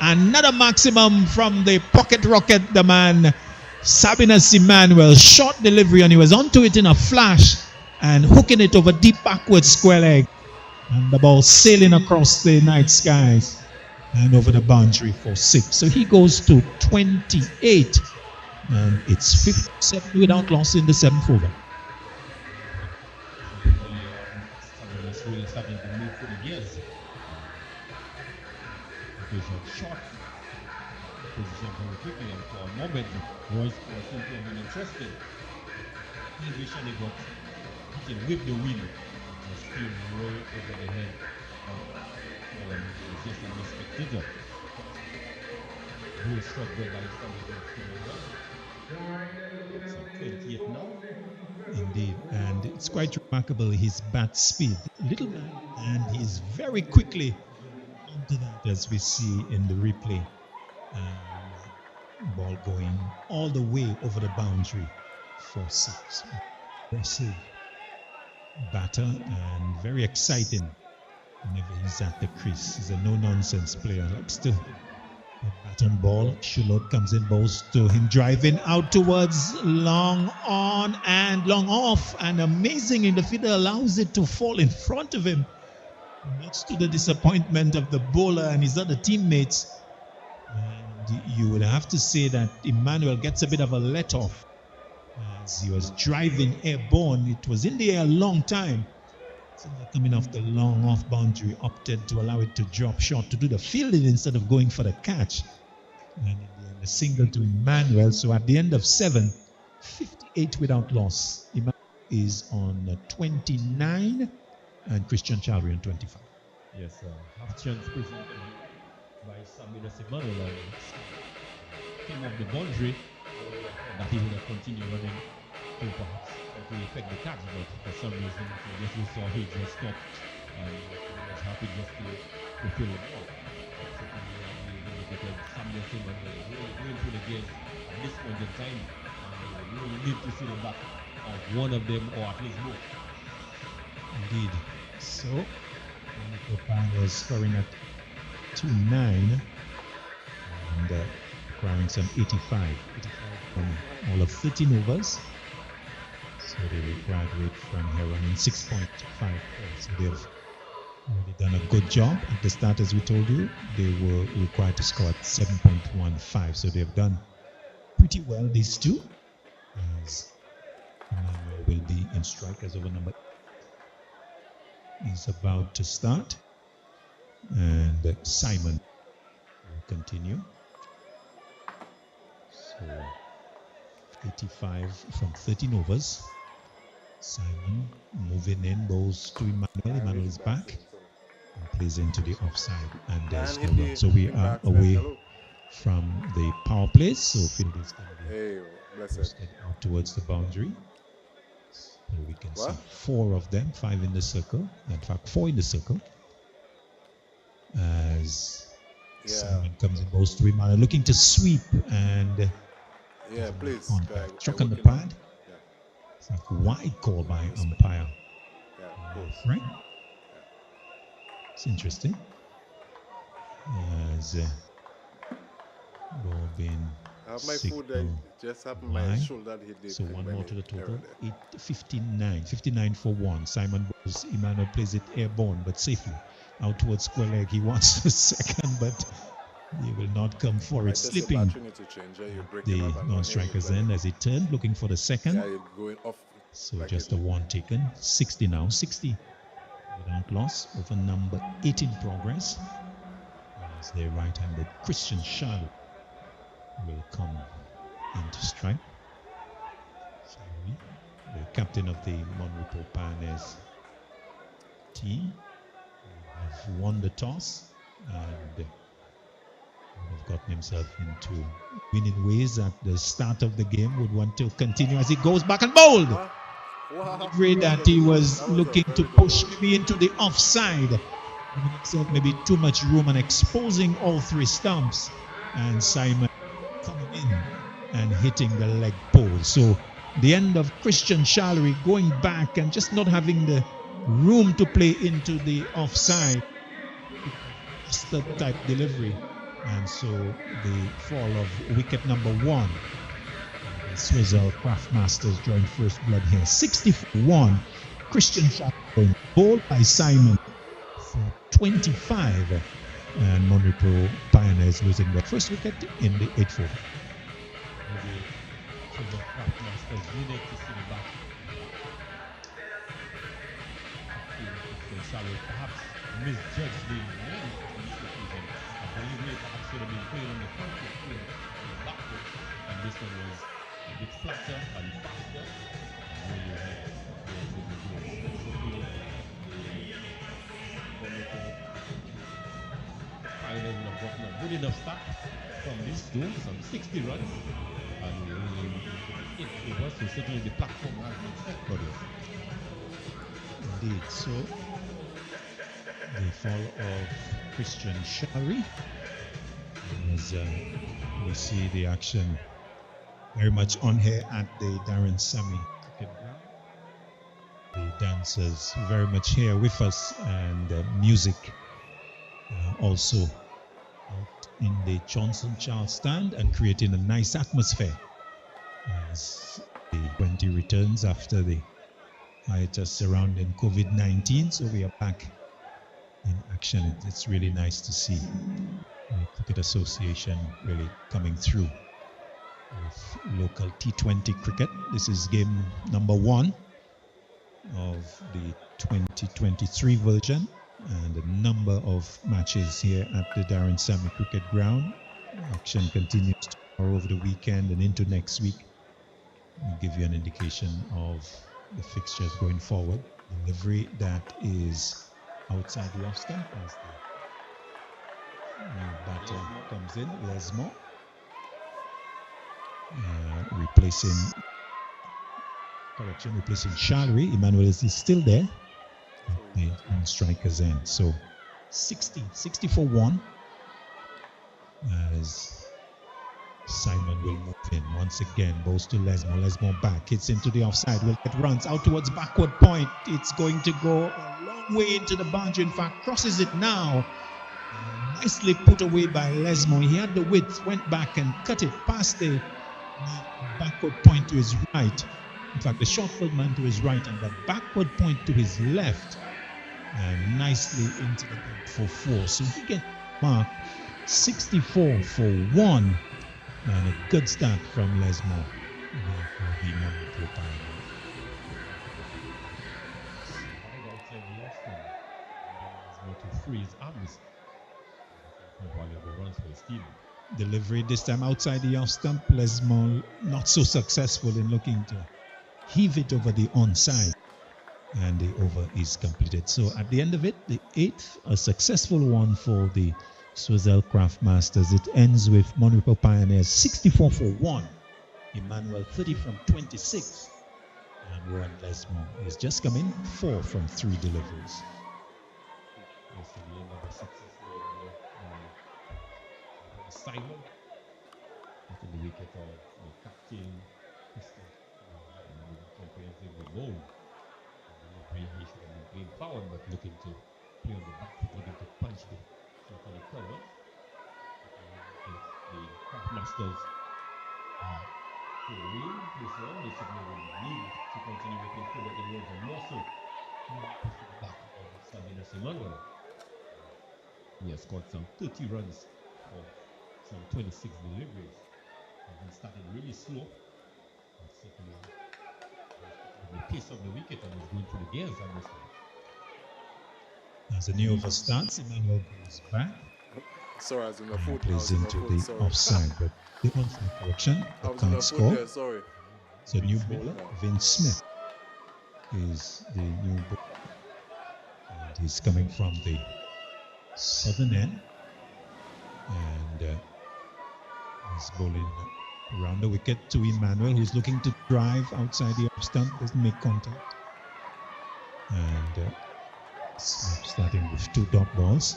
Another maximum from the pocket rocket, the man Sabinus Emmanuel. Short delivery, and he was onto it in a flash and hooking it over deep backward square leg, and the ball sailing across the night skies and over the boundary for 6. So he goes to 28, and it's 57 without loss in the 7th over. Really starting to move for the gears. Short position very quickly, and for a moment, Royce was simply uninterested. English, and they got hit with the wind. The steam way over the head of just a spectator. Who is struck well by his family. 28 now. Indeed, and it's quite remarkable his bat speed. Little man, and he's very quickly onto that, as we see in the replay. Ball going all the way over the boundary for 6. Impressive batter and very exciting whenever he's at the crease. He's a no-nonsense player. Like still, bat on ball. Shulot comes in, balls to him, driving out towards long on and long off, and amazingly the fielder allows it to fall in front of him, much to the disappointment of the bowler and his other teammates. And you would have to say that Emmanuel gets a bit of a let off as he was driving airborne. It was in the air a long time. So coming off the long off boundary, opted to allow it to drop short to do the fielding instead of going for the catch. And in the end, a single to Emmanuel. So at the end of 7, 58 without loss. Emmanuel is on 29 and Christian Chalry on 25. Yes, half chance presented by Sabinus Emmanuel. Came off the boundary that he would have continued running to perhaps to effect the catch, but for some reason we saw he just stopped and he was happy just to fill the ball. Sabinus Emmanuel really going through the gears at this point in time, and we really need to see the back of one of them or at least both. Indeed. So Japan was scoring at 2-9 and requiring some 85 from all of 13 overs. So they required rate from here running 6.54. So they've already done a good job at the start. As we told you, they were required to score at 7.15. So they've done pretty well, these two. As Emmanuel will be in strike as over number 8. He's about to start, and Simon will continue. So 85 from 13 overs. Simon moving in, bowls to Emmanuel. Emmanuel is back and plays into the offside, and there's no run. So we are away from the power play. So field is going to be posted out towards the boundary. So we can see 4 of them, 5 in the circle. In fact, 4 in the circle. As Simon comes in, goes to Emmanuel, looking to sweep, and please. Struck on the pad. It's like wide call by umpire. Right? It's interesting. As ball being I have my food that just happened my shoulder hit the so one more to the total. 59. 59 for 1. Simon Bowles, Emmanuel plays it airborne but safely out towards square leg. He wants the second, but he will not come for it. Slipping the non-striker's end as he turned, looking for the second. So like just a 1 taken. 60 now. 60 without loss over number 8 in progress. As the right-handed Christian Charlotte will come into strike. The captain of the Monrepo Pioneers team have won the toss and have gotten himself into winning ways at the start of the game. Would want to continue as he goes back and bowled. Afraid that he was looking to push me into the offside. Maybe too much room and exposing all 3 stumps, and Simon coming in and hitting the leg pole. So the end of Christian Chalry going back and just not having the room to play into the offside. master type delivery. And so the fall of wicket number 1. The Choiseul Craftmasters join first blood here. 64-1. Christian shot going bowled by Simon for 25. And Monrepo Pioneers losing their first wicket in the 8-4. Choiseul Craftmasters needed to see the back. Shallow perhaps misjudged the length of the season. I believe they perhaps should have been playing on the front foot, playing backwards, and this one was a bit flatter and faster. Really had Pioneers would have gotten a good enough start from this zone, some 60 runs, and really it was so certainly the platform has been set for this. Indeed, so the fall of Christian Shari, as we see the action very much on here at the Darren Sammy Cricket Ground. The dancers very much here with us, and music also out in the Johnson Charles stand and creating a nice atmosphere as the 20 returns after the hiatus surrounding COVID-19. So we are back in action. It's really nice to see the Cricket Association really coming through with local T20 cricket. This is game number 1 of the 2023 version, and a number of matches here at the Darren Sammy Cricket Ground. Action continues tomorrow, over the weekend, and into next week. We'll give you an indication of the fixtures going forward. Delivery that is outside the off stump as the new batter comes in, Lesmore, replacing Shalry. Emmanuel is still there at the striker's end. So 60-1 as Simon will move in once again, bowls to Lesmore. Lesmore back, hits into the offside, will get runs out towards backward point. It's going to go a long way into the boundary, in fact crosses it now. Nicely put away by Lesmore. He had the width, went back and cut it past the backward point to his right. In fact, the short field man to his right and the backward point to his left, and nicely into the gap for 4. So he gets marked 64 for 1. And a good start from Lesmore. Delivery this time outside the off stump. Lesmore not so successful in looking to heave it over the onside, and the over is completed. So at the end of it, the 8th, a successful one for the Choiseul Craftmasters. It ends with Monrepo Pioneers 64 for 1. Emmanuel 30 from 26. And Rowan Lesmore is just come in 4 from 3 deliveries. Simon, after the wicket of the captain, comprehensive goal. He should have been playing forward, but looking to play on the back foot, looking to punch the cover. The Craftmasters to win this one, they certainly need to continue looking forward towards a more so push the back of Sabina Simon. He has scored some 30 runs for some 26 deliveries. He started really slow, and certainly the pace of the wicket and was going through the gears on this one. As the new over starts, Emmanuel goes back. Sorry, I was in the foot. Plays into the offside, but the onside correction, the can't score. Yeah, sorry. So new bowler, Vince Smith, is the new bowler. And he's coming from the southern end. And he's bowling around the wicket to Emmanuel, who's looking to drive outside the off stump, doesn't make contact. And Smith starting with 2 dot balls.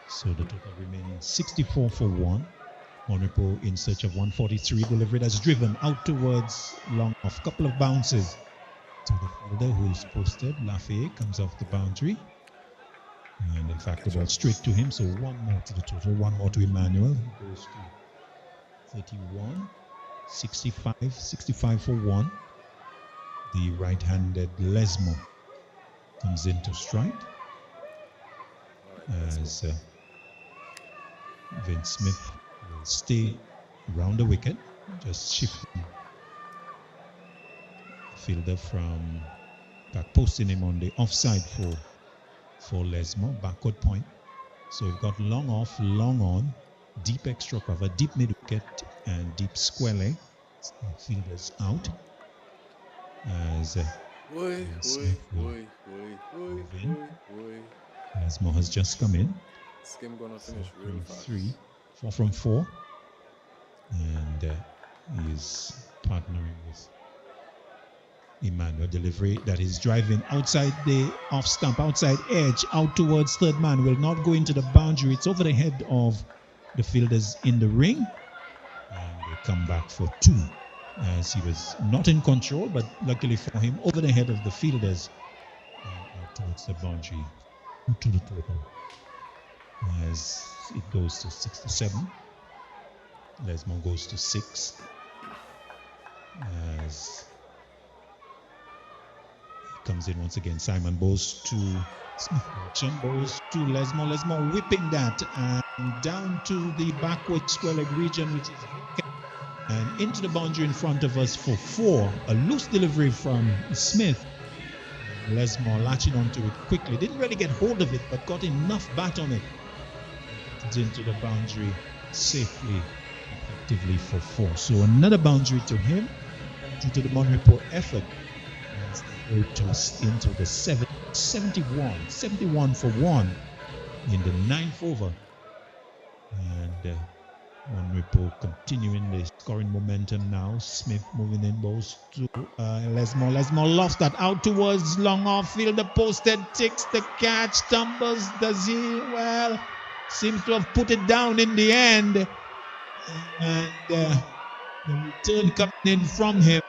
So the total remaining 64 for 1. Monrepo in search of 143. Delivery that's driven out towards long off. Couple of bounces to the fielder who's posted. Lafayette comes off the boundary. And in fact, the ball straight to him, so one more to the total, one more to Emmanuel. He goes to 31, 65 for one. The right-handed Lesmo comes in to strike as Vince Smith will stay around the wicket, just shifting the fielder from back, posting him on the offside for Lesmo, backward point. So we've got long off, long on, deep extra cover, deep mid wicket, and deep square leg. Fielders out as Smith will move in. Lesmo has just come in. This game gonna finish real fast. 4 from 4, and he's partnering with Emmanuel. Delivery that is driving outside the off stump, outside edge, out towards third man, will not go into the boundary. It's over the head of the fielders in the ring, and they come back for 2 as he was not in control, but luckily for him, over the head of the fielders and out towards the boundary, to the total as it goes to 67. Lesmo goes to 6 as he comes in once again. Simon bows to Smith, bows to Lesmo. Lesmo whipping that and down to the backward square leg region, which is and into the boundary in front of us for 4. A loose delivery from Smith. Lesmo latching onto it quickly. Didn't really get hold of it, but got enough bat on it. It's into the boundary safely, effectively for 4. So another boundary to him, due to the Monrepo effort. As they go into the 71 for 1 in the 9th over. And Monrepo continuing the scoring momentum now. Smith moving in, balls to Lesmo. Lesmo lost that out towards long off field. The posted, takes the catch, tumbles. Does he? Well, seems to have put it down in the end. And the return coming in from him.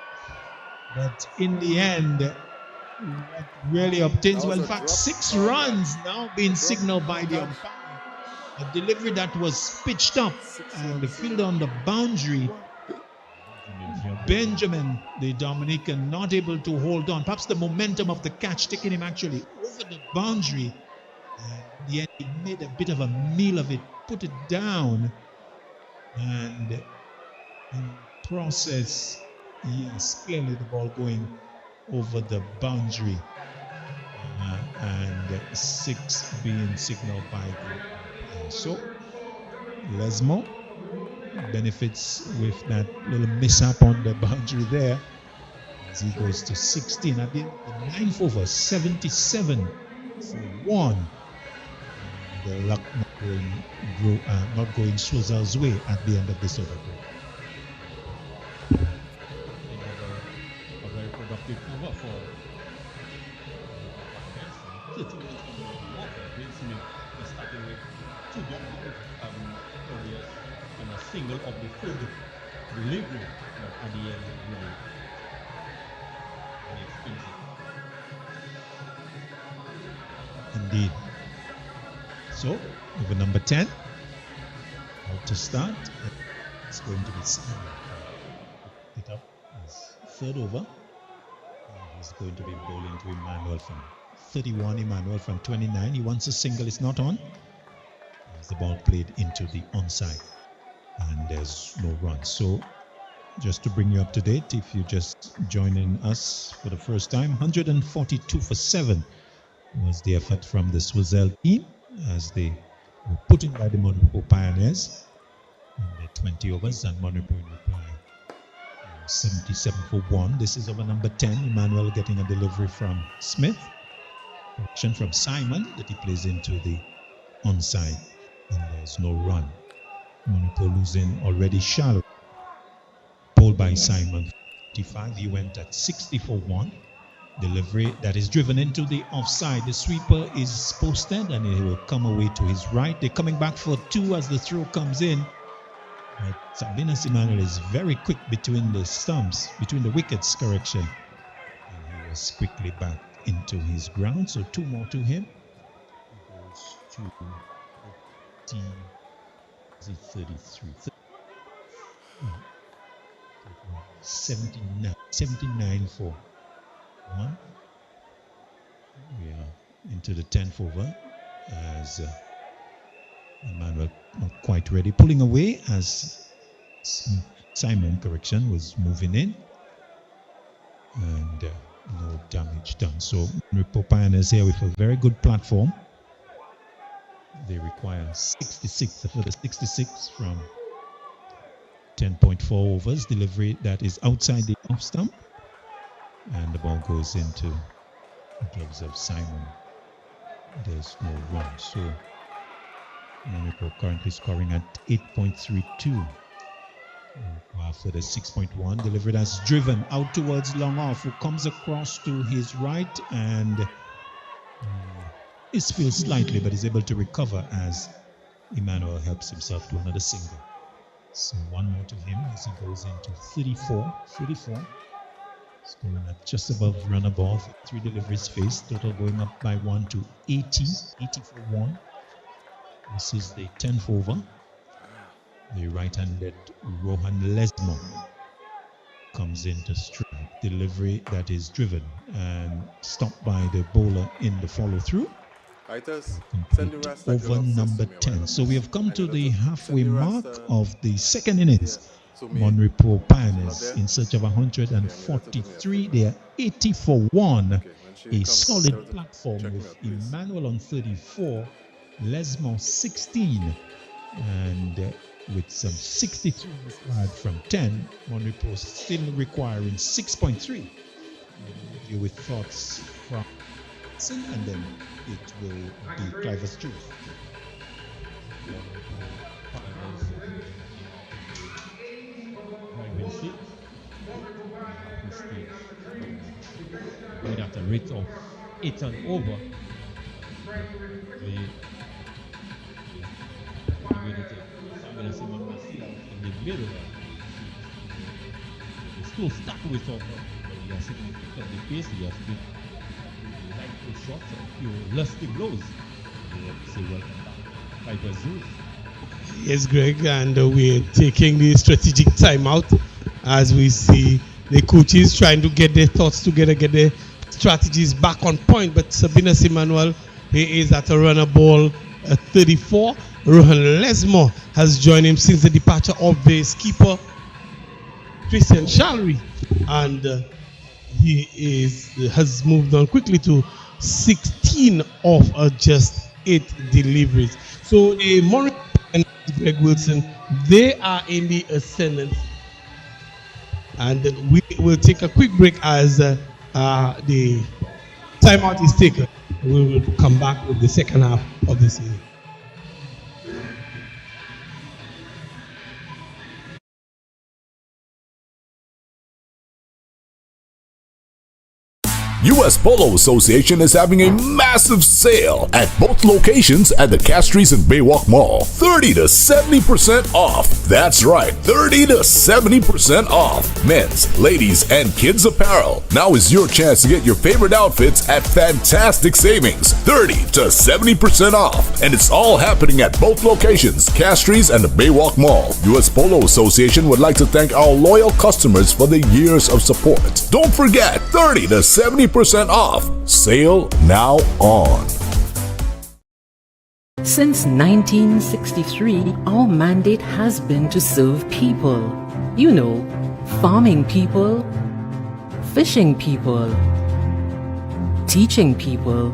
But in the end, what really obtains, well, in fact, 6 runs now being signaled by the umpire. A delivery that was pitched up and the fielder on the boundary. Benjamin, the Dominican, not able to hold on. Perhaps the momentum of the catch taking him actually over the boundary. And in the end, he made a bit of a meal of it, put it down. And in process, yes, clearly the ball going over the boundary. And 6 being signaled by the so Lesmo benefits with that little mishap on the boundary there as he goes to 16 at the end of the 9th over, 77 for 1. The luck not going Choiseul's way at the end of this over. A very productive over for starting with 2 areas and a single of the third delivery at the end really expensive. Indeed. So, over number 10, out to start. It's going to be it up as 3rd over. He's going to be bowling to Emmanuel from 31, Emmanuel from 29. He wants a single, it's not on. As the ball played into the onside. And there's no run. So, just to bring you up to date, if you just joining us for the first time, 142 for 7 was the effort from the Choiseul team as they were put in by the Monrepo Pioneers in the 20 overs, and Monrepo in reply 77 for 1. This is over number 10. Emmanuel getting a delivery from Smith. Action from Simon that he plays into the onside, and there's no run. Monrepo losing already shallow. Pulled by Simon 55. He went at 60 for 1. Delivery that is driven into the offside. The sweeper is posted and he will come away to his right. They're coming back for 2 as the throw comes in. But Sabinas Emmanuel is very quick between the stumps, between the wickets, correction. And he was quickly back into his ground. So 2 more to him. He goes to 33. 79 for 1. We are into the 10th over as Emmanuel not quite ready. Pulling away as Simon, was moving in. And no damage done. So Repos Pioneers here with a very good platform. They require 66 for the 66 from 10.4 overs. Delivery that is outside the off stump. And the ball goes into the gloves of Simon. There's no run. So Repos currently scoring at 8.32. After the 6.1, delivered as driven out towards long off, who comes across to his right and is filled slightly, but is able to recover as Emmanuel helps himself to another single. So one more to him as he goes into 34. Scoring at just above runner ball for 3 deliveries faced, total going up by 1 to 80 for 1. This is the 10th over. The right-handed Rohan Lesmo comes into strike. Delivery that is driven and stopped by the bowler in the follow-through. Over number 10. So we have come to the halfway mark of the second innings. Repos Pioneers in search of 143. They are 80 for 1. A solid platform with Emmanuel on 34, Lesmo 16, and with some 63 required from 10, Repos still requiring 6.3. You with thoughts from and then it will be Cliver's choice. With at a rate of 8 and over, in the middle still stuck with over, but he has sitting at the pace. He has been light to shots, a few lusty blows. We have to say welcome back, Piper Zeus. Yes, Greg, and we're taking the strategic timeout as we see the coaches trying to get their thoughts together, get their strategies back on point. But Sabina Emmanuel, he is at a runner ball at 34. Rohan Lesmo has joined him since the departure of the skipper Christian Shalry, and he has moved on quickly to 16 of just 8 deliveries. So the Morris and Greg Wilson, they are in the ascendant, and we will take a quick break as the timeout is taken. We will come back with the second half of the season. US Polo Association is having a massive sale at both locations at the Castries and Baywalk Mall. 30 to 70% off. That's right, 30 to 70% off. Men's, ladies, and kids apparel. Now is your chance to get your favorite outfits at fantastic savings. 30 to 70% off. And it's all happening at both locations, Castries and the Baywalk Mall. US Polo Association would like to thank our loyal customers for the years of support. Don't forget, 30 to 70% off. Sale now on. Since 1963, our mandate has been to serve people. You know, farming people, fishing people, teaching people,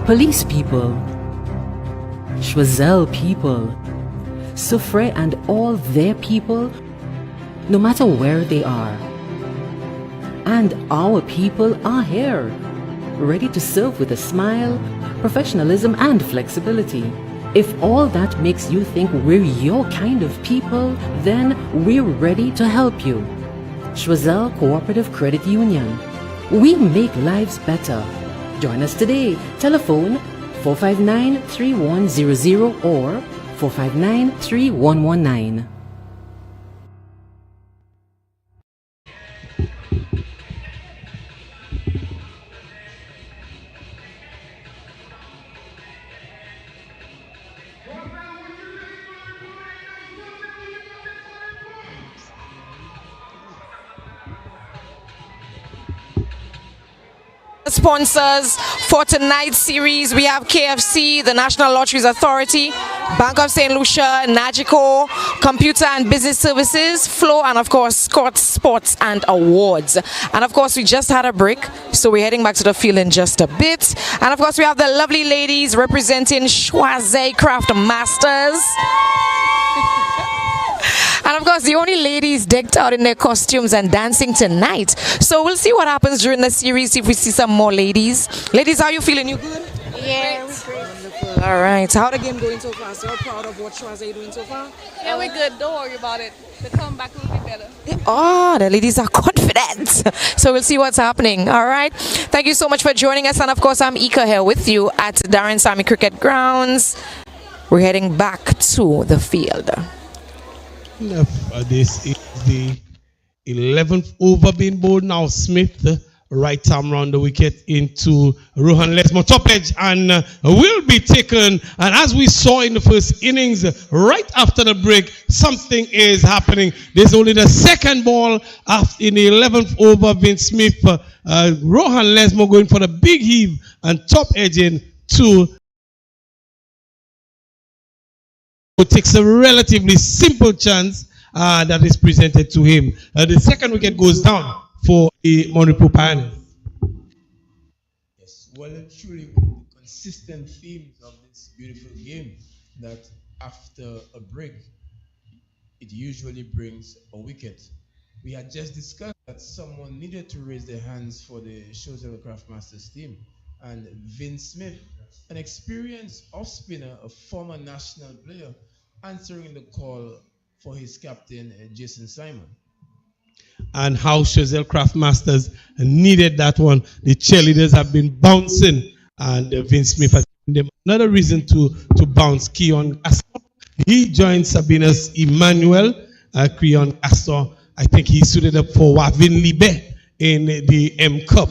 police people, Choiseul people, Soufre and all their people, no matter where they are. And our people are here, ready to serve with a smile, professionalism, and flexibility. If all that makes you think we're your kind of people, then we're ready to help you. Choiseul Cooperative Credit Union. We make lives better. Join us today. Telephone 459-3100 or 459-3119. Sponsors for tonight's series, we have KFC, the National Lotteries Authority, Bank of St. Lucia, Nagico, Computer and Business Services, Flow, and of course, Scott Sports and Awards. And of course, we just had a break, so we're heading back to the field in just a bit. And of course, we have the lovely ladies representing Choiseul Craft Masters. And of course, the only ladies decked out in their costumes and dancing tonight. So we'll see what happens during the series, if we see some more ladies. Ladies, how are you feeling? You good? Yeah, we're great. Wonderful. All right. How the game going so far? So you're proud of what Choiseul doing so far? Yeah, we're good. Don't worry about it. The comeback will be better. Oh, the ladies are confident. So we'll see what's happening. All right. Thank you so much for joining us. And of course, I'm Ika here with you at Darren Sammy Cricket Grounds. We're heading back to the field. This is the 11th over being bowled now. Smith, right arm round the wicket into Rohan Lesmo, top edge, and will be taken. And as we saw in the first innings, right after the break, something is happening. There's only the second ball in the 11th over. Vince Smith, Rohan Lesmo going for the big heave and top edging to. It takes a relatively simple chance that is presented to him. The second wicket goes down for the Monripo Pioneers. Yes, well, truly the consistent themes of this beautiful game that after a break, it usually brings a wicket. We had just discussed that someone needed to raise their hands for the Choiseul Craftmasters team, and Vince Smith, an experienced off-spinner, a former national player, answering the call for his captain, Jason Simon. And how Choiseul Craftmasters needed that one. The cheerleaders have been bouncing, and Vince Smith has given them another reason to bounce. Keon Gaston, he joined Sabina's Emmanuel. Keon Gaston, I think he suited up for Wavin Libe in the M Cup.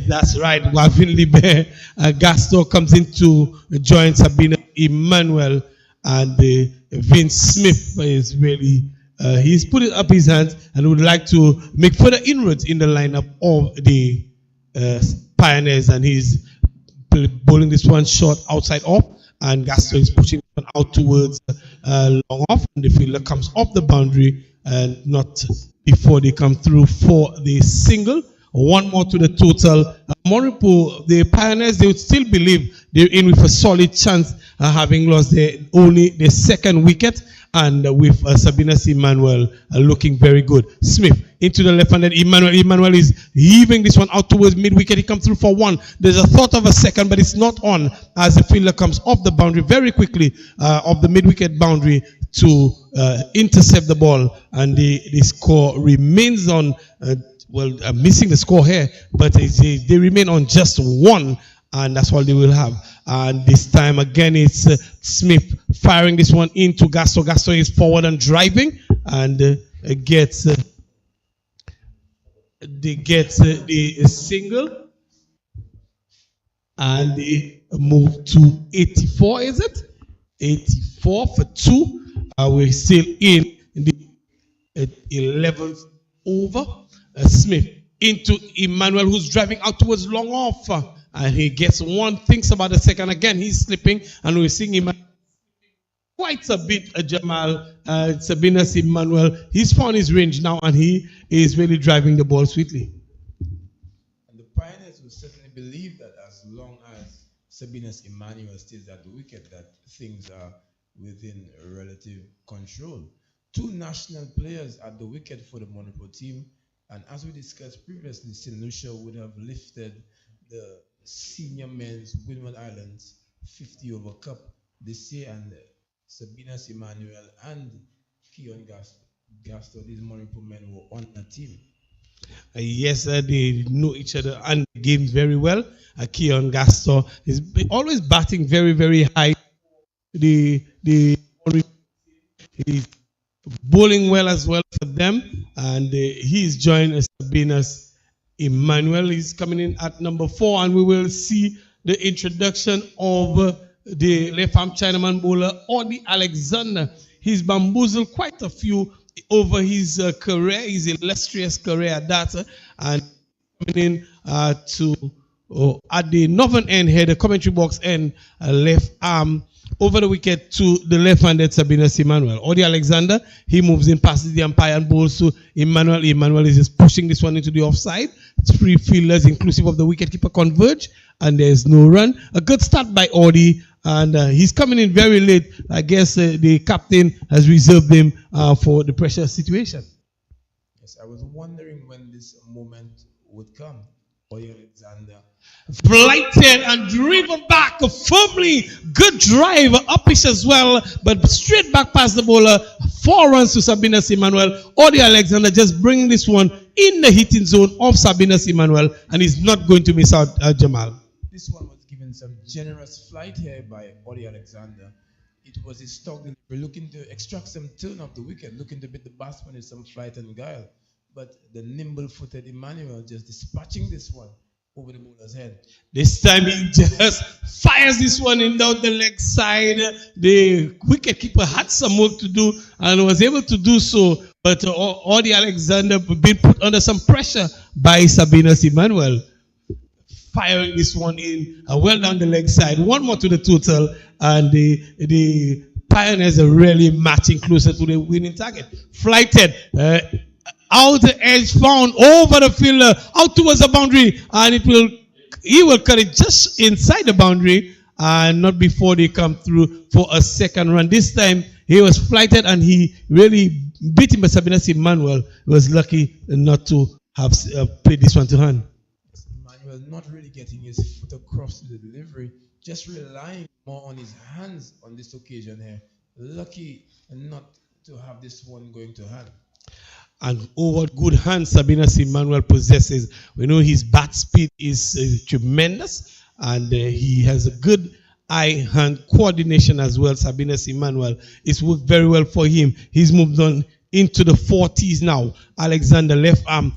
That's right, Wavin Libe. Gaston comes in to join Sabina Emmanuel, and Vince Smith is really, he's put it up his hands and would like to make further inroads in the lineup of the Pioneers, and he's bowling this one short outside off, and Gaston is pushing it one out towards long off, and the fielder comes off the boundary and not before they come through for the single. One more to the total. Monripo, the Pioneers, they would still believe they're in with a solid chance, having lost only the second wicket, and with Sabina Emmanuel looking very good. Smith into the left-handed Emmanuel. Emmanuel is heaving this one out towards mid-wicket. He comes through for one. There's a thought of a second, but it's not on as the fielder comes off the boundary very quickly, of the mid-wicket boundary to intercept the ball, and the score remains on. Missing the score here, but they remain on just one, and that's all they will have. And this time again, it's Smith firing this one into Gaston. Gaston is forward and driving, and gets the single, and they move to 84. Is it 84 for two? We're still in the 11th over. Smith into Emmanuel, who's driving out towards long off, and he gets one, thinks about the second again, he's slipping, and we're seeing him quite a bit. Jamal Sabina Emmanuel, he's found his range now, and he is really driving the ball sweetly. And the Pioneers will certainly believe that as long as Sabina's Emmanuel stays at the wicket, that things are within relative control. Two national players at the wicket for the Monripo team. And as we discussed previously, St. Lucia would have lifted the senior men's Windward Islands 50 over cup this year, and Sabina Emmanuel and Keon Gaston, these Monripo men, were on the team. Yes, they know each other and the game very well. Keon Gaston is always batting very, very high. He's bowling well as well for them, and he's joined Sabina's Emmanuel. He's coming in at number 4, and we will see the introduction of the left-arm Chinaman bowler, Audi Alexander. He's bamboozled quite a few over his career, his illustrious career at that, and coming in at the northern end here, the commentary box end, left arm over the wicket to the left-handed Sabina Emmanuel. Odi Alexander, he moves in, passes the umpire and bowls to Emmanuel. Emmanuel is just pushing this one into the offside. Three fielders, inclusive of the wicketkeeper, converge, and there's no run. A good start by Odi, and he's coming in very late. I guess the captain has reserved him for the pressure situation. Yes, I was wondering when this moment would come. Odi Alexander Flighted and driven back firmly. Good drive, uppish as well, but straight back past the bowler. 4 runs to Sabina Emmanuel. Odi Alexander just bringing this one in the hitting zone of Sabina Emmanuel, and he's not going to miss out Jamal. This one was given some generous flight here by Odi Alexander. It was his stock delivery, looking to extract some turn off the wicket, looking to beat the batsman with some flight and guile. But the nimble-footed Emmanuel just dispatching this one over the bowler's head. This time he just fires this one in down the leg side. The wicketkeeper had some work to do and was able to do so. But Odi Alexander been put under some pressure by Sabina Emmanuel. Firing this one in well down the leg side. One more to the total, and the Pioneers are really matching closer to the winning target. Flighted. Outer edge found over the fielder, out towards the boundary, and he will cut it just inside the boundary, and not before they come through for a second run. This time he was flighted and he really beat him by Sabina Emmanuel. He was lucky not to have played this one to hand. Emmanuel not really getting his foot across to the delivery, just relying more on his hands on this occasion here. Lucky not to have this one going to hand. And what good hands Sabina Emmanuel possesses. We know his bat speed is tremendous, and he has a good eye-hand coordination as well. Sabina Emmanuel, it's worked very well for him. He's moved on into the 40s now. Alexander left arm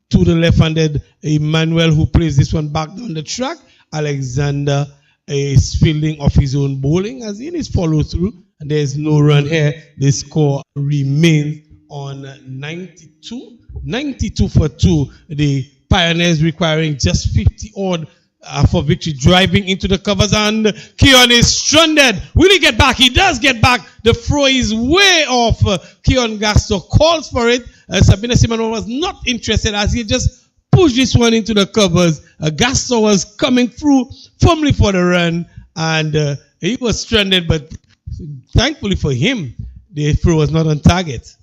to the left-handed Emmanuel, who plays this one back down the track. Alexander is fielding off his own bowling as in his follow-through, and there's no run here. The score remains on 92 for 2. The Pioneers requiring just 50 odd for victory, driving into the covers, and Keon is stranded. Will he get back? He does get back. The throw is way off. Keon Gasto calls for it. Sabina Emmanuel was not interested as he just pushed this one into the covers. Gasto was coming through firmly for the run, and he was stranded, but thankfully for him, the throw was not on target.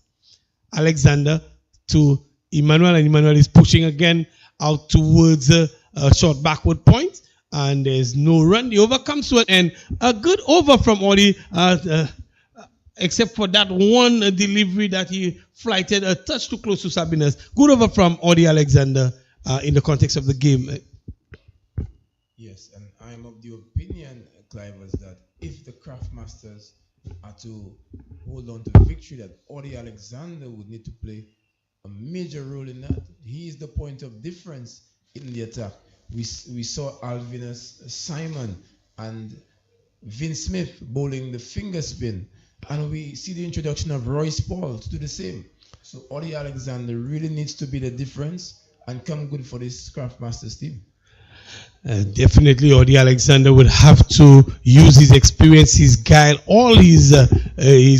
Alexander to Emmanuel, and Emmanuel is pushing again out towards a short backward point, and there's no run. The over comes to an end. A good over from Odi, except for that one delivery that he flighted a touch too close to Sabina's. Good over from Odi Alexander in the context of the game. Yes, and I am of the opinion, Clive, was that if the Craftmasters are to hold on to victory, that Odi Alexander would need to play a major role in that. He is the point of difference in the attack. We saw Alvinus Simon and Vince Smith bowling the finger spin, and we see the introduction of Royce Paul to do the same. So Odi Alexander really needs to be the difference and come good for this Craftmasters team. Definitely, Odi Alexander would have to use his experience, his guile, all his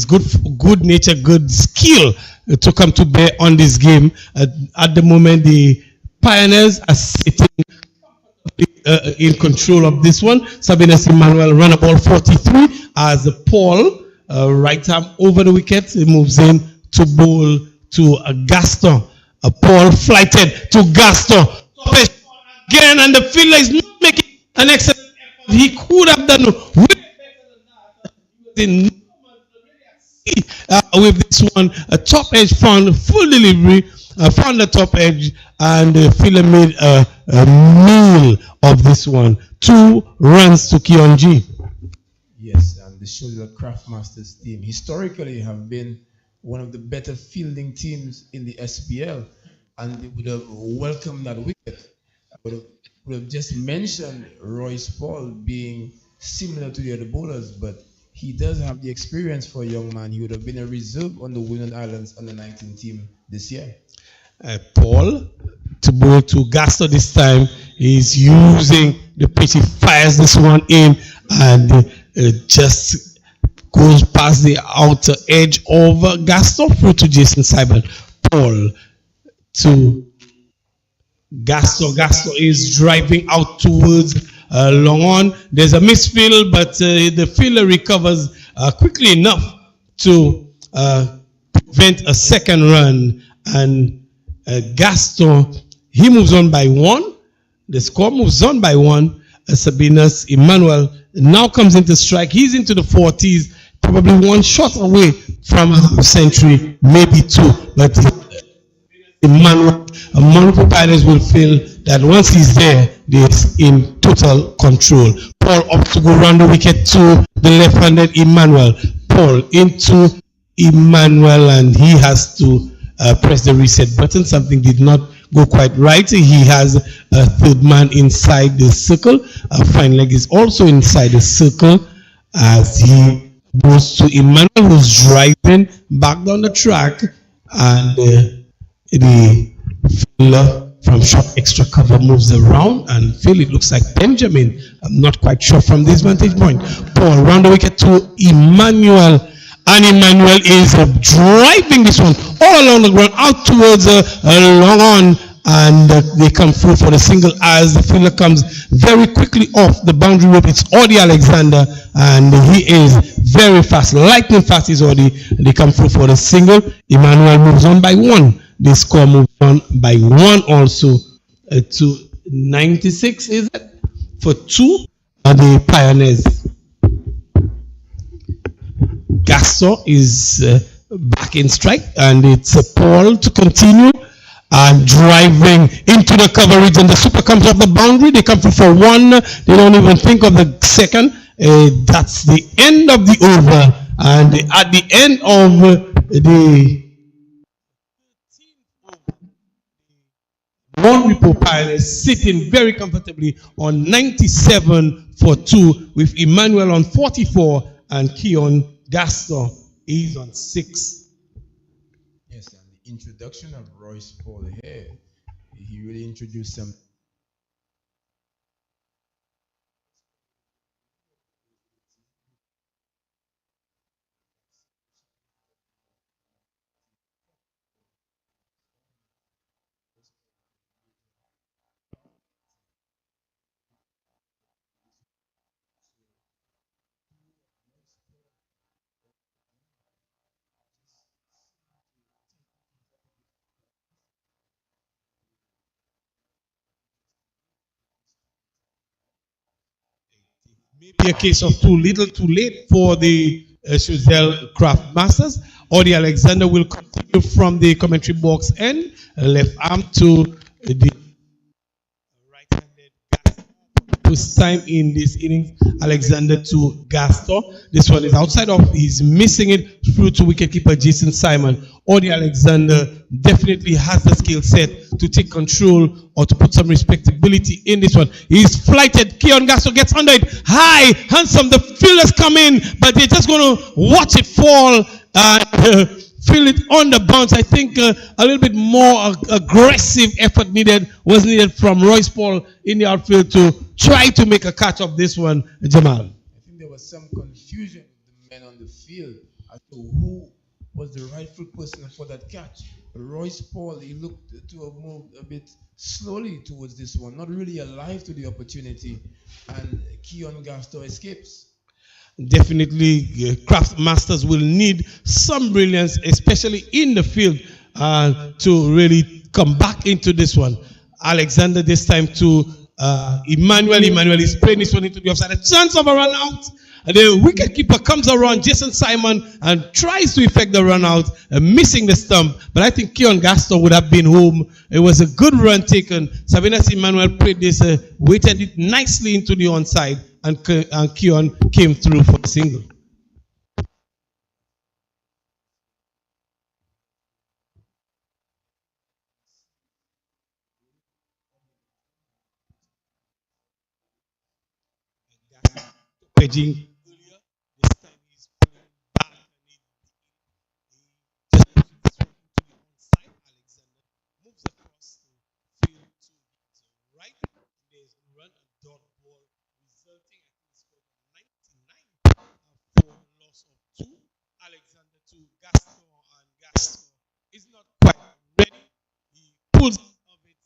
good nature, good skill to come to bear on this game. At the moment, the Pioneers are sitting in control of this one. Sabina Emmanuel run a ball 43 as Paul right arm over the wicket. He moves in to bowl to Gaston. Paul flighted to Gaston. Again, and the fielder is not making an excellent effort. He could have done with this one. A top edge found full delivery, found the top edge, and the fielder made a meal of this one. 2 runs to Keon G. Yes, and the Choiseul Craftmasters team historically have been one of the better fielding teams in the SPL, and they would have welcomed that wicket. Would have just mentioned Royce Paul being similar to the other bowlers, but he does have the experience for a young man. He would have been a reserve on the Women Islands under 19 team this year. Paul to bowl to Gaston this time. He's using the pitch. He fires this one in and just goes past the outer edge of Gaston through to Jason Simon. Paul to Gaston. Gaston is driving out towards long on. There's a misfield, but the fielder recovers quickly enough to prevent a second run. And Gaston, he moves on by one. The score moves on by one. Sabinas Emmanuel now comes into strike. He's into the 40s, probably one shot away from a century, maybe two. But Emmanuel, Monaco Pirates will feel that once he's there, they're in total control. Paul up to go round the wicket to the left-handed Emmanuel. Paul into Emmanuel, and he has to press the reset button. Something did not go quite right. He has a third man inside the circle. Fine leg is also inside the circle as he goes to Emmanuel, who's driving back down the track, and the fielder from short extra cover moves around and feel it looks like Benjamin. I'm not quite sure from this vantage point. Paul round the wicket to Emmanuel, and Emmanuel is driving this one all along the ground out towards long on, and they come through for the single as the fielder comes very quickly off the boundary rope. It's Audie Alexander, and he is very fast, lightning fast is Audie. They come through for the single. Emmanuel moves on by one. The score moves on by one also to 96, is it? For two are the Pioneers. Gaston is back in strike, and it's Paul to continue and driving into the coverage, and the super comes off the boundary. They come through for one. They don't even think of the second. That's the end of the over, and at the end of the one Repos Pirates sitting very comfortably on 97 for 2 with Emmanuel on 44 and Keon Gaston is on 6. Yes, and the introduction of Royce Paul here, he really introduced some. Maybe a case of too little, too late for the Choiseul Craft Masters. Audie Alexander will continue from the commentary box end, left arm to the first time in this innings. Alexander to Gaston. This one is outside off. He's missing it through to wicketkeeper Jason Simon. Audie Alexander definitely has the skill set to take control or to put some respectability in this one. He's flighted. Keon Gaston gets under it. High, handsome. The fielders come in, but they're just going to watch it fall and feel it on the bounce. I think a little bit more aggressive effort was needed from Royce Paul in the outfield to try to make a catch of this one, Jamal. I think there was some confusion with the men on the field as to who was the rightful person for that catch. Royce Paul, he looked to have moved a bit slowly towards this one, not really alive to the opportunity, and Keon Gaston escapes. Definitely, craft masters will need some brilliance, especially in the field, to really come back into this one. Alexander this time to Emmanuel. Emmanuel is playing this one into the offside. A chance of a run out. And the wicketkeeper comes around, Jason Simon, and tries to effect the run out, missing the stump. But I think Keon Gaston would have been home. It was a good run taken. Sabinas Emmanuel played this, weighted it nicely into the onside, and Keon came through for a single. Edging. run, a dot ball, resulting in a score of 99 for a loss of 2. Alexander to Gaston, and Gaston is not quite ready. He pulls out of it,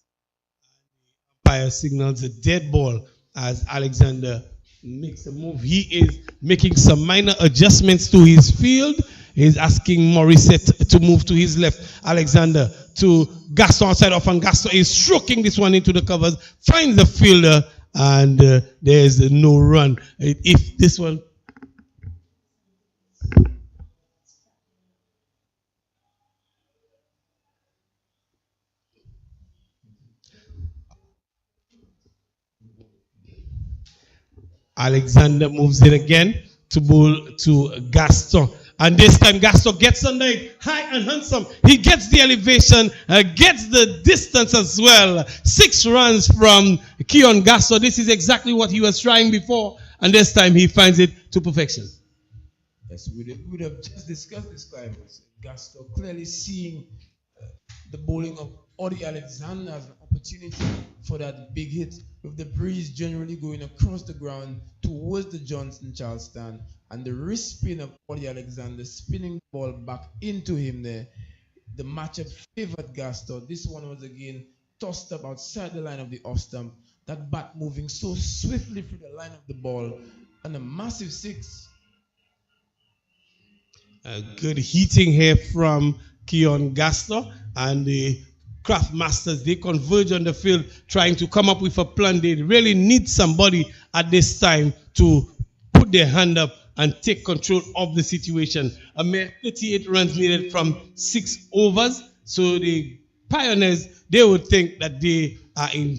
and the umpire signals a dead ball as Alexander makes a move. He is making some minor adjustments to his field. He's asking Morissette to move to his left. Alexander to Gaston outside off, and Gaston is stroking this one into the covers, finds the fielder, and there's no run. If this one Alexander moves it again to bowl to Gaston. And this time Gaston gets under it, high and handsome. He gets the elevation, gets the distance as well. 6 runs from Keon Gaston. This is exactly what he was trying before. And this time he finds it to perfection. Yes, we would have just discussed this, Clive. Gaston clearly seeing the bowling of Odi Alexander as an opportunity for that big hit, with the breeze generally going across the ground towards the Johnson Charleston, and the wrist spin of Odi Alexander spinning the ball back into him there. The matchup favored Gaston. This one was again tossed up outside the line of the off stump. That bat moving so swiftly through the line of the ball, and a massive 6. A good heating here from Keon Gaston, and the Craft Masters, they converge on the field trying to come up with a plan. They really need somebody at this time to put their hand up and take control of the situation. A mere 38 runs needed from 6 overs. So the Pioneers, they would think that they are in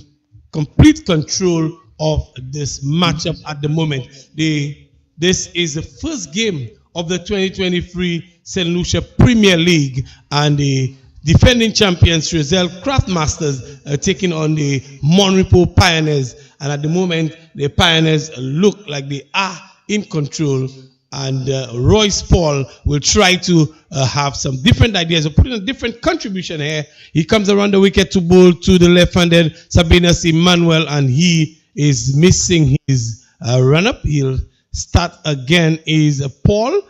complete control of this matchup at the moment. This is the first game of the 2023 St. Lucia Premier League, and the defending champions Choiseul Craft Masters taking on the Monrepo Pioneers. And at the moment, the Pioneers look like they are in control, and Royce Paul will try to have some different ideas of putting a different contribution here. He comes around the wicket to bowl to the left-handed Sabinas Emmanuel, and he is missing his run-up. He'll start again. Is Paul.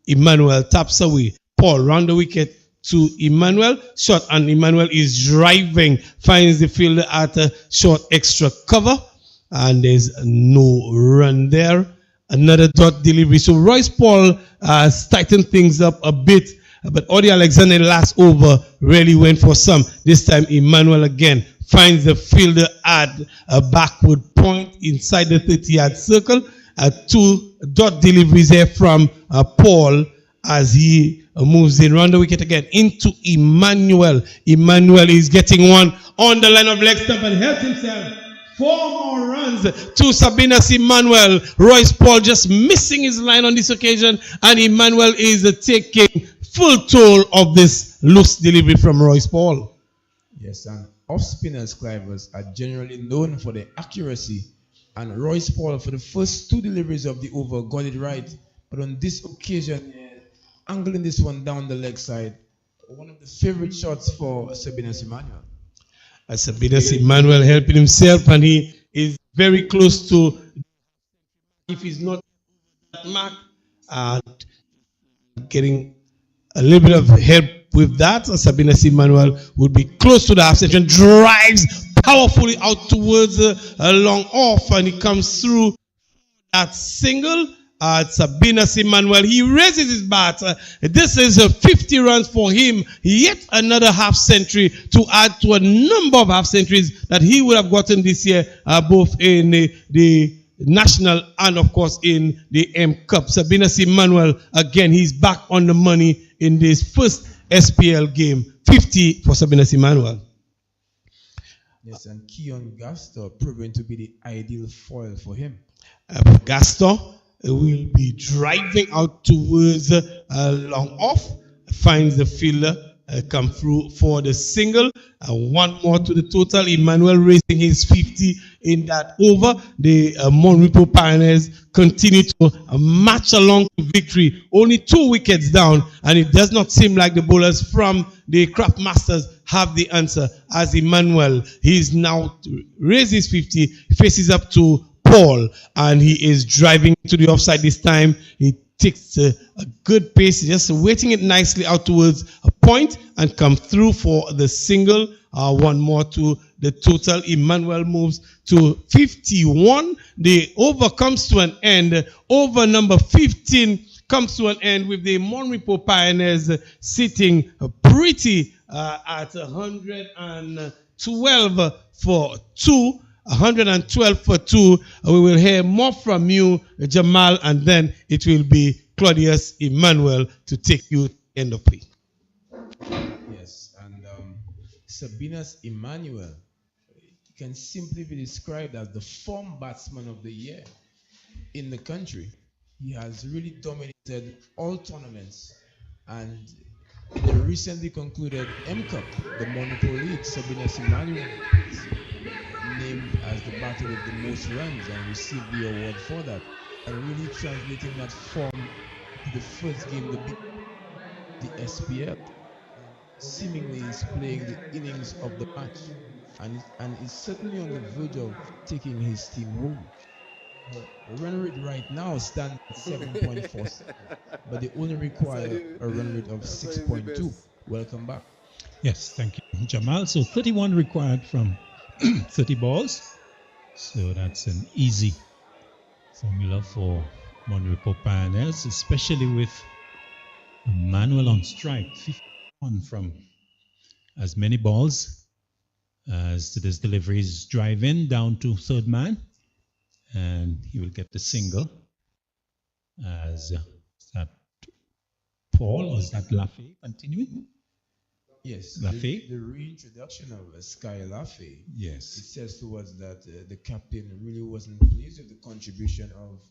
Emmanuel taps away. Paul round the wicket to Emmanuel. Shot, and Emmanuel is driving. Finds the fielder at a short extra cover, and there's no run there. Another dot delivery. So Royce Paul has tightened things up a bit, but Odi Alexander last over really went for some. This time Emmanuel again finds the fielder at a backward point inside the 30-yard circle. 2 dot deliveries there from Paul as he moves in round the wicket again into Emmanuel. Emmanuel is getting one on the line of leg stump and helps himself. 4 more runs to Sabinas Emmanuel. Royce Paul just missing his line on this occasion, and Emmanuel is taking full toll of this loose delivery from Royce Paul. Yes, and off-spinners, Clivers, are generally known for their accuracy, and Royce Paul, for the first 2 deliveries of the over, got it right. But on this occasion, angling this one down the leg side, one of the favorite shots for Sabinas Emmanuel. Sabinas Emmanuel helping himself, and he is very close to, if he's not that mark, getting a little bit of help with that. Sabinas Emmanuel would be close to the half section, drives powerfully out towards a long off, and he comes through that single. Sabinas Emmanuel, he raises his bat. This is 50 runs for him. Yet another half century to add to a number of half centuries that he would have gotten this year, both in the national and of course in the M Cup. Sabinas Emmanuel, again, he's back on the money in this first SPL game. 50 for Sabinas Emmanuel. Yes, and Keon Gaston proving to be the ideal foil for him. Gaston will be driving out towards a long off, finds the fielder, come through for the single. 1 more to the total. Emmanuel raising his 50 in that over. The Monrepo Pioneers continue to march along to victory. Only 2 wickets down, and it does not seem like the bowlers from the Craft Masters have the answer. As Emmanuel, he's now raised his 50, faces up to Paul, and he is driving to the offside this time. He takes a good pace, just waiting it nicely out towards a point and come through for the single. One more to the total. Emmanuel moves to 51. The over comes to an end. Over number 15 comes to an end with the Monrepo Pioneers sitting pretty at 112 for 2. 112 for 2. We will hear more from you, Jamal, and then it will be Claudius Emmanuel to take you to the end of play. Yes, and Sabinas Emmanuel can simply be described as the form batsman of the year in the country. He has really dominated all tournaments, and in the recently concluded M Cup, the Monrepo League, Sabinas Emmanuel named as the batter with the most runs and received the award for that, and really translating that form to the first game, the SPL, and seemingly is playing the innings of the match, and is certainly on the verge of taking his team home. The run rate right now stands at 7.47, but they only require a run rate of 6.2. Welcome back. Yes, thank you, Jamal. So 31 required from 30 balls. So that's an easy formula for Monrepo Pioneers, especially with Emmanuel on strike. 51 from as many balls as this deliveries drive in down to third man, and he will get the single. As that Paul, or is that Lafay continuing? Yes, Lafay? the reintroduction of Sky Lafay. Yes. It says to us that the captain really wasn't pleased with the contribution of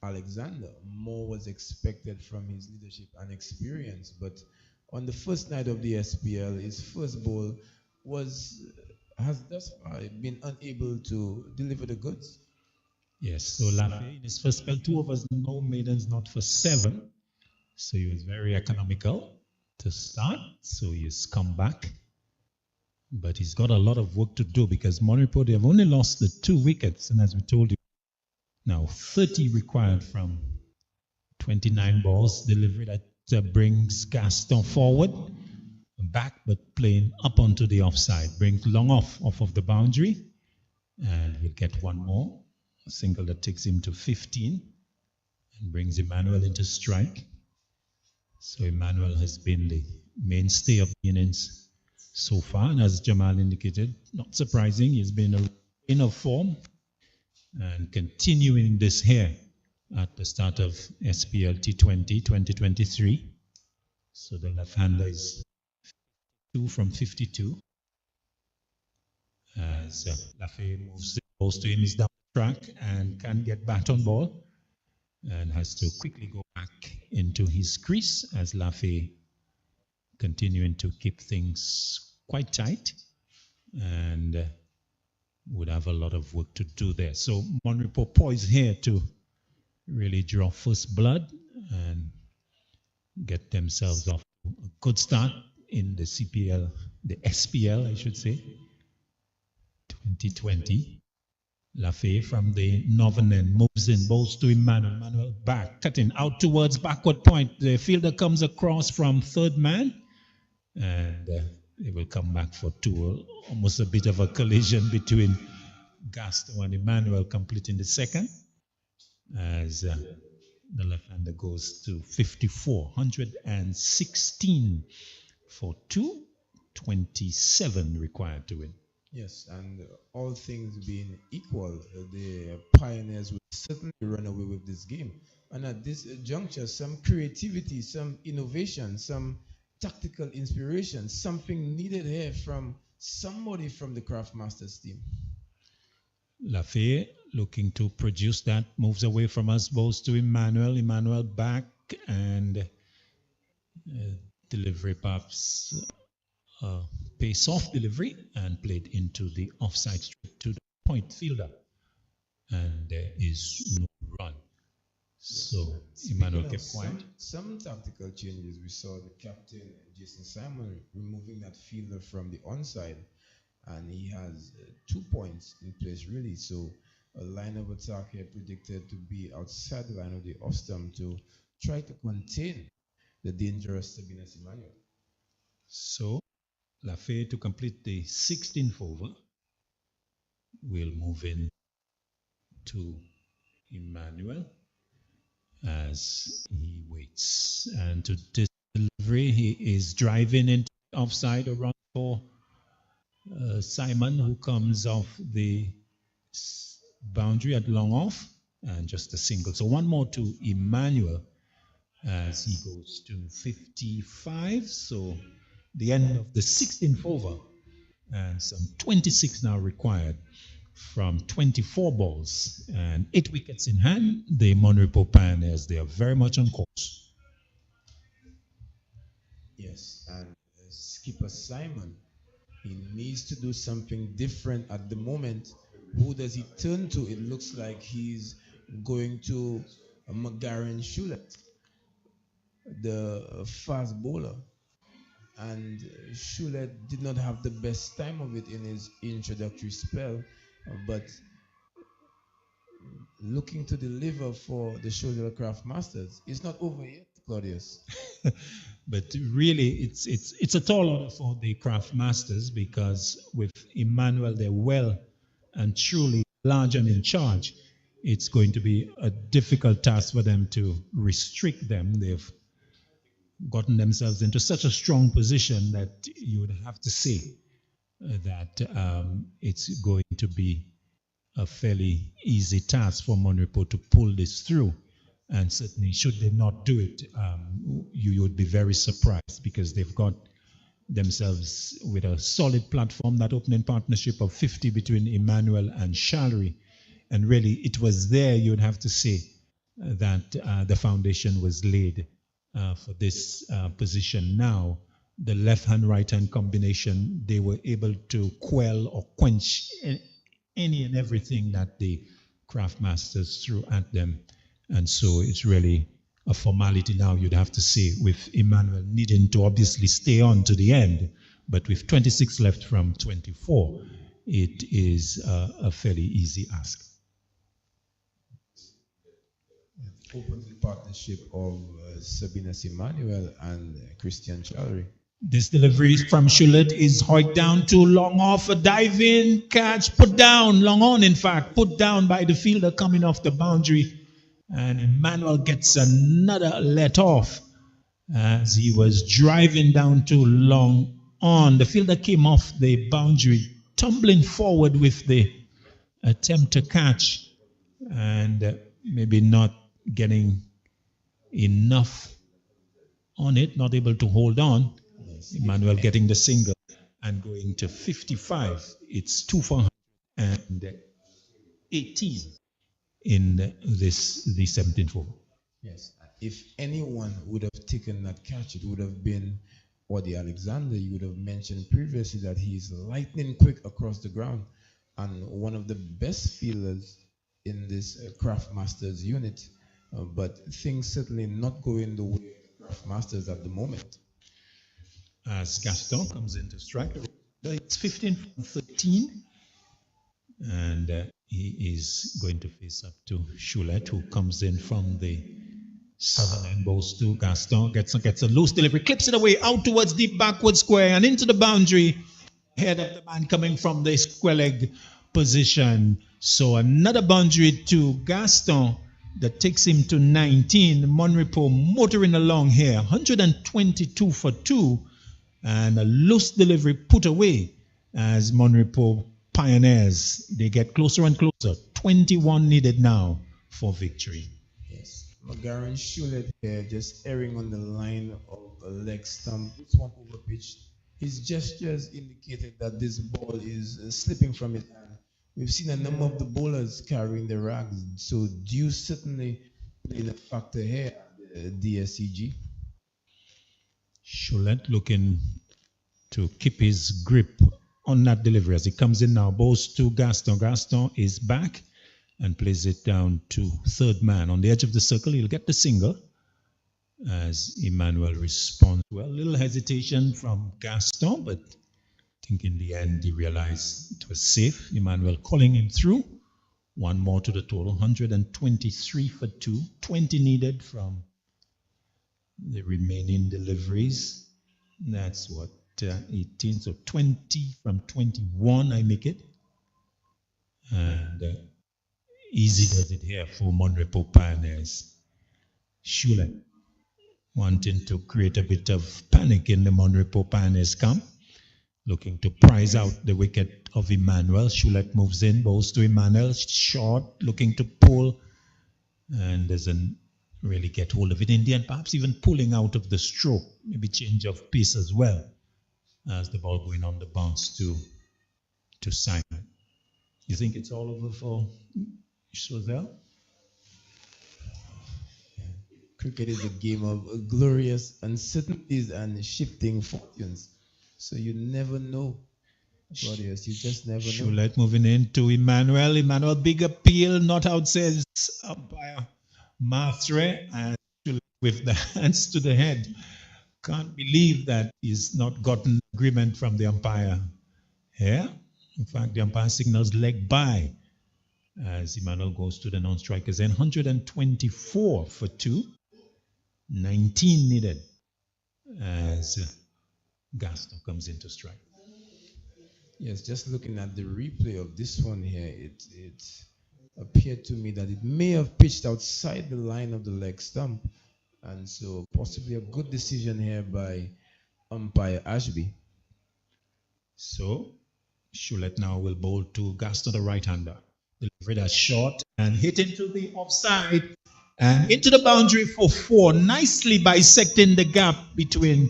Alexander. More was expected from his leadership and experience, but on the first night of the SPL, his first ball has thus far been unable to deliver the goods. Yes, so Lafay in his first spell, 2 overs, no maidens, not for 7. So he was very economical to start, so he's come back. But he's got a lot of work to do because Monrepo, they have only lost the 2 wickets, and as we told you, now 30 required from 29 balls. Delivery that brings Gaston forward, back, but playing up onto the offside, brings long off of the boundary, and he'll get one more. A single that takes him to 15 and brings Emmanuel into strike. So Emmanuel has been the mainstay of the innings so far, and as Jamal indicated, not surprising, he's been in a form and continuing this here at the start of SPLT20 2023. So the left-hander is 2 from 52. As Lafay moves the balls to him, he's down the track and can get back on ball, and has to quickly go back into his crease as Lafay continuing to keep things quite tight and would have a lot of work to do there. So Monrepo poised here to really draw first blood and get themselves off to a good start in the CPL, the SPL, I should say, 2020. Lafay from the northern end moves in, bowls to Emmanuel. Emmanuel back, cutting out towards backward point. The fielder comes across from third man, and they will come back for 2. Almost a bit of a collision between Gaston and Emmanuel, completing the second, as the left-hander goes to 54, 116 for 2, 27 required to win. Yes, and all things being equal, the Pioneers will certainly run away with this game. And at this juncture, some creativity, some innovation, some tactical inspiration, something needed here from somebody from the Craft Masters team. Lafay looking to produce that, moves away from us, balls to Emmanuel. Emmanuel back, and delivery perhaps pace off delivery and played into the offside straight to the point fielder, and there is no run. So Emmanuel kept quiet. Some tactical changes. We saw the captain, Jason Simon, removing that fielder from the onside, and he has 2 points in place, really. So a line of attack here predicted to be outside the line of the off stump to try to contain the dangerous Sabinus Emmanuel. So Lafayette, to complete the 16th over, will move in to Emmanuel as he waits. And to this delivery, he is driving into offside around for Simon, who comes off the boundary at long off, and just a single. So one more to Emmanuel as he goes to 55. So the end of the 16th over, and some 26 now required from 24 balls and 8 wickets in hand. The Monrepo Pioneers, they are very much on course. Yes, and skipper Simon, he needs to do something different at the moment. Who does he turn to? It looks like he's going to McGarren Shulet, the fast bowler. And Shulet did not have the best time of it in his introductory spell, but looking to deliver for the Choiseul Craft Masters. It's not over yet, Claudius. But really, it's a tall order for the Craft Masters, because with Emmanuel, they're well and truly large and in charge. It's going to be a difficult task for them to restrict them. They've gotten themselves into such a strong position that you would have to say that it's going to be a fairly easy task for Monrepo to pull this through. And certainly, should they not do it, you would be very surprised, because they've got themselves with a solid platform, that opening partnership of 50 between Emmanuel and Shallery. And really, it was there, you would have to say, that the foundation was laid for this position. Now, the left-hand, right-hand combination, they were able to quell or quench any and everything that the Craft Masters threw at them. And so it's really a formality now, you'd have to say, with Emmanuel needing to obviously stay on to the end. But with 26 left from 24, it is a fairly easy ask. Opens the partnership of Sabinus Emmanuel and Christian Shallery. This delivery from Shulet is hoiked down to long off, a dive in, catch, put down, long on in fact, put down by the fielder coming off the boundary. And Emmanuel gets another let off as he was driving down to long on. The fielder came off the boundary, tumbling forward with the attempt to catch, and maybe not getting enough on it, not able to hold on. Emmanuel getting the single and going to 55. It's 2 for 118 in the 17th over. Yes. If anyone would have taken that catch, it would have been Odi Alexander. You would have mentioned previously that he's lightning quick across the ground and one of the best fielders in this Craft Masters unit. But things certainly not going the way of the Craft Masters at the moment. As Gaston comes in to strike, it's 15-13, and he is going to face up to Shulet, who comes in from the southern end, bows to Gaston, gets a loose delivery, clips it away out towards deep backward square and into the boundary, head of the man coming from the square leg position. So another boundary to Gaston that takes him to 19. Monrepo motoring along here, 122 for 2. And a loose delivery put away as Monrepo Pioneers, they get closer and closer. 21 needed now for victory. Yes, McGarren Shulet here just erring on the line of a leg stump. It's one over pitch. His gestures indicated that this ball is slipping from it. We've seen a number of the bowlers carrying the rags, so due certainly played a factor here at the Dscg. Shulet looking to keep his grip on that delivery as he comes in now. Bows to Gaston. Gaston is back and plays it down to third man. On the edge of the circle, he'll get the single as Emmanuel responds well. A little hesitation from Gaston, but I think in the end he realized it was safe. Emmanuel calling him through. One more to the total, 123 for 2. 20 needed from the remaining deliveries. That's what, 18, so 20 from 21, I make it. And easy does it here for Mon-Repos Pioneers. Choiseul wanting to create a bit of panic in the Mon-Repos Pioneers camp, looking to prize out the wicket of Emmanuel. Choiseul moves in, bowls to Emmanuel, short, looking to pull, and doesn't really get hold of it in the end, perhaps even pulling out of the stroke, maybe change of pace as well, as the ball going on the bounce to Simon. You think it's all over for Choiseul? Cricket is a game of glorious uncertainties and shifting fortunes. So you never know, Claudius. You just never know. Choiseul moving into Emmanuel. Emmanuel, big appeal, not outside umpire Mastre, and Choiseul with the hands to the head. Can't believe that he's not gotten agreement from the umpire here. In fact, the umpire signals leg by as Emmanuel goes to the non-strikers end. 124 for 2. 19 needed as Gaston comes into strike. Yes, just looking at the replay of this one here, it appeared to me that it may have pitched outside the line of the leg stump, and so possibly a good decision here by umpire Ashby. So Choiseul now will bowl to Gaston, the right-hander. Delivered that short and hit into the offside and into the boundary for 4, nicely bisecting the gap between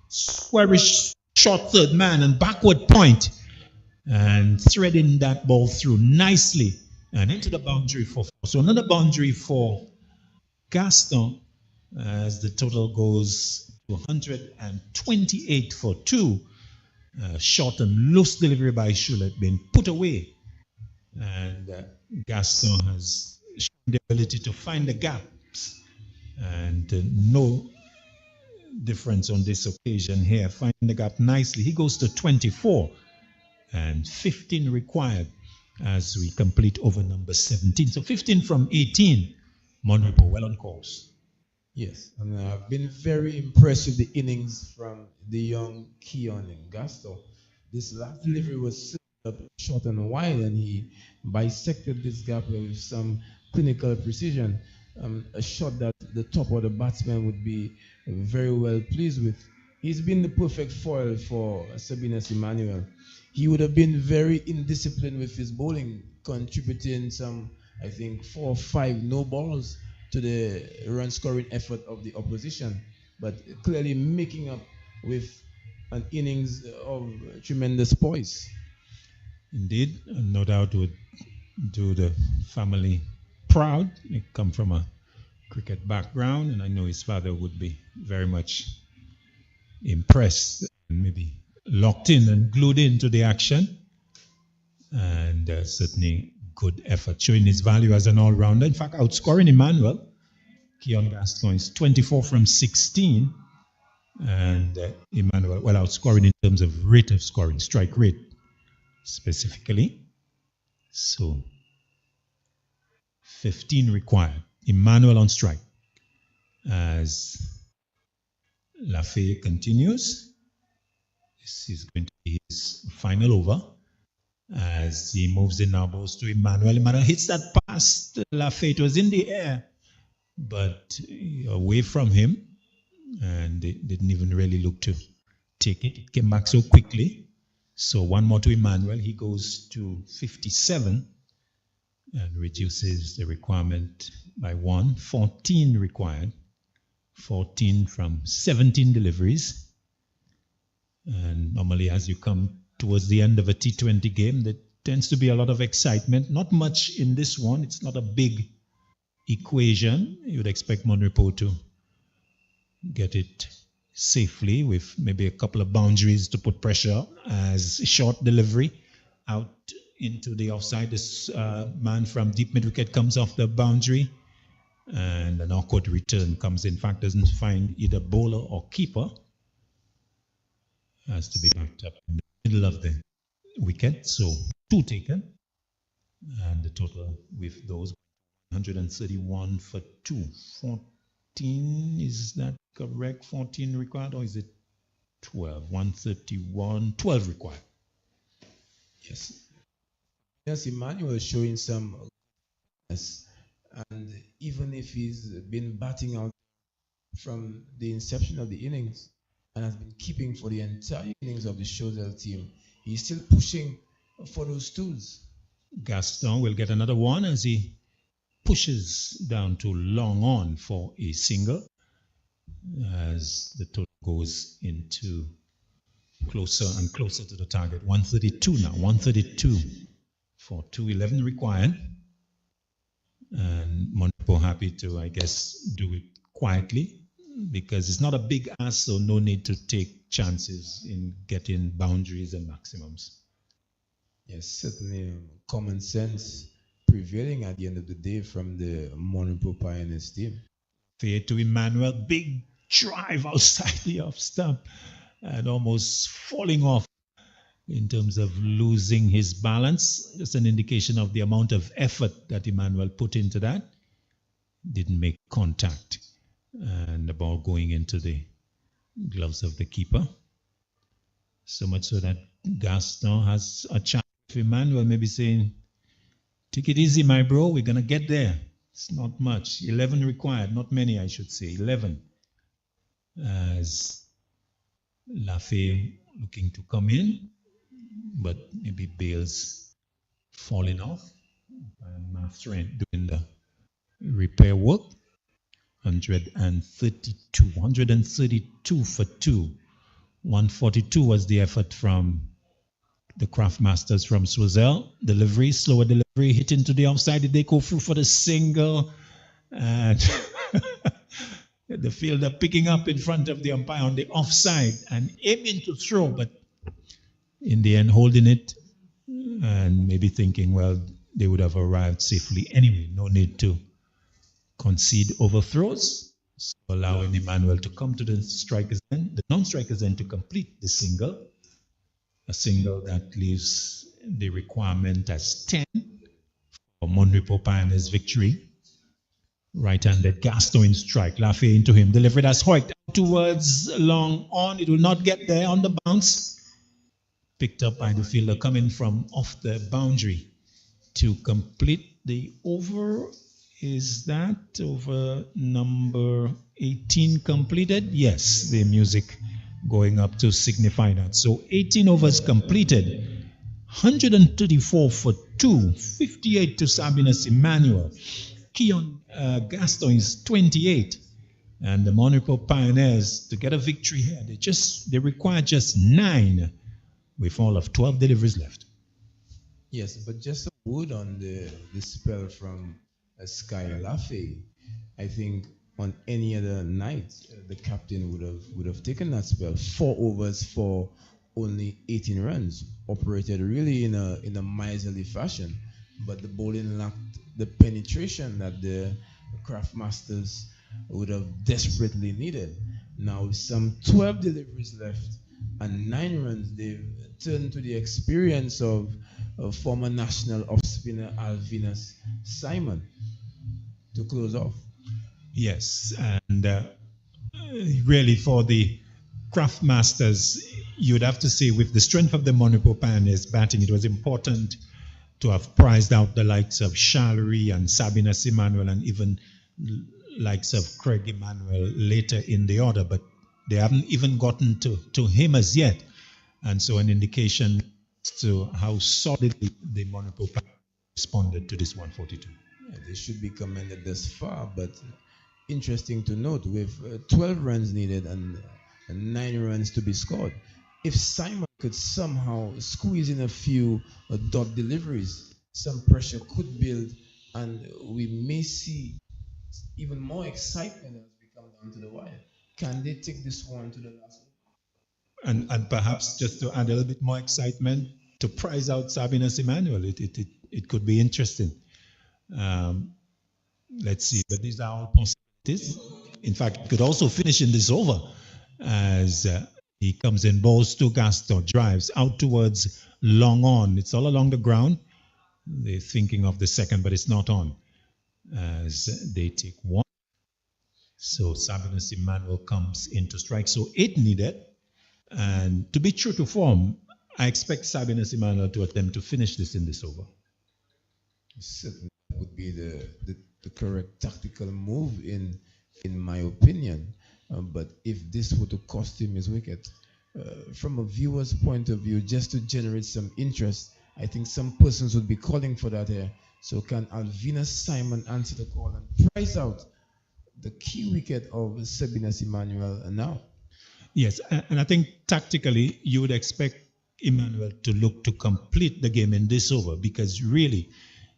squarish short third man and backward point, and threading that ball through nicely and into the boundary for 4. So another boundary for Gaston as the total goes to 128 for 2. Short and loose delivery by Choiseul being put away, and Gaston has shown the ability to find the gaps, and no difference on this occasion here, finding the gap nicely. He goes to 24 and 15 required as we complete over number 17. So 15 from 18. Mon-Repos well on course. Yes, and I've been very impressed with the innings from the young Keon and Gaston. This last delivery was up short and wide, and he bisected this gap with some clinical precision. A shot that the top of the batsman would be very well pleased with. He's been the perfect foil for Sabinas Emmanuel. He would have been very indisciplined with his bowling, contributing some, I think, 4 or 5 no balls to the run scoring effort of the opposition, but clearly making up with an innings of tremendous poise. Indeed, no doubt would do the family proud. He come from a cricket background, and I know his father would be very much impressed and maybe locked in and glued into the action. And certainly good effort, showing his value as an all-rounder. In fact, outscoring Emmanuel. Keon Gaston is 24 from 16, and Emmanuel well outscoring in terms of rate of scoring, strike rate specifically. So 15 required. Emmanuel on strike as Lafay continues. This is going to be his final over as he moves in now, balls to Emmanuel. Emmanuel hits that pass to Lafay. It was in the air, but away from him, and they didn't even really look to take it. It came back so quickly. So one more to Emmanuel. He goes to 57 and reduces the requirement by 1. 14 required. 14 from 17 deliveries. And normally as you come towards the end of a T20 game, there tends to be a lot of excitement. Not much in this one. It's not a big equation. You would expect Mon-Repos to get it safely with maybe a couple of boundaries to put pressure as short delivery out into the offside. This man from deep mid wicket comes off the boundary and an awkward return comes in. Fact, doesn't find either bowler or keeper. Has to be backed up in the middle of the wicket. So 2 taken. And the total with those 131 for 2. 14, is that correct? 14 required, or is it 12? 131, 12 required. Yes. Yes, Emmanuel is showing some and even if he's been batting out from the inception of the innings and has been keeping for the entire innings of the Choiseul team, he's still pushing for those tools. Gaston will get another one as he pushes down to long on for a single as the total goes into closer and closer to the target. 132 now, 132 for 211 required. And Monaco happy to, I guess, do it quietly because it's not a big ask, so no need to take chances in getting boundaries and maximums. Yes, certainly common sense prevailing at the end of the day from the Monaco Pioneers team. Fair to Emmanuel, big drive outside the off stump and almost falling off in terms of losing his balance. Just an indication of the amount of effort that Emmanuel put into that. Didn't make contact. And the ball going into the gloves of the keeper. So much so that Gaston has a chance with Emmanuel, maybe saying, take it easy, my bro, we're going to get there. It's not much. 11 required, not many, I should say. 11. As Lafay looking to come in, but maybe Bale's falling off. And Mathrin doing the repair work. 132 for 2. 142 was the effort from the craft masters from Choiseul. Delivery, slower delivery, hit into the offside. Did they go through for the single? And the fielder picking up in front of the umpire on the offside and aiming to throw, but in the end holding it and maybe thinking, well, they would have arrived safely anyway. No need to concede overthrows, so allowing Emmanuel to come to the strikers end, the non-strikers end to complete the single. A single that leaves the requirement as 10 for Monrepo Pioneers' victory. Right-handed Gaston in strike. Lafay into him. Delivered as Hoyt towards long on. It will not get there on the bounce. Picked up by the fielder coming from off the boundary to complete the over. Is that over number 18 completed? Yes, the music going up to signify that. So 18 overs completed. 134 for 2. 58 to Sabinus Emmanuel. Keon Gaston is 28. And the Monaco Pioneers, to get a victory here, they require just 9 with all of 12 deliveries left. Yes, but just a word on the spell from Sky Lafay. I think on any other night, the captain would have taken that spell. 4 overs for only 18 runs, operated really in a miserly fashion, but the bowling lacked the penetration that the craft masters would have desperately needed. Now, with some 12 deliveries left and 9 runs, they've turned to the experience of former national off-spinner Alvinus Simon to close off. Yes, and really for the craft masters, you'd have to say with the strength of the Monaco Pioneers batting, it was important to have prized out the likes of Shallery and Sabinus Emmanuel and even likes of Craig Emmanuel later in the order, but they haven't even gotten to him as yet. And so an indication to how solidly the Monaco Pioneers responded to this 142. Yeah, they should be commended thus far, but interesting to note, with 12 runs needed and 9 runs to be scored, if Simon could somehow squeeze in a few dot deliveries, some pressure could build, and we may see even more excitement as we come down to the wire. Can they take this one to the last? And perhaps just to add a little bit more excitement, to prize out Sabinus Emmanuel, it could be interesting. Let's see, but these are all possibilities. In fact, it could also finish in this over as he comes in, balls to Gaston, drives out towards long on. It's all along the ground. They're thinking of the second, but it's not on as they take one. So Sabinus Emmanuel comes into strike. So 8 needed. And to be true to form, I expect Sabinus Emmanuel to attempt to finish this in this over. Certainly would be the correct tactical move in my opinion. But if this were to cost him his wicket, from a viewer's point of view, just to generate some interest, I think some persons would be calling for that here. So can Alvina Simon answer the call and prize out the key wicket of Sabinus Emmanuel now? Yes, and I think tactically you would expect Emmanuel to look to complete the game in this over, because really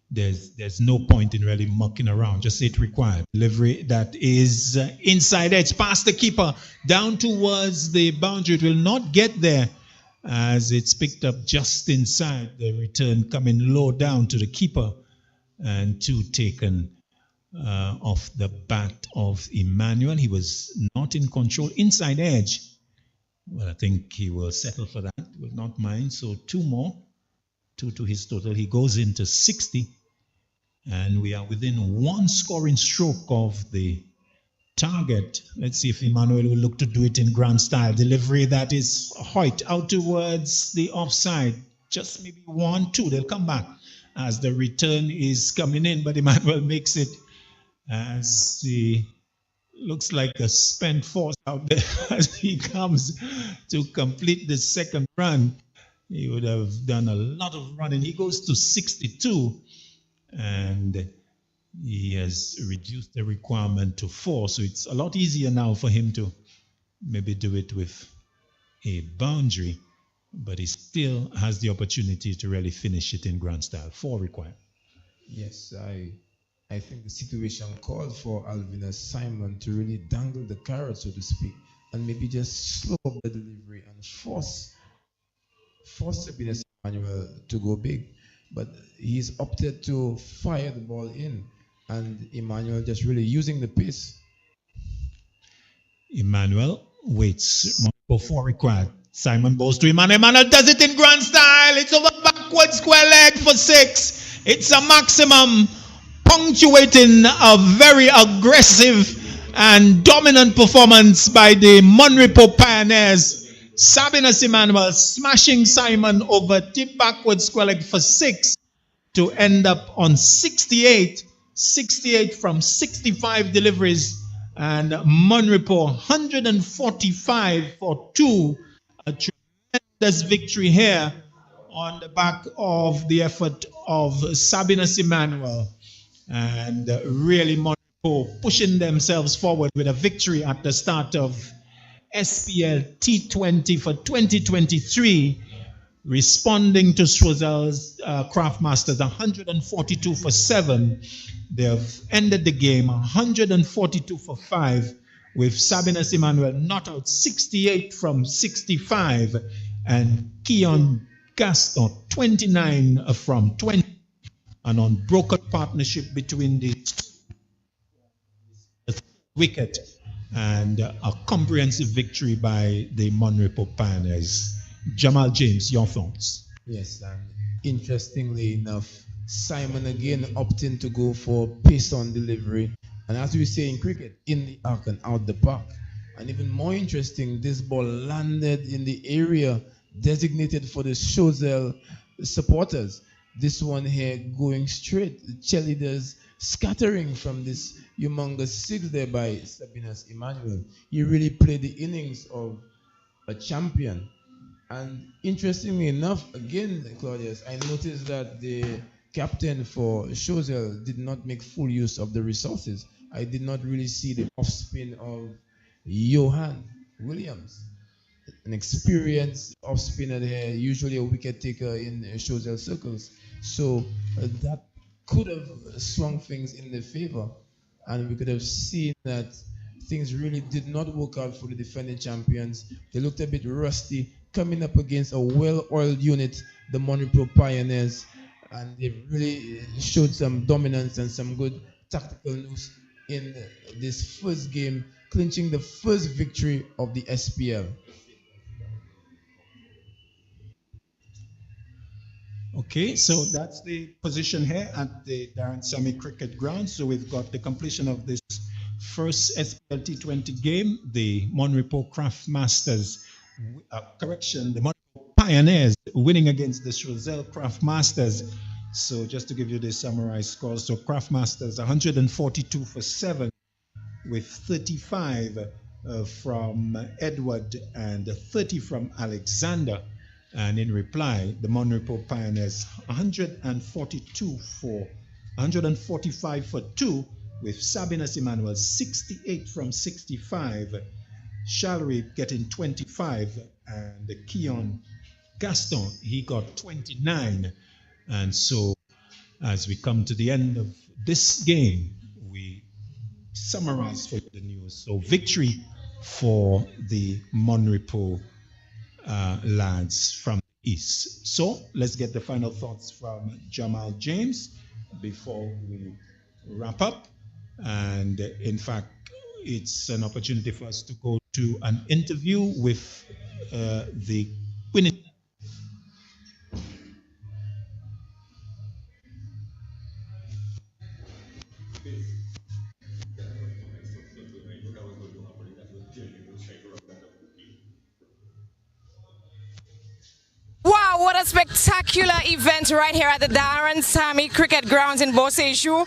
there's no point in really mucking around. Just it required delivery that is inside edge past the keeper down towards the boundary. It will not get there as it's picked up just inside. The return coming low down to the keeper, and 2 taken off the bat of Emmanuel. He was not in control. Inside edge. Well, I think he will settle for that. Will not mind. So 2 more. 2 to his total. He goes into 60. And we are within 1 scoring stroke of the target. Let's see if Emmanuel will look to do it in grand style. Delivery that is Hoyt out towards the offside. Just maybe 1, 2. They'll come back as the return is coming in. But Emmanuel makes it as the looks like a spent force out there as he comes to complete the second run. He would have done a lot of running. He goes to 62 and he has reduced the requirement to 4. So it's a lot easier now for him to maybe do it with a boundary, but he still has the opportunity to really finish it in grand style. 4 required. Yes, I think the situation called for Alvina Simon to really dangle the carrot, so to speak, and maybe just slow up the delivery and force Sabinus Emmanuel to go big. But he's opted to fire the ball in, and Emmanuel just really using the pace. Emmanuel waits for 4 required. Simon bowls to Emmanuel. Emmanuel does it in grand style. It's over backward square leg for 6. It's a maximum, punctuating a very aggressive and dominant performance by the Monrepo Pioneers. Sabinus Emmanuel smashing Simon over tip backward square leg for 6 to end up on 68. 68 from 65 deliveries, and Monrepo 145 for 2. A tremendous victory here on the back of the effort of Sabinus Emmanuel. And really Monrepo pushing themselves forward with a victory at the start of SPLT20 for 2023, responding to Choiseul's Craftmasters 142 for 7. They have ended the game 142 for 5, with Sabinus Emmanuel not out 68 from 65, and Keon Gaston 29 from 20. An unbroken partnership between the wicket, and a comprehensive victory by the Monrepo Pioneers. Jamal James, your thoughts? Yes, and interestingly enough, Simon again opting to go for pace on delivery, and as we say in cricket, in the arc and out the park. And even more interesting, this ball landed in the area designated for the Choiseul supporters. This one here going straight, the cheerleaders scattering from this humongous 6 there by Sabinus Emmanuel. He really played the innings of a champion. And interestingly enough, again, Claudius, I noticed that the captain for Choiseul did not make full use of the resources. I did not really see the off spin of Johan Williams, an experienced off spinner there, usually a wicket taker in Choiseul circles. So that could have swung things in their favor, and we could have seen that things really did not work out for the defending champions. They looked a bit rusty, coming up against a well-oiled unit, the Monroe Pioneers, and they really showed some dominance and some good tactical news in this first game, clinching the first victory of the SPL. Okay, so that's the position here at the Darren Sammy Cricket Ground. So we've got the completion of this first SPLT20 game. The Monrepo Craft Masters, the Monrepo Pioneers winning against the Choiseul Craft Masters. So just to give you the summarized scores, so Craft Masters 142 for 7 with 35 from Edward and 30 from Alexander. And in reply, the Monrepo Pioneers 145 for 2 with Sabinas Emmanuel 68 from 65, Shalry getting 25, and Keon Gaston, he got 29. And so as we come to the end of this game, we summarize for you the news. So victory for the Monrepo lads from the East. So let's get the final thoughts from Jamal James before we wrap up. And in fact, it's an opportunity for us to go to an interview with the winning. Wow, what a spectacular event right here at the Darren Sammy Cricket Grounds in Boseju.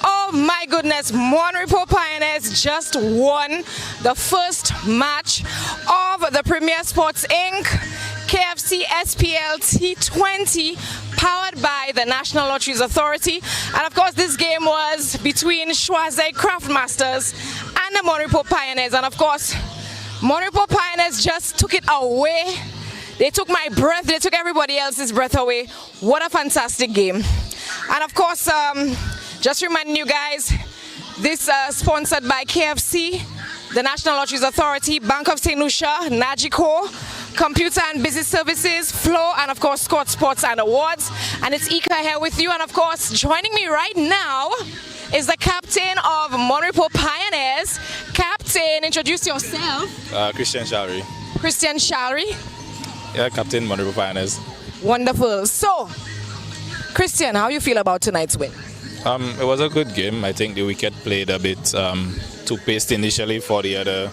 Oh my goodness, Monrepo Pioneers just won the first match of the Premier Sports Inc. KFC SPLT20 powered by the National Lotteries Authority. And of course, this game was between Choiseul Craftmasters and the Monrepo Pioneers. And of course, Monrepo Pioneers just took it away. They took my breath, they took everybody else's breath away. What a fantastic game. And of course, just reminding you guys, this sponsored by KFC, the National Lotteries Authority, Bank of St. Lucia, Nagico, Computer and Business Services, Flow, and of course, Scott Sports and Awards. And it's Ika here with you. And of course, joining me right now is the captain of Monrepo Pioneers. Captain, introduce yourself. Christian Shalry. Christian Shalry. Yeah, Captain Monrepo Pioneers. Wonderful. So, Christian, how you feel about tonight's win? It was a good game. I think the wicket played a bit too paced initially for the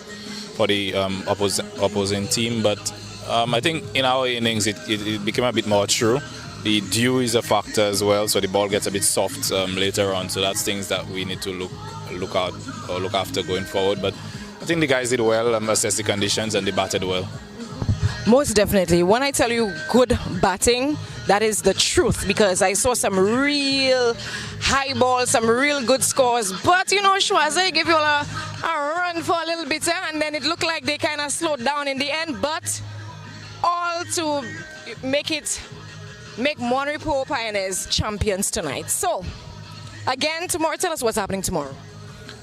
opposing team, but I think in our innings it became a bit more true. The dew is a factor as well, so the ball gets a bit soft later on. So that's things that we need to look after going forward. But I think the guys did well, assessed the conditions, and they batted well. Most definitely. When I tell you good batting, that is the truth, because I saw some real high balls, some real good scores. But you know, Choiseul gave you all a run for a little bit, and then it looked like they kind of slowed down in the end. But all to make Monrepo Pioneers champions tonight. So, again, tomorrow, tell us what's happening tomorrow.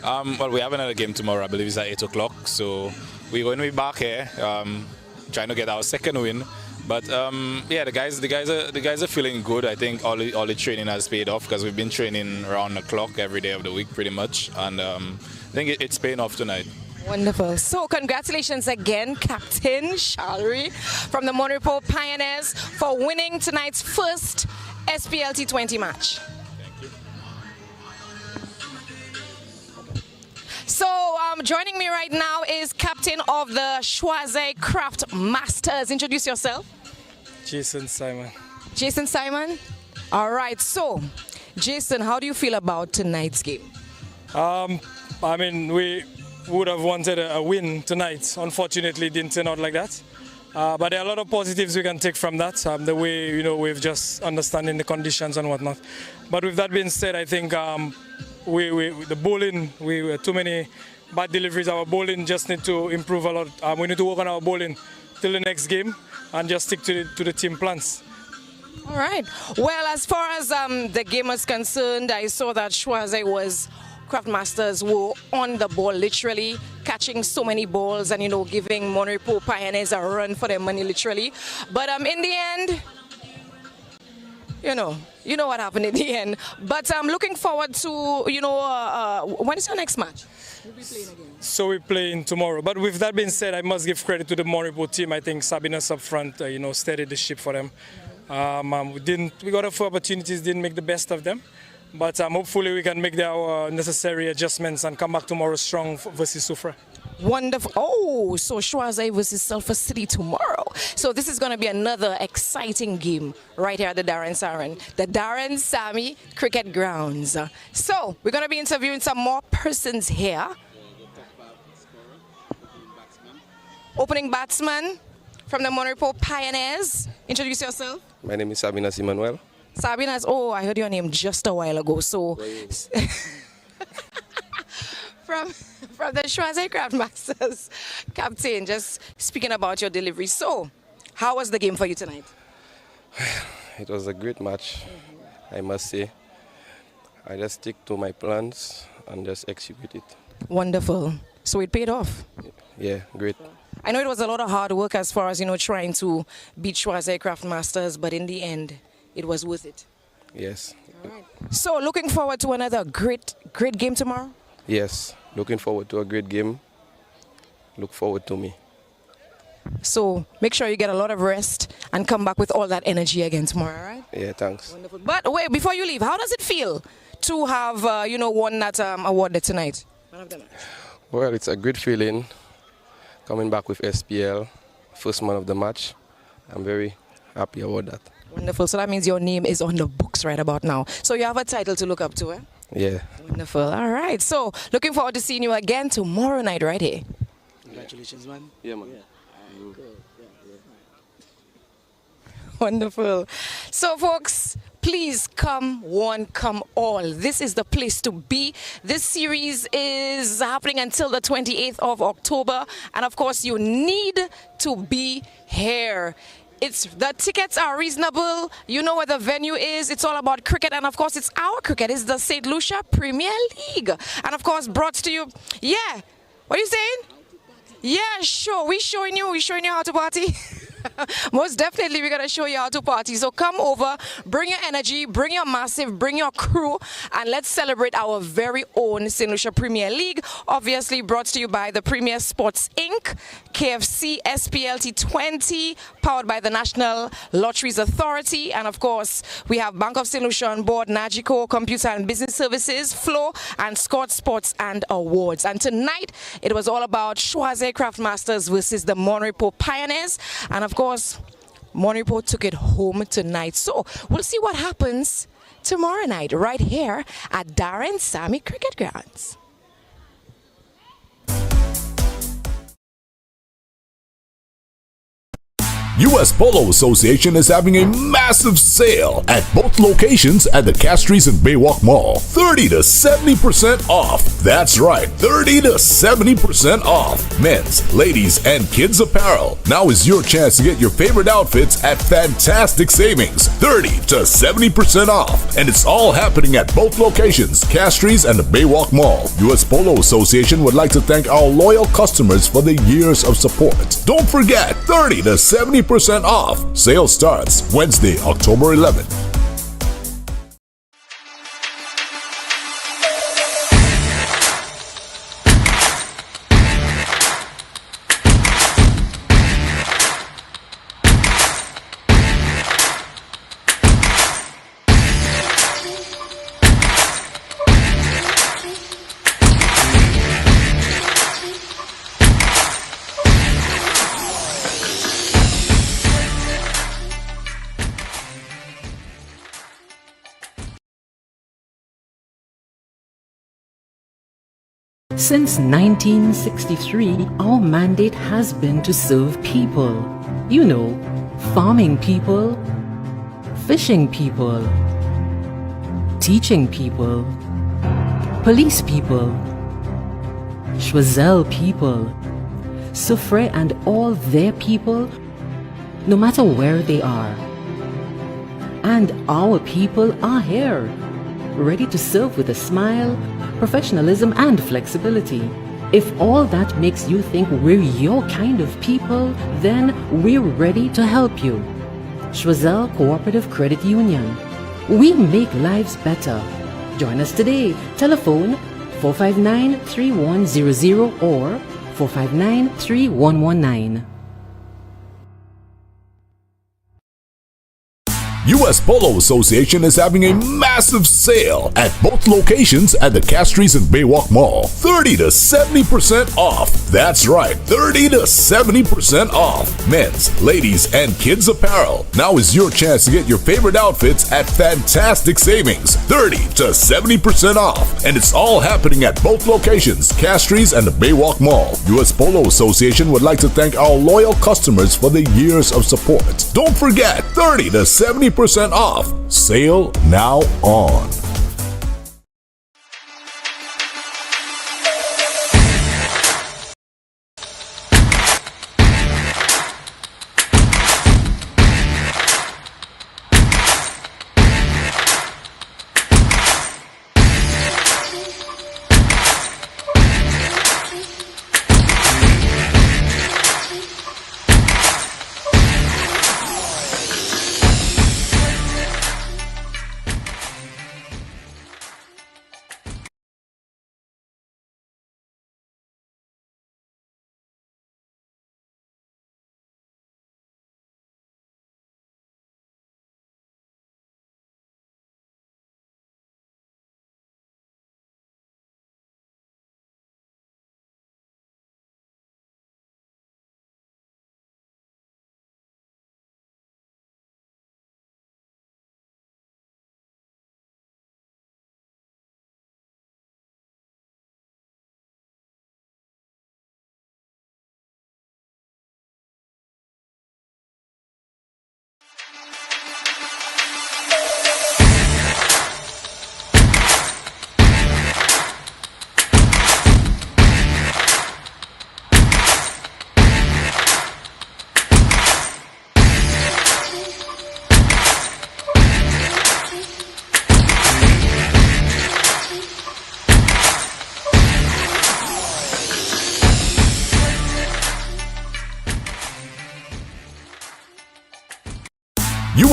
Well, we have another game tomorrow. I believe it's at 8 o'clock. So we're going to be back here. Trying to get our second win, but yeah, the guys are feeling good. I think all the training has paid off, because we've been training around the clock every day of the week pretty much, and I think it's paying off tonight. Wonderful. So congratulations again, Captain Shalry from the Monrepo Pioneers, for winning tonight's first SPLT20 match. So joining me right now is captain of the Choiseul Craft Masters. Introduce yourself. Jason Simon. Jason Simon. All right. So, Jason, how do you feel about tonight's game? I mean, we would have wanted a win tonight. Unfortunately, it didn't turn out like that. But there are a lot of positives we can take from that. The way, we've just understanding the conditions and whatnot. But with that being said, I think the bowling, we were too many bad deliveries. Our bowling just need to improve a lot. We need to work on our bowling till the next game and just stick to the team plans. All right. Well, as far as the game is concerned, I saw that Choiseul was Craftmasters were on the ball, literally catching so many balls and, you know, giving Monrepo Pioneers a run for their money, literally. But in the end, you know what happened in the end. But I'm looking forward to, you know, when is your next match? We'll be playing again. So we're playing tomorrow. But with that being said, I must give credit to the Monrepo team. I think Sabinas up front, you know, steadied the ship for them. We got a few opportunities, didn't make the best of them. But hopefully we can make our necessary adjustments and come back tomorrow strong versus Soufrière. Wonderful. Oh, so Choiseul versus Sulphur City tomorrow. So this is going to be another exciting game right here at the Darren Sammy Cricket Grounds. So we're going to be interviewing some more persons here. Opening batsman from the Monrepo Pioneers. Introduce yourself. My name is Sabinas Emmanuel. Sabinas, oh, I heard your name just a while ago. So, from the Choiseul Craftmasters, Captain, just speaking about your delivery. So, how was the game for you tonight? It was a great match, I must say. I just stick to my plans and just execute it. Wonderful. So it paid off? Yeah, great. I know it was a lot of hard work as far as, you know, trying to beat Choiseul Craftmasters, but in the end, it was worth it. Yes. All right. So looking forward to another great game tomorrow? Yes, looking forward to a great game. Look forward to me. So make sure you get a lot of rest and come back with all that energy again tomorrow, all right? Yeah, thanks. Wonderful. But wait, before you leave, how does it feel to have, you know, won that award tonight? Well, it's a great feeling coming back with SPL, first man of the match. I'm very happy about that. Wonderful. So that means your name is on the books right about now. So you have a title to look up to, eh? Yeah. Wonderful. All right. So looking forward to seeing you again tomorrow night right here. Congratulations, man. Yeah, man. Yeah. Cool. Wonderful. So, folks, please come one, come all. This is the place to be. This series is happening until the 28th of October. And, of course, you need to be here. The tickets are reasonable. You know where the venue is. It's all about cricket. And, of course, it's our cricket. It's the St. Lucia Premier League. And, of course, brought to you. Yeah. What are you saying? Yeah, sure. We're showing you how to party. Most definitely, we're going to show you how to party. So come over, bring your energy, bring your massive, bring your crew, and let's celebrate our very own St. Lucia Premier League. Obviously brought to you by the Premier Sports Inc., KFC, SPLT20, powered by the National Lotteries Authority. And of course, we have Bank of St. Lucia on board, Nagico, Computer and Business Services, Flow, and Scott Sports and Awards. And tonight, it was all about Choiseul Craftmasters versus the Monrepo Pioneers. And of course, Monrepo took it home tonight. So we'll see what happens tomorrow night right here at Darren Sammy Cricket Grounds. US Polo Association is having a massive sale at both locations at the Castries and Baywalk Mall. 30 to 70% off. That's right, 30 to 70% off. Men's, ladies, and kids apparel. Now is your chance to get your favorite outfits at fantastic savings. 30 to 70% off. And it's all happening at both locations, Castries and the Baywalk Mall. US Polo Association would like to thank our loyal customers for the years of support. Don't forget, 30 to 70% off. Sale starts Wednesday, October 11th. Since 1963, our mandate has been to serve people. You know, farming people, fishing people, teaching people, police people, Choiseul people, Soufrière and all their people, no matter where they are. And our people are here, ready to serve with a smile, professionalism and flexibility. If all that makes you think we're your kind of people, then we're ready to help you. Choiseul Cooperative Credit Union. We make lives better. Join us today. Telephone 459-3100 or 459-3119. US Polo Association is having a massive sale at both locations at the Castries and Baywalk Mall. 30 to 70% off. That's right, 30 to 70% off. Men's, ladies, and kids apparel. Now is your chance to get your favorite outfits at fantastic savings. 30 to 70% off. And it's all happening at both locations, Castries and the Baywalk Mall. US Polo Association would like to thank our loyal customers for the years of support. Don't forget, 30 to 70% off. Sale now on.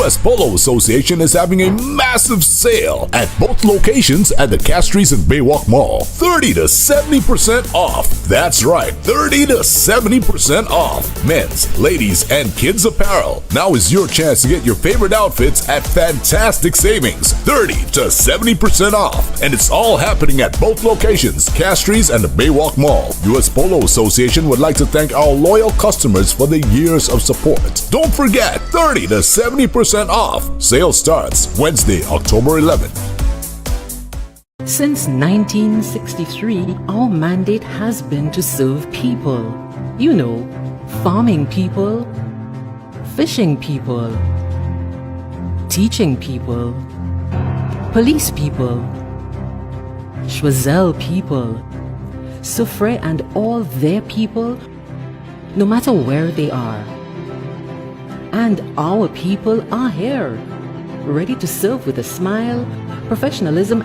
US Polo Association is having a massive sale at both locations at the Castries and Baywalk Mall. 30 to 70% off. That's right, 30 to 70% off. Men's, ladies, and kids apparel. Now is your chance to get your favorite outfits at fantastic savings. 30 to 70% off. And it's all happening at both locations, Castries and the Baywalk Mall. US Polo Association would like to thank our loyal customers for the years of support. Don't forget, 30 to 70% off. Sale starts Wednesday, October 11th. Since 1963, our mandate has been to serve people. You know, farming people, fishing people, teaching people, police people, Choiseul people, Suffre and all their people, no matter where they are. And our people are here, ready to serve with a smile, professionalism